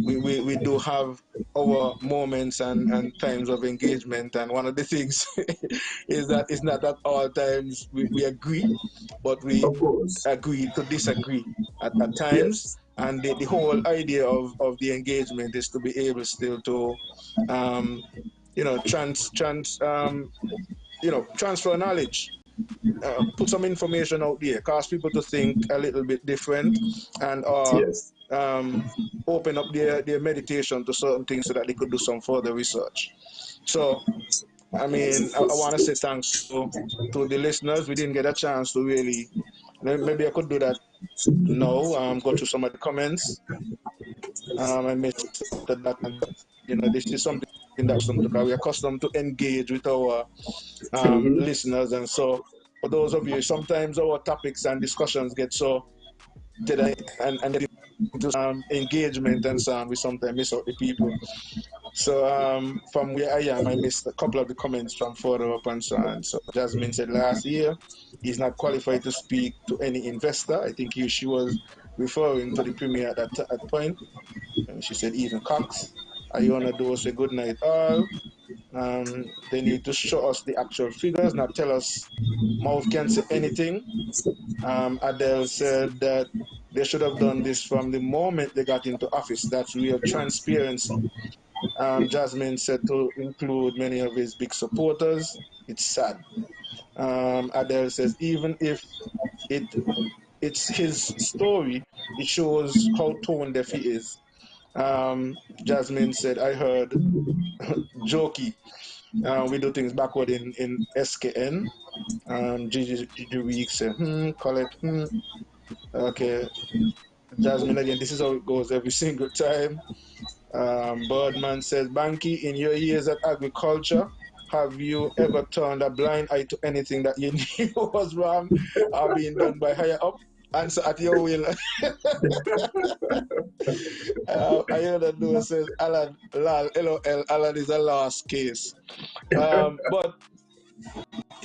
We do have our moments and times of engagement, and one of the things is that it's not at all times we agree, but we Of course. agree to disagree at times. Yes. And the whole idea of the engagement is to be able still to um, transfer knowledge, put some information out there, cause people to think a little bit different, and Yes. um, open up their meditation to certain things so that they could do some further research. So, I mean, I want to say thanks to the listeners. We didn't get a chance to really, maybe I could do that now, go through some of the comments. I missed that, and this is something that we're accustomed to engage with our Mm-hmm. listeners. And so, for those of you, sometimes our topics and discussions get so and into engagement and so on, we sometimes miss out the people. So, from where I am, I missed a couple of the comments from further up and so on. So Jasmine said last year he's not qualified to speak to any investor. I think she was referring to the premier at that point. And she said even Cox. Iona do say good night all. They need to show us the actual figures, not tell us mouth can say anything. Adele said that they should have done this from the moment they got into office. That's real transparency. Jasmine said to include many of his big supporters. It's sad. Adele says even if it it's his story, it shows how tone deaf he is. Jasmine said, I heard jokey. We do things backward in SKN. Gigi Week say, Colette, okay. Jasmine again, this is how it goes every single time. Birdman says, Banky, in your years at agriculture, have you ever turned a blind eye to anything that you knew was wrong or being done by higher up? Answer at your will. I heard that Noah says, Alan, lol, LOL, Alan is a lost case. But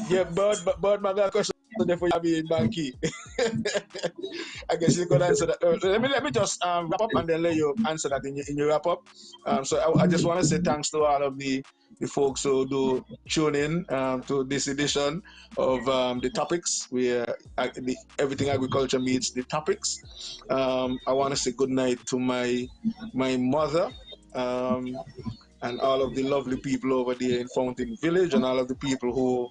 yeah, Birdman got a question for you, being Banky. I guess you could answer that. Let me just wrap up and then let you answer that in your wrap up. So I just want to say thanks to all of the folks who do tune in to this edition of the topics where everything agriculture meets the topics. I want to say good night to my mother. And all of the lovely people over there in Fountain Village, and all of the people who,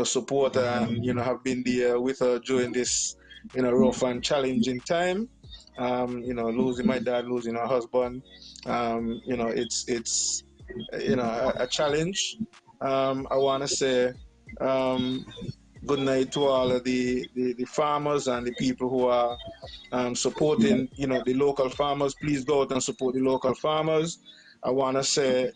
support her and have been there with her during this, rough and challenging time. Losing my dad, losing her husband. It's a challenge. I want to say good night to all of the farmers and the people who are supporting, the local farmers. Please go out and support the local farmers. I want to say,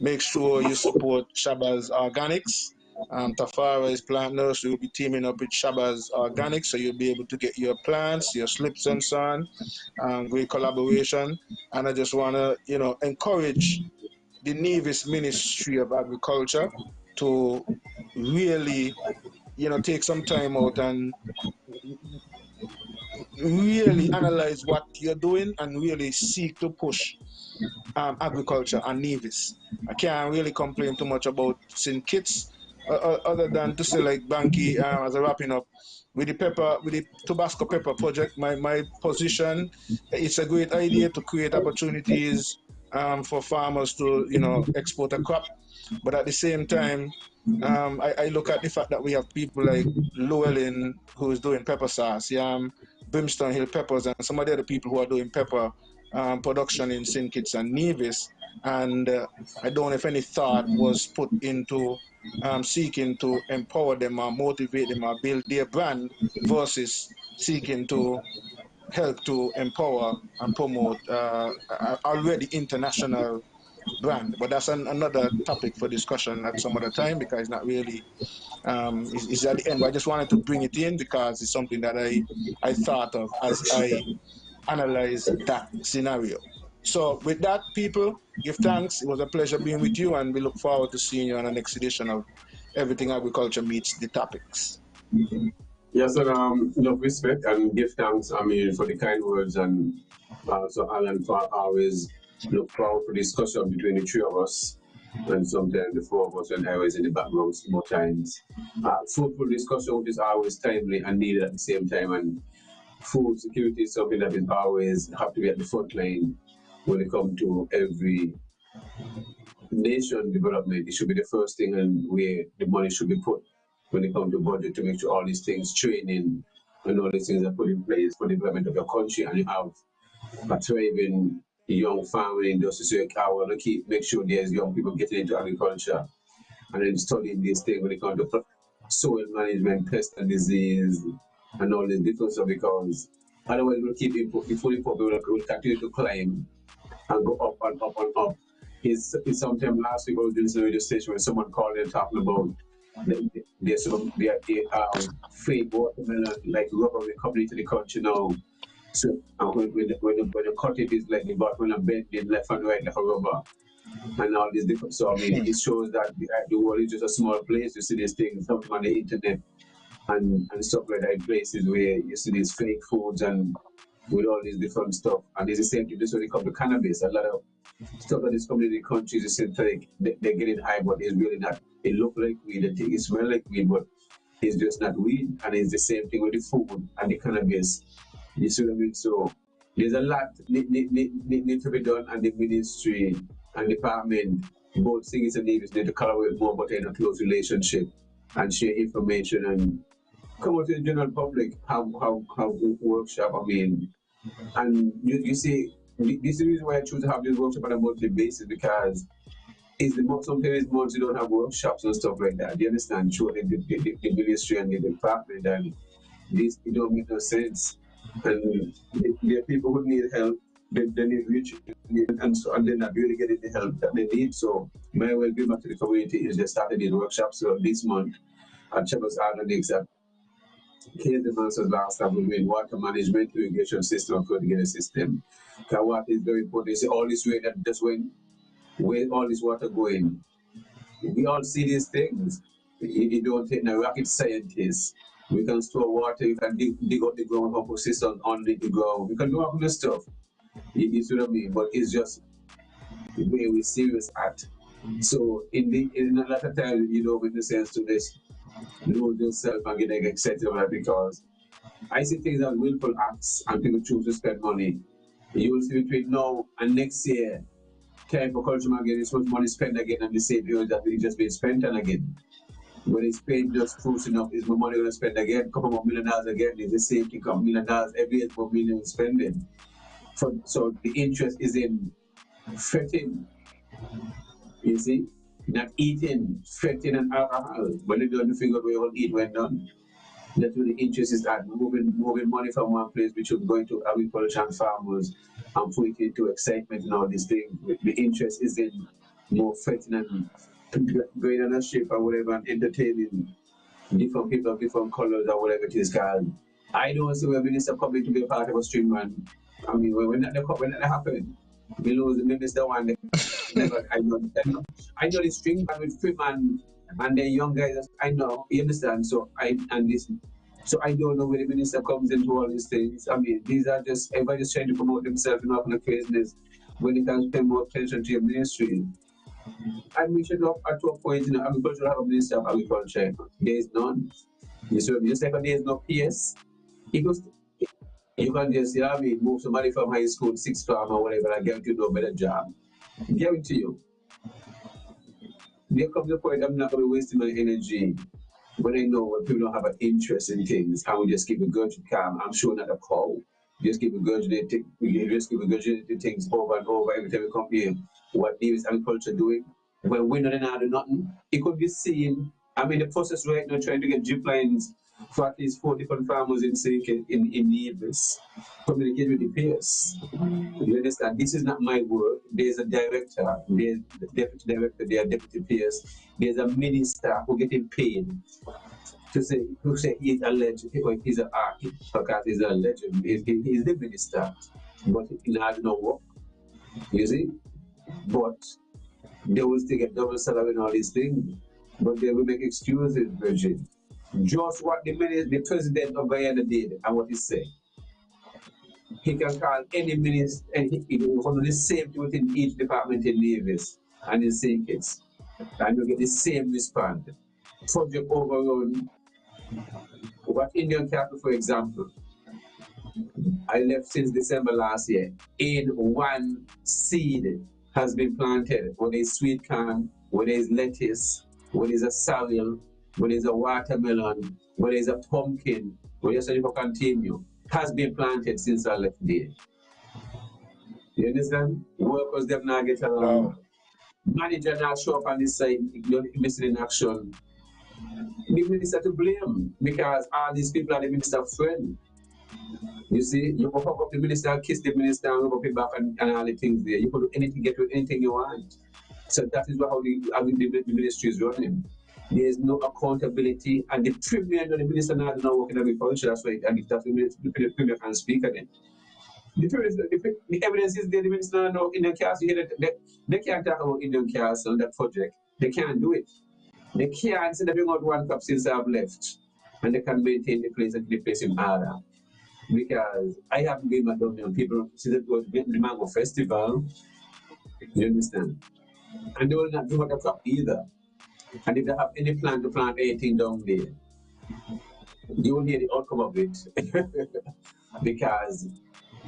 make sure you support Shaba's Organics. Tafara is Plant Nursery will be teaming up with Shaba's Organics, so you'll be able to get your plants, your slips and so on. Great collaboration. And I just want to, encourage the Nevis Ministry of Agriculture to really, take some time out and really analyze what you're doing and really seek to push agriculture and Nevis. I can't really complain too much about St. Kitts, other than to say like Banky, as a wrapping up, with the Tabasco pepper project, my position, it's a great idea to create opportunities for farmers to, export a crop. But at the same time, I look at the fact that we have people like Llewellyn who is doing pepper sauce, Brimstone Hill Peppers, and some of the other people who are doing pepper production in St. Kitts and Nevis. And I don't know if any thought was put into seeking to empower them or motivate them or build their brand versus seeking to help to empower and promote already international brand. But that's another topic for discussion at some other time because it's not really it's at the end. But I just wanted to bring it in because it's something that I thought of as I analyze that scenario. So with that, people, give thanks. It was a pleasure being with you, and we look forward to seeing you on the next edition of Everything Agriculture Meets the Topics. Yes, and love, respect, and give thanks, for the kind words, and so Alan, for always look forward to discussion between the three of us, and sometimes the four of us, and I was in the background more times. Fruitful discussion, which is always timely and needed at the same time, and food security is something that is always have to be at the front line when it comes to every nation development. It should be the first thing and where the money should be put when it comes to budget, to make sure all these things, training and all these things are put in place for the development of your country, and you have a thriving young farming industry. So I want to make sure there's young people getting into agriculture and then studying these things when it comes to soil management, pest and disease, and all these different stuff, because otherwise we'll keep input, the full input will continue to climb and go up and up and up. It's sometime last week I was doing some radio station when someone called and talking about there's some fake watermelon like rubber coming into the country now. So when you cut it, it's like the watermelon bending left and right like a rubber, and all these different. So it shows that the world is just a small place. You see these things something on the internet and stuff like that in places where you see these fake foods and with all these different stuff. And it's the same thing just when it comes to cannabis. A lot of stuff that is coming in the country is synthetic. They're getting high, but it's really not. It looks like weed, it smells like weed, but it's just not weed. And it's the same thing with the food and the cannabis. You see what I mean? So there's a lot need to be done, and the ministry and department, both things and Nevis, need to collaborate more, but in a close relationship and share information and come out to the general public, how workshop, and you see, this is the reason why I choose to have this workshop on a monthly basis, because is some parents months you don't have workshops and stuff like that. Do you understand? Sure, the ministry and the department and this, it don't make no sense. And there are people who need help, they need reach, and they're not really getting the help that they need. So, may well give back to the community is they started the workshops this month at Shepherd's Island at Clear the answers last time will be water management, irrigation system, and fertilizer system. Because water is very important. You see all this way that just where all this water going. We all see these things. You don't take no rocket scientists. We can store water, you can dig up the ground, pump system underneath the ground. We can do all this stuff. You see what I mean? But it's just the way we're serious at. So in a lot of times you don't make the sense to this lose yourself and get excited about it because I see things as willful acts and people choose to spend money. You will see between now and next year, time for culture again, this much money spent again and the same year that it just been spent on again. When it's paid just close enough, is more money going to spend again, a couple more $1 million again, it's the same thing, $1 million every year for million spending. So the interest is in fretting, you see, not eating, fretting and alcohol. When you don't figure out where you will eat when done. That's where the interest is at moving money from one place which will go into agriculture and farmers and put it into excitement and all these things. The interest is in more fretting and going on a ship or whatever and entertaining different people, different colors or whatever it is called. I don't see where minister coming to be a part of a stream man. I mean, when that happened, we lose the minister one. I know the string band with Freeman and the young guys. I know, you understand. So I don't know where the minister comes into all these things. I mean, these are just everybody's trying to promote themselves and open the craziness when they can pay more attention to your ministry. And we should look at a point in agriculture have a minister of agriculture. There is none. You see, just like there is no PS, you can just move somebody from high school, 6th form or whatever, and guarantee you do a better job. Guarantee you. There comes a point I'm not going to be wasting my energy when I know when people don't have an interest in things. I will just keep regurgitating calm. I'm sure not a call. Just keep regurgitating things over and over every time we come here. What Davis agriculture doing? When we're not doing nothing, it could be seen. I mean, the process right now trying to get drip lines for at least 4 different farmers in Nevis, communicate with the peers. You understand? This is not my work. There's a director, there's the deputy director, there are deputy peers, there's a minister who getting paid to say he's alleged, he's an architect, because he's a legend, he's the minister, but he has no work. You see? But they will still get double salary and all these things, but they will make excuses, Virgin. Just what the president of Guyana did and what he said. He can call any minister and he will do the same thing within each department in Nevis and the same case. And you get the same response. Project overrun. What Indian cattle, for example, I left since December last year. In one seed has been planted, whether it's sweet corn, whether it's lettuce, whether it's a sorrel, whether it's a watermelon, whether it's a pumpkin, whether it's a continue, has been planted since I left there. You understand? Workers them now get along. Manager now show up on this side, missing in action. The minister to blame because all these people are the minister's friend. You see, you can hug up the minister, kiss the minister, and rub up back and all the things there. You can do anything, get with anything you want. So that is how the ministry is running. There is no accountability, and the premier and the minister now is not working in agriculture. That's why, and that's the premier can speak on it. The evidence is there. The minister now Indian Castle. They can't talk about Indian Castle on that project. They can't do it. They can't say they bring out one cup since I've left, and they can maintain the place and keep the place in order. Because I haven't been down there. People since it was the Mango Festival. You understand? And they will not do a crop either. And if they have any plan to plant anything down there, you will hear the outcome of it. Because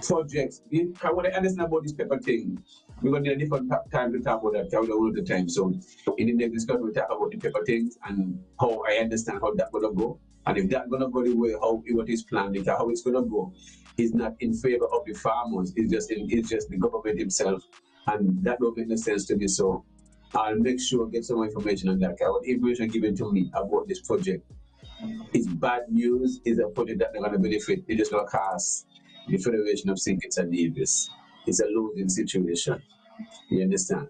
projects, what I understand about this paper thing, we're going to need a different time to talk about that all the time. So in the next discussion, we'll talk about the paper things and how I understand how that's going to go. And if that's going to go the way what is planned, because how it's going to go is not in favor of the farmers, it's just the government himself. And that don't make no sense to me. So I'll make sure get some more information on that. What information given to me about this project is bad news. Is a project that they're going to benefit. It's just going to cost the Federation of St. Kitts and Nevis. It's a losing situation. You understand?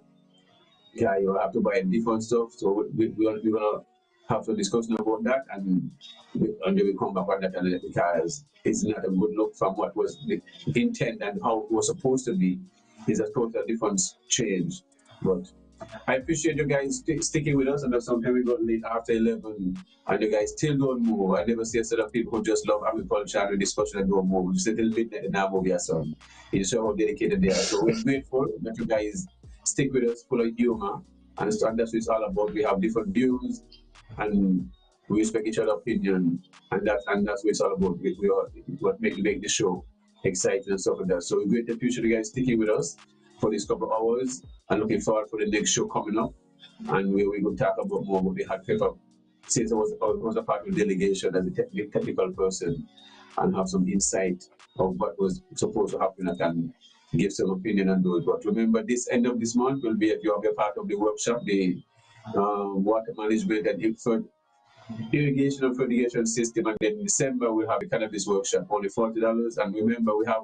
Yeah, you have to buy different stuff. So we're going to have some discussion about that, and then we come back on that, because it's not a good look from what was the intent and how it was supposed to be. It's a total different change. But I appreciate you guys sticking with us. And sometimes we got late after 11, and you guys still don't move. I never see a set of people who just love agriculture and discussion and don't move. Just a little bit and now move your son. You show how dedicated they are. So we're grateful that you guys stick with us, full of humor, and that's what it's all about. We have different views, and we respect each other's opinion, and that's what it's all about. We what make the show exciting and stuff like that. So we're great to appreciate you guys sticking with us for these couple of hours, and looking forward for the next show coming up, and we're going to talk about more about the hot pepper, since I was a part of the delegation as a technical person, and have some insight of what was supposed to happen and give some opinion on those. But remember, this end of this month will be, if you have a part of the workshop, the water management and irrigation and fertigation system, and then in December we'll have a cannabis workshop, only $40. And remember, we have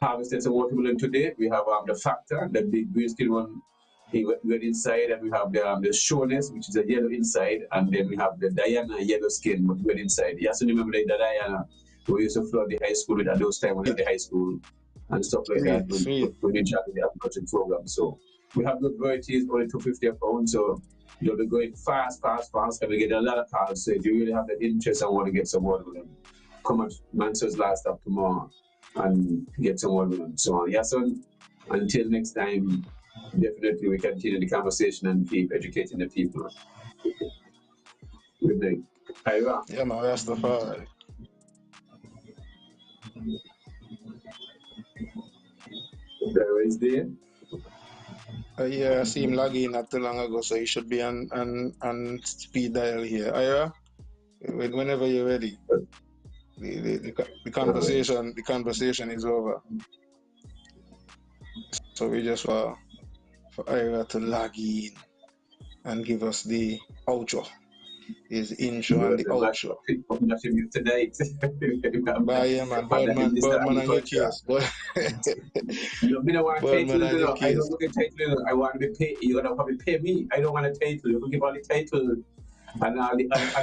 harvested some watermelon today. We have the factor, the big green skin one, red inside, and we have the sureness, which is a yellow inside, and then we have the Diana yellow skin, but red inside. You have to remember the Diana we used to flood the high school at those times when we had the high school and stuff like that. When we chat with the agriculture program. So we have good varieties, only $250 a pound. So you'll be going fast, and we get a lot of calls. So if you really have that interest and want to get some watermelon, come at Mansell's last stop tomorrow and get some watermelon. So yeah, so until next time, definitely we continue the conversation and keep educating the people. Good night. Ira. Yeah, man, that's the far. Is there? Yeah, I see him logging not too long ago, so he should be on speed dial here. Ira, whenever you're ready. The conversation is over. So we just for Ira to log in and give us the outro. His intro and the outro. Tonight. Bye, man. Birdman on your case. You want title, I don't want a title. I want to be paid. You're gonna probably pay me. I don't want a title. You can give all the title. And I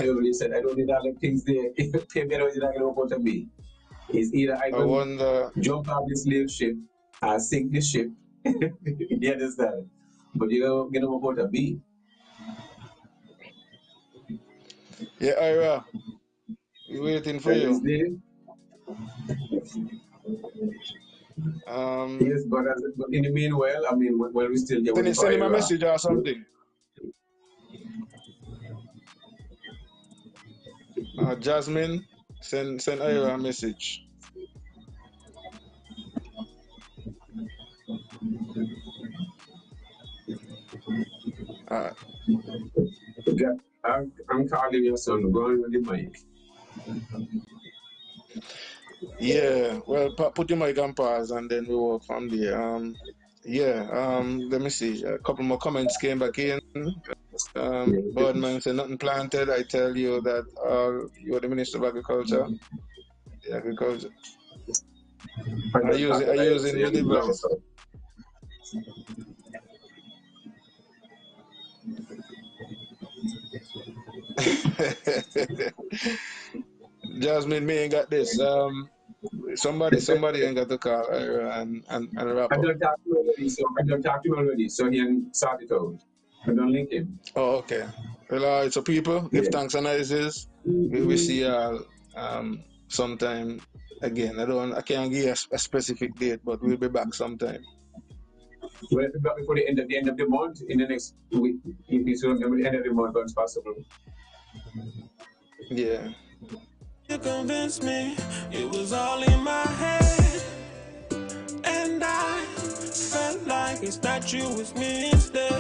already said I don't need all the things there. If you pay me, I don't need all go to me. It's either I go jump off the slave ship or sink the ship. You understand? But you don't get over to me. Yeah, Ira, we're waiting for you. Yes, but in the meanwhile, I mean, while we still get. Can you send him a message or something? Jasmine, send Ira a message. I'm calling your son. Go on with the mic. Yeah, well, put your mic on pause and then we work from there. Let me see. A couple more comments came back in. Birdman said nothing planted. I tell you that you're the Minister of Agriculture. The agriculture. I use in the device. Jasmine, me ain't got this. Somebody ain't got the call and wrap up. I don't talk to him already, so he can sort it out. I don't link him. Oh, okay. Well, all right, so people, give thanks and nices. We will see y'all sometime again. I can't give a specific date, but we'll be back sometime. We'll be back before the end of the month, in the next week. If it's going to be the end of the month, when it's possible. Yeah. You convinced me it was all in my head, and I felt like a statue was me instead.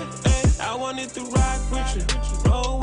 I wanted to rock with you, roll